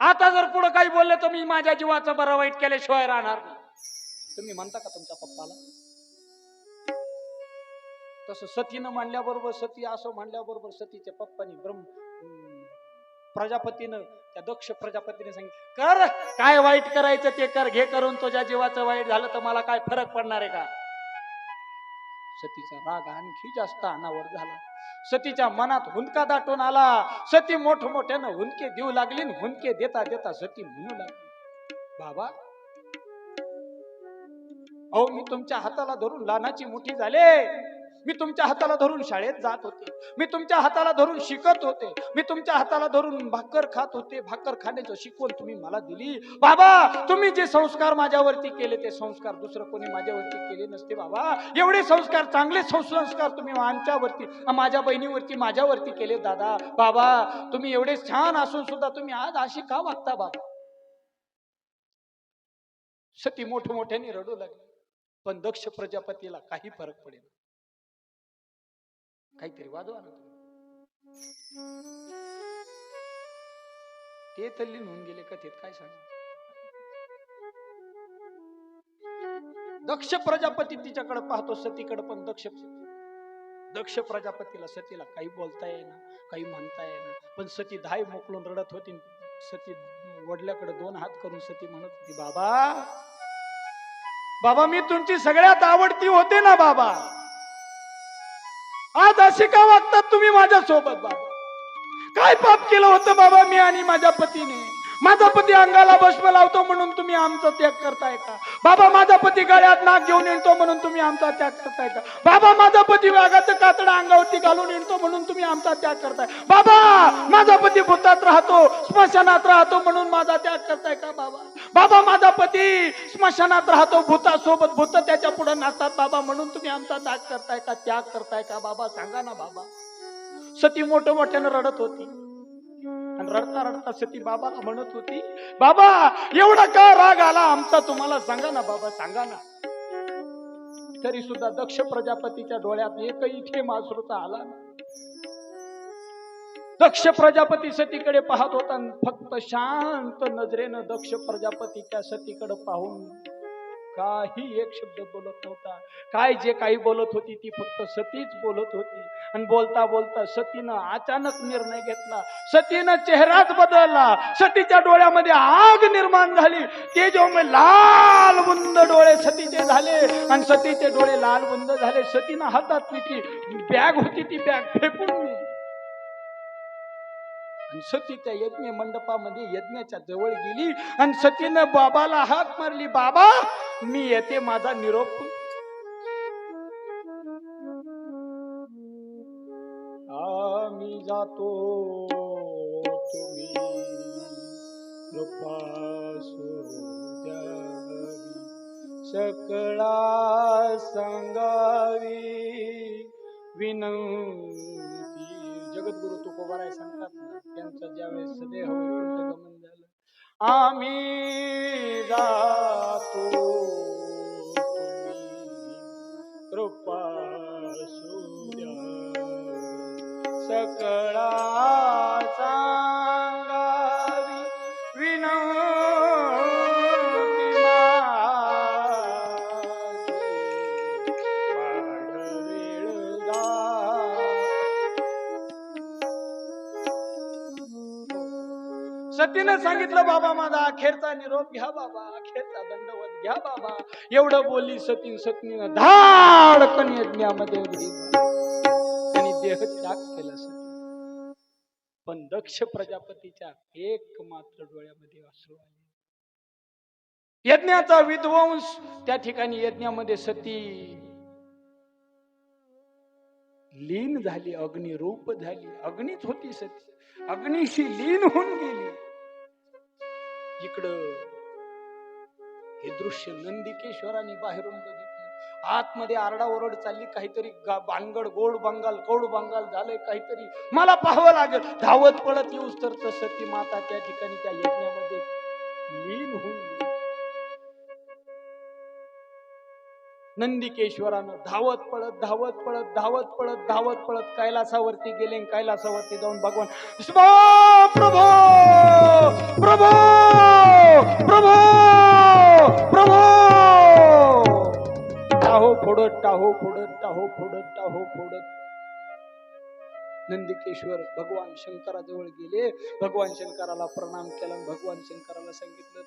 आता जर पुढे काही बोलले तर मी माझ्या जीवाचं बरं वाईट केल्याशिवाय राहणार नाही. तुम्ही म्हणता का तुमच्या पप्पाला? तसं सतीनं म्हणल्याबरोबर, सती असं म्हणल्याबरोबर सतीच्या पप्पानी प्रजापतीनं, त्या दक्ष प्रजापतीने सांगितलं, कर काय वाईट करायचं ते कर, घे करून, तुझ्या जीवाचं वाईट झालं तर मला काय फरक पडणार आहे का? सतीचा राग आणखी जास्त अनावर झाला. सतीच्या मनात हुंदका दाटून आला. सती मोठमोठ्यानं हुंदके देऊ लागली. हुंदके देता देता सती म्हणू लागली, बाबा अहो मी तुमच्या हाताला धरून लहानाची मोठी झाले, मी तुमच्या हाताला धरून शाळेत जात होते, मी तुमच्या हाताला धरून शिकत होते, मी तुमच्या हाताला धरून भाकर खात होते, भाकर खाण्याचं शिकवण तुम्ही मला दिली. बाबा तुम्ही जे संस्कार माझ्यावरती केले ते संस्कार दुसरं कोणी माझ्यावरती केले नसते. बाबा एवढे संस्कार, चांगले संस्कार तुम्ही आमच्यावरती, माझ्या बहिणीवरती, माझ्यावरती केले. दादा बाबा तुम्ही एवढे छान असून सुद्धा तुम्ही आज अशी का वागता? बाबा सती मोठमोठ्याने रडू लागली. पण दक्ष प्रजापतीला काही फरक पडेल. काहीतरी वाजवा ना ते तल्लीन होऊन गेले कथेत, काय सांग. दक्ष प्रजापती तिच्याकडे पाहतो, सतीकडे पण दक्ष प्रजापतीला सतीला काही बोलता येईना, काही म्हणता येईना. पण सती धाय मोकळून रडत होती. सती वडिलाकडे दोन हात करून सती म्हणत होती, बाबा बाबा मी तुमची सगळ्यात आवडती होते ना बाबा, आज अशी का वागतात तुम्ही माझ्या सोबत? बाबा काय पाप केलं होतं बाबा मी आणि माझ्या पतीने? माझा पती अंगाला भस्म लावतो म्हणून तुम्ही आमचा त्याग करताय का? बाबा माझा पती गळ्यात नाक घेऊन येतो म्हणून तुम्ही आमचा त्याग करताय का? बाबा माझा पती वाघाचं कातडं अंगावरती घालून येतो म्हणून तुम्ही आमचा त्याग करताय? बाबा माझा पती भूतात राहतो, स्मशानात राहतो म्हणून माझा त्याग करताय का? बाबा बाबा माझा पती स्मशानात राहतो, भूतासोबत भूत त्याच्या पुढे नाचतात बाबा म्हणून तुम्ही आमचा त्याग करताय का? त्याग करताय का? बाबा सांगा ना बाबा. सती मोठमोठ्यानं रडत होती आणि रडता रडता सती बाबाला म्हणत होती, बाबा एवढा का राग आला आमचा तुम्हाला? सांगा ना बाबा, सांगा ना. तरी सुद्धा दक्ष प्रजापतीच्या डोळ्यात एकही थेंब अश्रूचा आला नाही. दक्ष प्रजापती सतीकडे पाहत होता आणि फक्त शांत नजरेनं दक्ष प्रजापती त्या सतीकडे पाहून काही एक शब्द बोलत नव्हता. काय जे काही बोलत होती ती फक्त सतीच बोलत होती. आणि बोलता बोलता सतीनं अचानक निर्णय घेतला. सतीनं चेहराच बदलला. सतीच्या डोळ्यामध्ये आग निर्माण झाली. ते जेव्हा लाल बुंद डोळे सतीचे झाले आणि सतीचे डोळे लाल बुंद झाले. सतीनं हातातली ती बॅग होती ती बॅग फेकून दिली. आणि सती त्या यज्ञ मंडपामध्ये यज्ञाच्या जवळ गेली आणि सतीनं बाबाला हाक मारली. बाबा मी येते, माझा निरोप. आम्ही जातो, तुम्ही कृपा द्यावी, सकळा सांगावी विनंती. जगद्गुरु तुकोबाराय सांगतात ना, त्यांचं ज्यावेळेस सदेह गमन झालं. आम्ही जातो, कृपा सूर्या सकळा सांगावी विनंती सतीनं सांगितलं. बाबा माझा अखेरचा निरोप घ्या बाबा, अखेरचा दंडवत घ्या बाबा. एवढं बोलली सतीनं धाडकन यज्ञामध्ये आणि देह त्याग केला. सती पण दक्ष प्रजापतीच्या एकमात्र डोळ्यामध्ये अश्रू आले. यज्ञाचा विध्वंस त्या ठिकाणी यज्ञामध्ये सती लीन झाली, अग्निरूप झाली. अग्नीच होती सती, अग्नीशी लीन होऊन गेली. इकडं हे दृश्य नंदिकेश्वरांनी बाहेरून बघितलं. आतमध्ये आरडाओरड चालली. काहीतरी भानगड, गोड बंगाल झालंय काहीतरी, मला पाहावं लागेल. धावत पळत येऊस तर सती माता त्या ठिकाणी त्या यज्ञामध्ये लीन होऊन गेली. नंदिकेश्वरानं धावत पळत कैलासावरती गेले. कैलासावरती जाऊन भगवान प्रभो प्रभो प्रभो प्रभो टाहो फोडत नंदिकेश्वर भगवान शंकराजवळ गेले. भगवान शंकराला प्रणाम केला. भगवान शंकराला सांगितलं,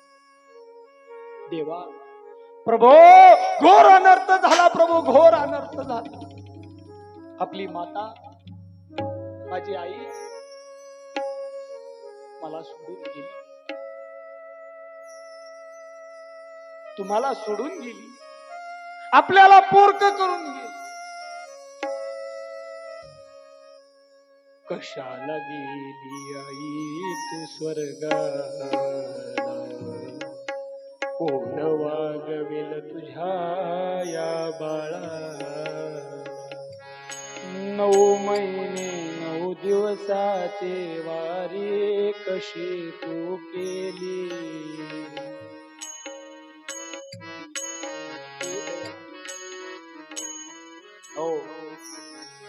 देवा प्रभो घोर अनर्थ झाला, प्रभो घोर अनर्थ झाला. आपली माता माझी आई मला सोडून गेली, तुम्हाला सोडून गेली, आपल्याला पोरक करून गेली. कशाला गेली आई तू स्वर्गाला, कोण वागवेल तुझ्या या बाळा. 9 महिने 9 दिवसाचे वारी कशी तू केली. हो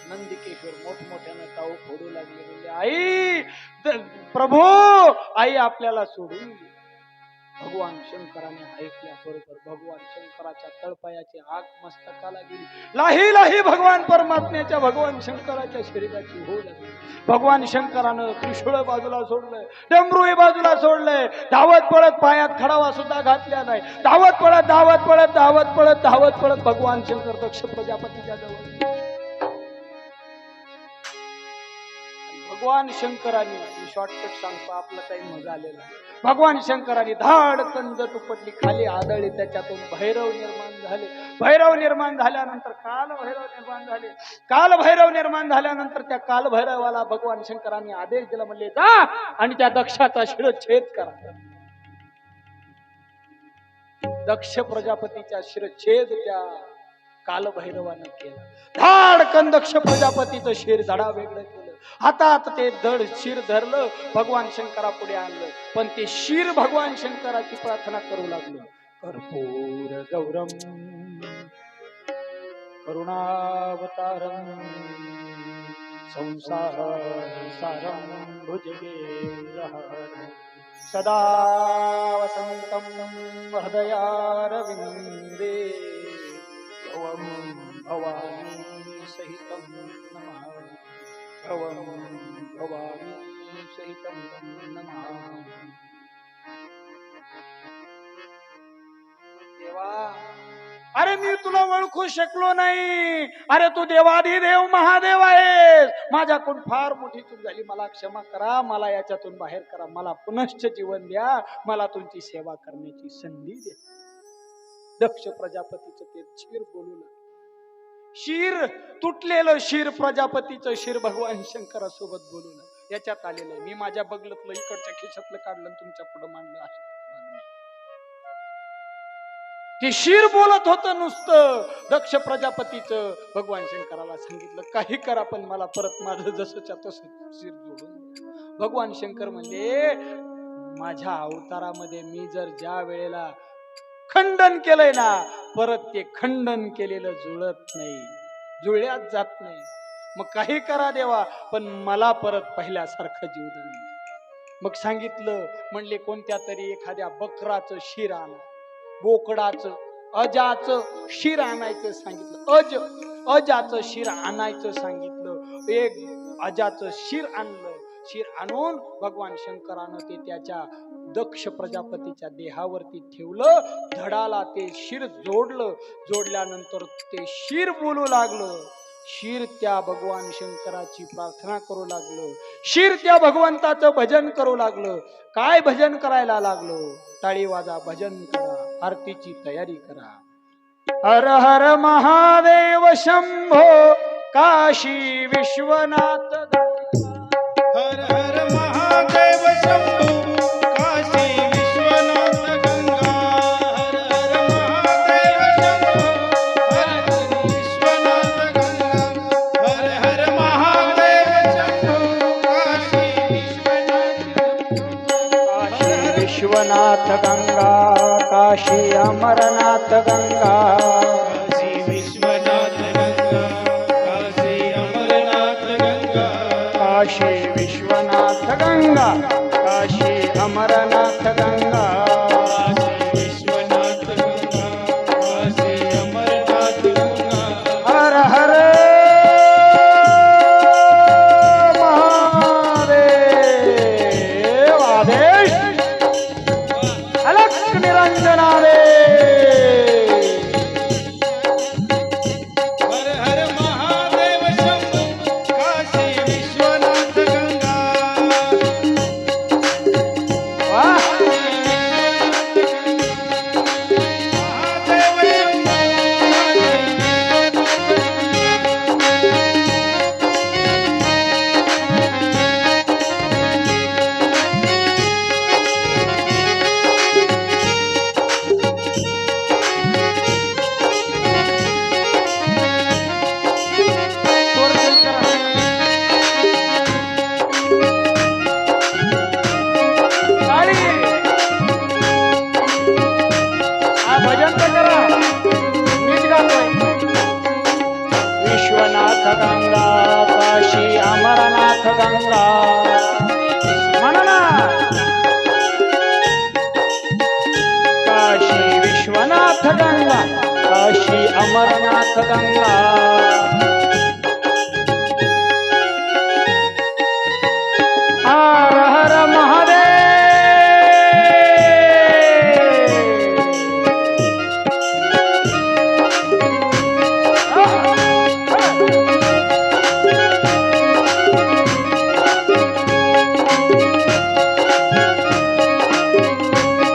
नंदिकेश्वर मोठमोठ्यानं टाऊ फोडू लागले. म्हणजे आई प्रभू, आई आपल्याला सोडून गेली. भगवान शंकराने ऐकल्या बरोबर भगवान शंकराच्या तळपायाची आग मस्तकाला गेली. लाही भगवान परमात्म्याच्या, भगवान शंकराच्या शरीराची होऊ लागली. भगवान शंकरानं त्रिशूळ बाजूला सोडलंय, डमरू बाजूला सोडलंय. धावत पळत पायात खडावा सुद्धा घातल्या नाही. धावत पळत भगवान शंकर दक्ष प्रजापतीच्या जवळ. भगवान शंकरांनी, शॉर्टकट सांगतो आपला टाइम झालेला. भगवान शंकरांनी धाडकन उपटली, खाली आदळली. त्याच्यातून भैरव निर्माण झाले. भैरव निर्माण झाल्यानंतर कालभैरव निर्माण झाले. कालभैरव निर्माण झाल्यानंतर त्या कालभैरवाला भगवान शंकरांनी आदेश दिला, म्हणले जा आणि त्या दक्षाचा शिरच्छेद करा. दक्ष प्रजापतीचा शिरच्छेद त्या कालभैरवानं केला. धाडकन दक्ष प्रजापतीचं शिर धडा वेगळं केलं. हातात ते धड शिर धरलं, भगवान शंकरा पुढे आणलं. पण ते शिर भगवान शंकराची प्रार्थना करू लागलं. कर्पूर गौरम करुणावतारं संसारसारं भुजगेन्द्रहारं सदा वसन्तं हृदयारविन्दे भवं भवानी सहितं नमः भवं भवानी सहितं नमः देवा अरे मी तुला ओळखू शकलो नाही अरे तू देवाधिदेव महादेव आहेस माझ्याकडून फार मोठी चूक झाली मला क्षमा करा मला याच्यातून बाहेर करा मला पुनश्च जीवन द्या मला तुमची सेवा करण्याची संधी द्या दक्ष प्रजापतीचं ते शिर बोलू लागलं शिर तुटलेलं शिर प्रजापतीचं शिर भगवान शंकरासोबत बोलू लागलं याच्यात आलेलं आहे मी माझ्या बगलतलं इकडच्या खिशातलं काढलं तुमच्या पुढे मांडलं असं ते शिर बोलत होतं नुसतं दक्ष प्रजापतीचं भगवान शंकराला सांगितलं काही करा पण मला परत माझं जसंच्या तसं शिर जोडून भगवान शंकर म्हणले माझ्या अवतारामध्ये मी जर ज्या वेळेला खंडन केलंय ना परत ते खंडन केलेलं जुळत नाही जुळल्यात जात नाही मग काही करा देवा पण मला परत पहिल्यासारखं जीवदान द्या. मग सांगितलं म्हणले कोणत्या तरी एखाद्या बकराचं शिर आणा बोकडाचं अजाचं शिर आणायचं सांगितलं अजाचं शिर आणायचं सांगितलं एक अजाचं शिर आणलं शिर आणून भगवान शंकरानं ते त्याच्या दक्ष प्रजापतीच्या देहावरती ठेवलं धडाला ते शिर जोडलं जोडल्यानंतर ते शिर बोलू लागलं शिर त्या भगवान शंकराची प्रार्थना करू लागलं शिर त्या भगवंताचं भजन करू लागलं काय भजन करायला लागलो टाळी वाजा भजन करा आरतीची तयारी करा हर हर महादेव शंभो काशी विश्वनाथ हर हर महादेव शंभो काशी विश्वनाथ गंगा हर हर महादेव शंभो विश्वनाथ गंगा हर हर महादेव शंभो काशी विश्वनाथ गंगा काशी अमरनाथ गंगा काशी विश्वनाथ गंगा काशी अमरनाथ गंगा काशी विश्वनाथ गंगा काशी अमरनाथ गंगा काशी विश्वनाथ गंगा काशी अमरनाथ गंगा हर हर महादेव आदेश अलख निरंजनादेव हर हर महादेव शंभो काशी विश्वनाथ गंगा वाह महादेव भजन तर करा मीच गातोय विश्वनाथ गंगा काशी अमरनाथ गंगा म्हणा ना काशी विश्वनाथ गंगा काशी अमरनाथ गंगा हर हर महादेव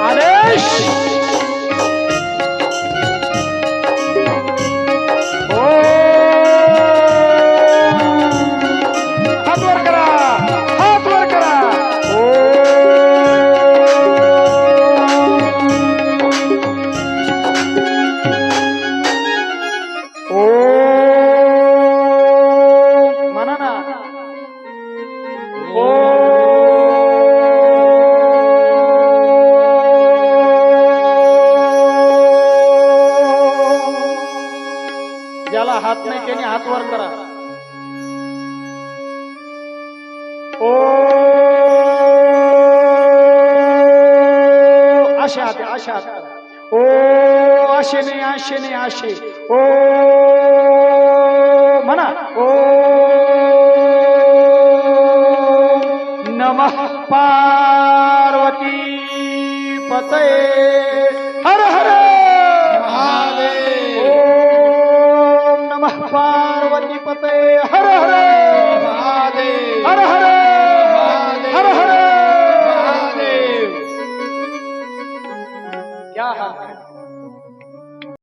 आदेश ज्याला हात नाही त्याने हात वर करा. ओ अशा हात अशा हात करा. ओ असे नाही असे नाही असे. ओ म्हणा. ओ नमः पार्वती पतये हर हर महादेव. ओम नमः पार्वती पतये हर हर महादेव. हर हर हर हर महादेव. क्या हाल है?